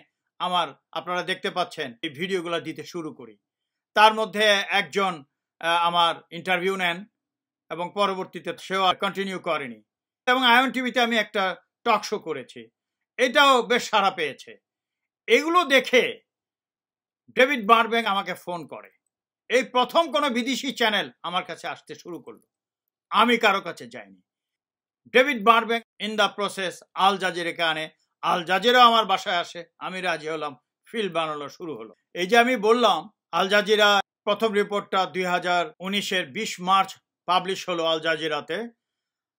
A: আপনারা দেখতে পাচ্ছেন এই ভিডিওগুলো দিতে শুরু করি। তার মধ্যে একজন আমার ইন্টারভিউ নেন এবং পরবর্তীতে সেও কন্টিনিউ করেনি। এবং আয়ন টিভিতে আমি একটা টক শো করেছি, এটাও বেশ সাড়া পেয়েছে। এগুলো দেখে ডেভিড বারব্যাঙ্ক আমাকে ফোন করে। এই প্রথম কোনো বিদেশি চ্যানেল আমার কাছে আসতে শুরু করলো, আমি কারো কাছে যাইনি। David Burbank in the process Al জাজিরাকে আনে, আল জাজিরা আমার বাসায় আসে, আমি রাজি হলাম, ফিল্ম বানানো শুরু হলো। এই যে আমি বললাম আল জাজিরা প্রথম রিপোর্টটা 2019-এর 20 মার্চ পাবলিশ হলো আল জাজিরাতে।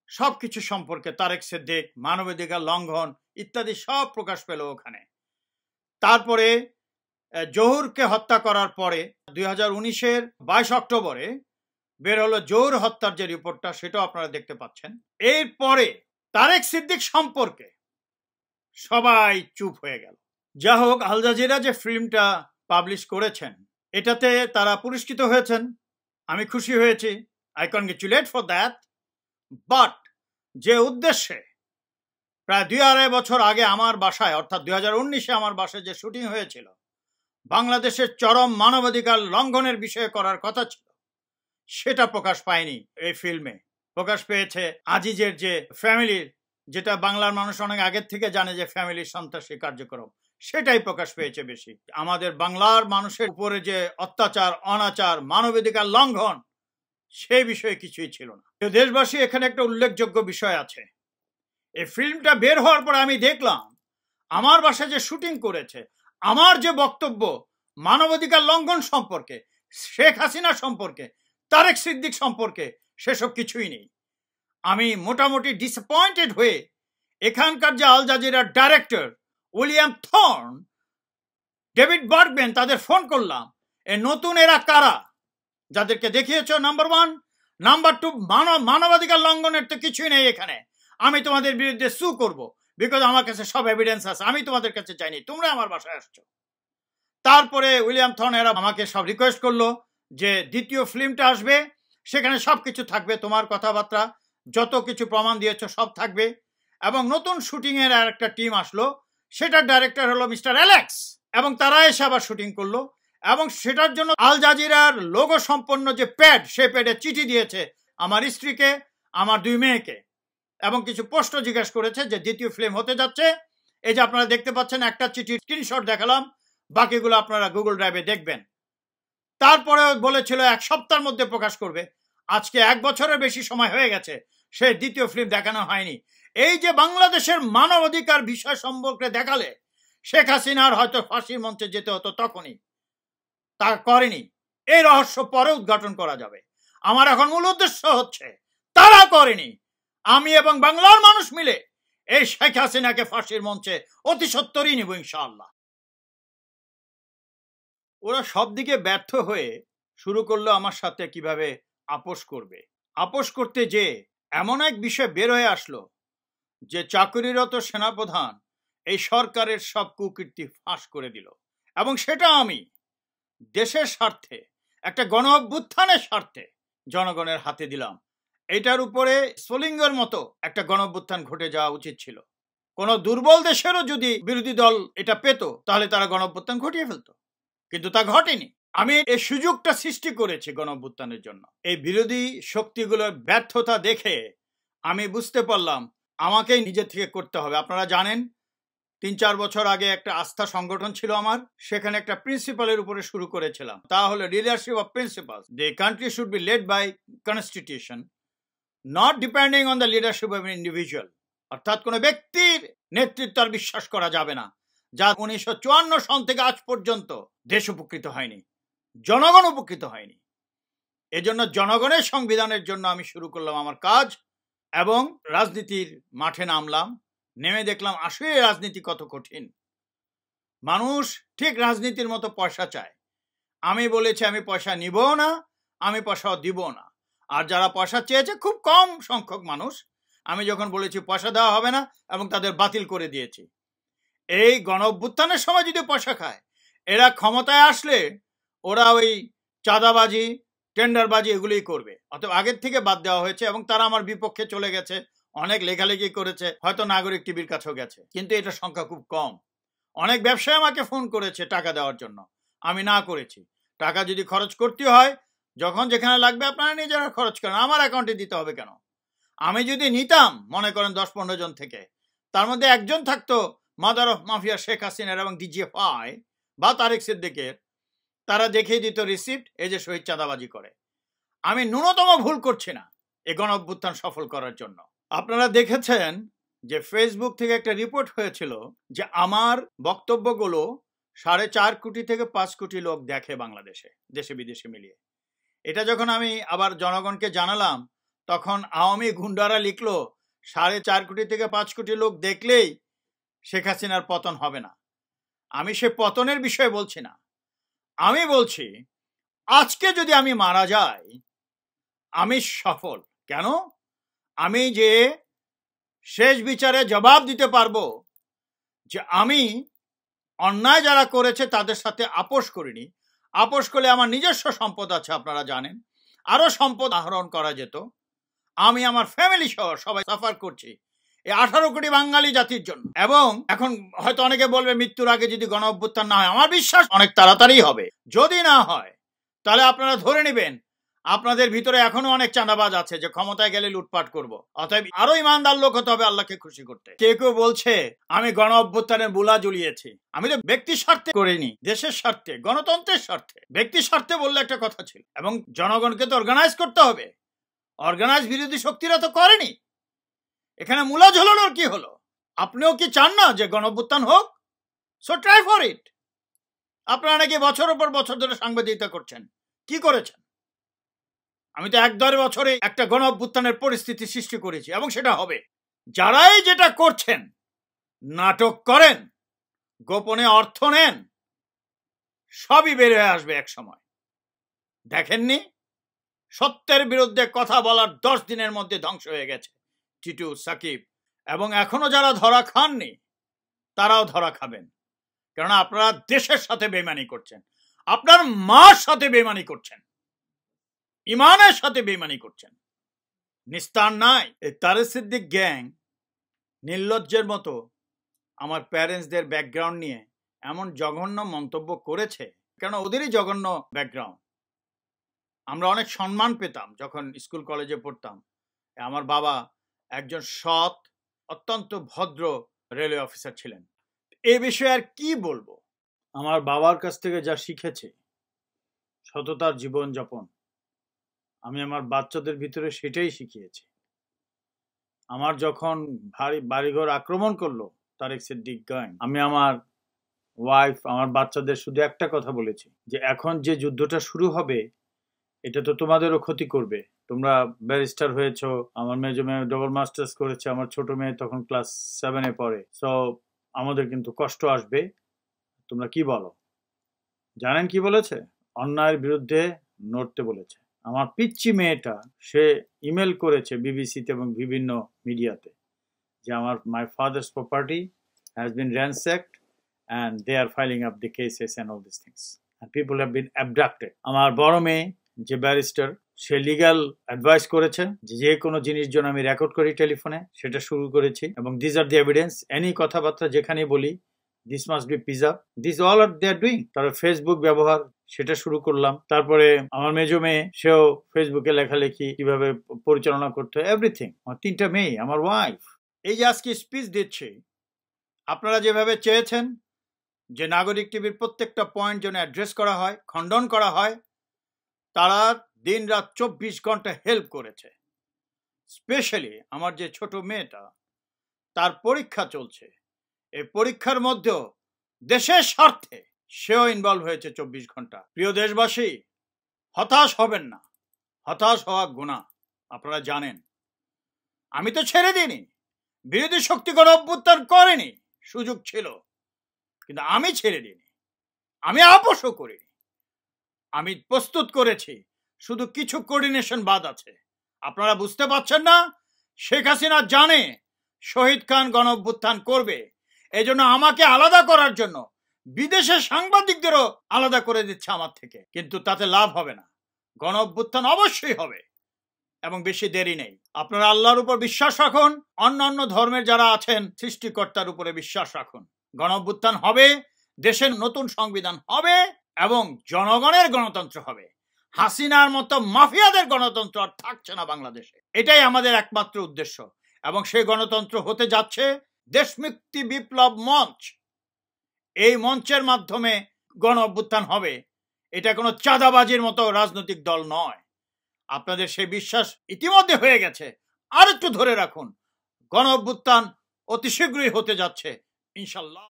A: সবকিছু সম্পর্কে তারেক সিদ্দিক, মানবাধিকার লঙ্ঘন ইত্যাদি সব প্রকাশ পেল ওখানে। তারপরে জহুরকে হত্যা করার পরে 2019-এর 22 অক্টোবরে বের হলো জহুর হত্যার যে রিপোর্টটা, সেটাও আপনারা দেখতে পাচ্ছেন। এরপরে তারেক সিদ্দিক সম্পর্কে সবাই চুপ হয়ে গেল। যা হোক, আল জাজিরা যে ফিল্মটা পাবলিশ করেছেন, এটাতে তারা পুরস্কৃত হয়েছেন, আমি খুশি হয়েছি, I congratulate for that. But যে উদ্দেশ্যে প্রায় 2-2.5 বছর আগে আমার বাসায়, অর্থাৎ 2019-এ আমার বাসায় যে শুটিং হয়েছিল, বাংলাদেশের চরম মানবাধিকার লঙ্ঘনের বিষয়ে করার কথা ছিল, সেটা প্রকাশ পায়নি এই ফিল্মে। প্রকাশ পেয়েছে আজিজের যে ফ্যামিলির, যেটা বাংলার মানুষ অনেক আগের থেকে জানে যে ফ্যামিলির সন্ত্রাসী কার্যক্রম, সেটাই প্রকাশ পেয়েছে বেশি। আমাদের বাংলার মানুষের উপরে যে অত্যাচার, অনাচার, মানবাধিকার লঙ্ঘন, সেই বিষয়ে কিছুই ছিল না। দেশবাসী, এখানে একটা উল্লেখযোগ্য বিষয় আছে। এই ফিল্মটা বের হওয়ার পর আমি দেখলাম আমার বাসায় যে শুটিং করেছে, আমার যে বক্তব্য মানবাধিকার লঙ্ঘন সম্পর্কে, শেখ হাসিনা সম্পর্কে, তারেক সিদ্দিক সম্পর্কে, সেসব কিছুই নেই। আমি মোটামুটি ডিসঅ্যাপয়েন্টেড হয়ে এখানকার যে আল জাজিরার director William Thorne, David Bergman, তাদের ফোন করলাম, এ নতুন এরা কারা যাদেরকে দেখিয়েছ, নাম্বার 1, নাম্বার 2, মানবাধিকার লঙ্ঘনের তো কিছুই নেই এখানে, আমি তোমাদের বিরুদ্ধে সু করব, বিকজ আমার কাছে সব এভিডেন্স আছে, আমি তোমাদের কাছে চাইনি, তোমরা আমার বাসায় আসছো। তারপরে উইলিয়াম থর্ন এরা আমাকে সব রিকোয়েস্ট করলো যে দ্বিতীয় ফিল্মটা আসবে, সেখানে সব কিছু থাকবে, তোমার কথাবার্তা যত কিছু প্রমাণ দিয়েছ সব থাকবে, এবং নতুন শুটিং এর আর একটা টিম আসলো, সেটার ডাইরেক্টর হলো মিস্টার অ্যালেক্স, এবং তারা এসে আবার শুটিং করলো, এবং সেটার জন্য আল জাজিরার লোগো সম্পন্ন যে প্যাড, সেই প্যাডে চিঠি দিয়েছে আমার স্ত্রীকে, আমার 2 মেয়েকে, এবং কিছু প্রশ্ন জিজ্ঞেস করেছে যে দ্বিতীয় ফিল্ম হতে যাচ্ছে। এই যে আপনারা দেখতে পাচ্ছেন, একটা চিঠির স্ক্রিনশট দেখালাম, বাকিগুলো আপনারা গুগল ড্রাইভে দেখবেন। তারপরে বলেছিল 1 সপ্তাহের মধ্যে প্রকাশ করবে। আজকে 1 বছরের বেশি সময় হয়ে গেছে, সে দ্বিতীয় ফিল্ম দেখানো হয়নি। এই যে বাংলাদেশের মানবাধিকার বিষয় সম্পর্কে দেখালে শেখ হাসিনার হয়তো ফাঁসির মঞ্চে যেতে হতো, তখনই তা করেনি। এই রহস্য পরে উদ্ঘাটন করা যাবে। আমার এখন মূল উদ্দেশ্য হচ্ছে তারা করেনি। আমি এবং বাংলার মানুষ মিলে এই শেখ হাসিনাকে ফাঁসির মঞ্চে অতি সত্বরই নিব ইনশাআল্লাহ। ওরা সব দিকে ব্যর্থ হয়ে শুরু করলো আমার সাথে কিভাবে আপোষ করবে। আপোষ করতে যে এমন এক বিষয় বের হয়ে আসলো যে চাকরিরত সেনাপ্রধান এই সরকারের সব কুকীর্তি ফাঁস করে দিল, এবং সেটা আমি দেশের স্বার্থে, একটা গণ অভ্যুত্থানের স্বার্থে জনগণের হাতে দিলাম। এটার উপরে স্ফুলিঙ্গের মতো একটা গণ অভ্যুত্থান ঘটে যাওয়া উচিত ছিল। কোন দুর্বল দেশেরও যদি বিরোধী দল এটা পেত, তাহলে তারা গণ অভ্যুত্থান ঘটিয়ে ফেলত, কিন্তু তা ঘটেনি। আমি এই সুযোগটা সৃষ্টি করেছি গণ অভ্যুত্থানের জন্য। এই বিরোধী শক্তিগুলোর ব্যর্থতা দেখে আমি বুঝতে পারলাম আমাকেই নিজে থেকে করতে হবে। আপনারা জানেন 3-4 বছর আগে একটা আস্থা সংগঠন ছিল আমার, সেখানে একটা প্রিন্সিপালের উপরে শুরু করেছিলাম, তা হলো leadership of principles. The country should be led by constitution, not depending on the leadership of an individual. অর্থাৎ কোনো ব্যক্তির নেতৃত্ব আর বিশ্বাস করা যাবে না, যা 1954 সন থেকে আজ পর্যন্ত দেশ উপকৃত হয়নি, জনগণ উপকৃত হয়নি। এজন্য জনগণের সংবিধানের জন্য আমি শুরু করলাম আমার কাজ, এবং রাজনীতির মাঠে নামলাম। নেমে দেখলাম আসলে রাজনীতি কত কঠিন। মানুষ ঠিক রাজনীতির মতো পয়সা চায়। আমি বলেছি আমি পয়সা নিব না, আমি পয়সাও দিব না। আর যারা পয়সা চেয়েছে খুব কম সংখ্যক মানুষ, আমি যখন বলেছি পয়সা দেওয়া হবে না, এবং তাদের বাতিল করে দিয়েছি। এই গণ অভ্যুত্থানের সময় যদি পয়সা খায়, এরা ক্ষমতায় আসলে ওরা ওই চাঁদাবাজি, টেন্ডারবাজি এগুলোই করবে। অতএব আগের থেকে বাদ দেওয়া হয়েছে, এবং তারা আমার বিপক্ষে চলে গেছে, অনেক লেখালেখি করেছে, হয়তো নাগরিক টিভির কাছেও গেছে, কিন্তু এটা সংখ্যা খুব কম। অনেক ব্যবসায়ী আমাকে ফোন করেছে টাকা দেওয়ার জন্য, আমি না করেছি। টাকা যদি খরচ করতে হয়, যখন যেখানে লাগবে আপনারা নিজেরা খরচ করেন, আমার অ্যাকাউন্টে দিতে হবে কেন? আমি যদি নিতাম, মনে করেন 10-15 জন থেকে, তার মধ্যে একজন থাকতো মাদার অফ মাফিয়া শেখ হাসিনার এবং ডিজিএফআই বা তারেক সিদ্দিকের, তারা দেখিয়ে দিত রিসিপ্ট, এই যে শহীদ চাঁদাবাজি করে। আমি ন্যূনতম ভুল করছি না এই গণ অভ্যুত্থান সফল করার জন্য। আপনারা দেখেছেন যে ফেসবুক থেকে একটা রিপোর্ট হয়েছিল যে আমার বক্তব্যগুলো 4.5 কোটি থেকে 5 কোটি লোক দেখে বাংলাদেশে, দেশে বিদেশে মিলিয়ে। এটা যখন আমি আবার জনগণকে জানালাম, তখন আওয়ামী গুন্ডারা লিখলো 4.5 কোটি থেকে 5 কোটি লোক দেখলেই শেখ হাসিনার পতন হবে না। আমি সে পতনের বিষয়ে বলছি না, আমি বলছি আজকে যদি আমি মারা যাই আমি সফল। কেন? আমি যে শেষ বিচারে জবাব দিতে পারবো যে আমি অন্যায় যারা করেছে তাদের সাথে আপোষ করিনি। আপোষ করলে আমার নিজস্ব সম্পদ আছে, আপনারা জানেন, আরো সম্পদ আহরণ করা যেত। আমি আমার ফ্যামিলি সহ সবাই সাফার করছি, এই 18 কোটি বাঙালি জাতির জন্য। এবং এখন হয়তো অনেকে বলবে মৃত্যুর আগে যদি গণ অভ্যুত্থান না হয়, আমার বিশ্বাস অনেক তাড়াতাড়ি হবে। যদি না হয় তাহলে আপনারা ধরে নেবেন আপনাদের ভিতরে এখনো অনেক চাঁদাবাজ আছে যে ক্ষমতায় গেলে লুটপাট করব। অতএব আরো ইমানদার লোক হতে হবে আল্লাহকে খুশি করতে। কেউ কেউ বলছে আমি গণ অভ্যুত্থানের বুলা জ্বলিয়েছি। আমি তো ব্যক্তি স্বার্থে করিনি, দেশের স্বার্থে, গণতন্ত্রের স্বার্থে। ব্যক্তি স্বার্থে বললে একটা কথা ছিল, এবং জনগণকে তো অর্গানাইজ করতে হবে। অর্গানাইজ বিরোধী শক্তিরা তো করেনি। এখানে মূলা ঝোলানোর কি হলো? আপনিও কি চান না যে গণ অভ্যুত্থান হোক? So try for it. আপনারা নাকি বছরের পর বছর ধরে সাংবাদিকতা করছেন, কি করেছেন? আমি তো 1-1.5 বছরে একটা গণ অভ্যুত্থানের পরিস্থিতি সৃষ্টি করেছি, এবং সেটা হবে। যারাই যেটা করছেন, নাটক করেন, গোপনে অর্থ নেন, সবই বের হয়ে আসবে এক সময়। দেখেননি সত্যের বিরুদ্ধে কথা বলার 10 দিনের মধ্যে ধ্বংস হয়ে গেছে টিটু, সাকিব, এবং এখনো যারা ধরা খাননি তারাও ধরা খাবেন। কারণ আপনারা দেশের সাথে বেইমানি করছেন, আপনার মার সাথে বেইমানি করছেন, ইমানের সাথে বেইমানি করছেন। নিস্তার নাই। এই তারিক সিদ্দিক গ্যাং নির্লজ্জের মতো আমার প্যারেন্টসদের ব্যাকগ্রাউন্ড নিয়ে এমন জঘন্য মন্তব্য করেছে, কারণ ওদেরই জঘন্য ব্যাকগ্রাউন্ড। আমরা অনেক সম্মান পেতাম যখন স্কুল কলেজে পড়তাম। আমার বাবা একজন সৎ, অত্যন্ত ভদ্র রেলওয়ে অফিসার ছিলেন। এ বিষয়ে আর কি বলবো? আমার বাবার কাছ থেকে যা শিখেছে, সততার জীবনযাপন, আমি আমার বাচ্চাদের ভিতরে সেটাই শিখিয়েছি। আমার যখন বাড়িঘর আক্রমণ করলো তারিক সিদ্দিক গ্যাং, আমি আমার ওয়াইফ, আমার বাচ্চাদের শুধু একটা কথা বলেছি যে এখন যে যুদ্ধটা শুরু হবে এটা তো তোমাদেরও ক্ষতি করবে। তোমরা ব্যারিস্টার হয়েছো, আমার মেজো মেয়ে ডবল মাস্টার্স করেছে, আমার ছোট মেয়ে তখন ক্লাস 7-এ পড়ে। সো আমাদের কিন্তু কষ্ট আসবে। তোমরা কি বলো? জানেন কি বলেছে? অন্যায়ের বিরুদ্ধে লড়তে বলেছে। আমার পিচ্চি মেয়েটা সে ইমেল করেছে বিবিসিতে এবং বিভিন্ন মিডিয়াতে যে আমার my father's property has been ransacked and they are filing up the cases and all these things and people have been abducted. আমার বড় মেয়ে যে ব্যারিস্টার, সে লিগ্যাল অ্যাডভাইস করেছে যে কোনো জিনিস জন্য আমি রেকর্ড করি টেলিফোনে, সেটা শুরু করেছি। এবং this are the evidence, any কথাবার্তা যেখানে বলি this must be peace up, this all are they are doing. তারপর ফেসবুক ব্যবহার, সেটা শুরু করলাম। তারপরে আমার মেজো মেয়ে, সেও ফেসবুকে লেখালেখি কিভাবে পরিচালনা করতে, এভরিথিং। আমার 3টা মেয়ে, আমার ওয়াইফ। এই যে আজকে স্পিচ দিচ্ছি, আপনারা যেভাবে চেয়েছেন যে নাগরিক টিভির প্রত্যেকটা পয়েন্ট যেন অ্যাড্রেস করা হয়, খণ্ডন করা হয়, তারা দিন রাত 24 ঘন্টা হেল্প করেছে। স্পেশালি আমার যে ছোট মেয়েটা, তার পরীক্ষা চলছে, এই পরীক্ষার মধ্যেও দেশের স্বার্থে সেও ইনভলভ হয়েছে 24 ঘন্টা। প্রিয় দেশবাসী, হতাশ হবেন না, হতাশ হওয়া গুনাহ, আপনারা জানেন। আমি তো ছেড়ে দিইনি, বিরোধী শক্তি গণ অভ্যুত্থান করেনি, সুযোগ ছিল, কিন্তু আমি ছেড়ে দিইনি, আমি আপোষও করিনি। আমি প্রস্তুত করেছি, শুধু কিছু কোঅর্ডিনেশন বাদ আছে। আপনারা বুঝতে পারছেন না? শেখ হাসিনা জানে শহীদ খান গণ অভ্যুত্থান করবে, এই জন্য আমাকে আলাদা করার জন্য বিদেশের সাংবাদিকদেরও আলাদা করে দিচ্ছে আমার থেকে। কিন্তু তাতে লাভ হবে না, গণ অভ্যুত্থান অবশ্যই হবে, এবং বেশি দেরি নেই। আপনারা আল্লাহর উপর বিশ্বাস রাখুন, অন্যান্য ধর্মের যারা আছেন সৃষ্টিকর্তার উপরে বিশ্বাস রাখুন। গণ অভ্যুত্থান হবে, দেশের নতুন সংবিধান হবে, এবং জনগণের গণতন্ত্র হবে। হাসিনার মতো মাফিয়াদের গণতন্ত্র আর থাকছে না বাংলাদেশে। এটাই আমাদের একমাত্র উদ্দেশ্য, এবং সেই গণতন্ত্র হতে যাচ্ছে দেশমুক্তি বিপ্লব মঞ্চ। এই মঞ্চের মাধ্যমে গণ অভ্যুত্থান হবে। এটা কোনো চাঁদাবাজির মতো রাজনৈতিক দল নয়। আপনাদের সেই বিশ্বাস ইতিমধ্যে হয়ে গেছে, আর একটু ধরে রাখুন। গণ অভ্যুত্থান অতি শীঘ্রই হতে যাচ্ছে ইনশাল্লাহ।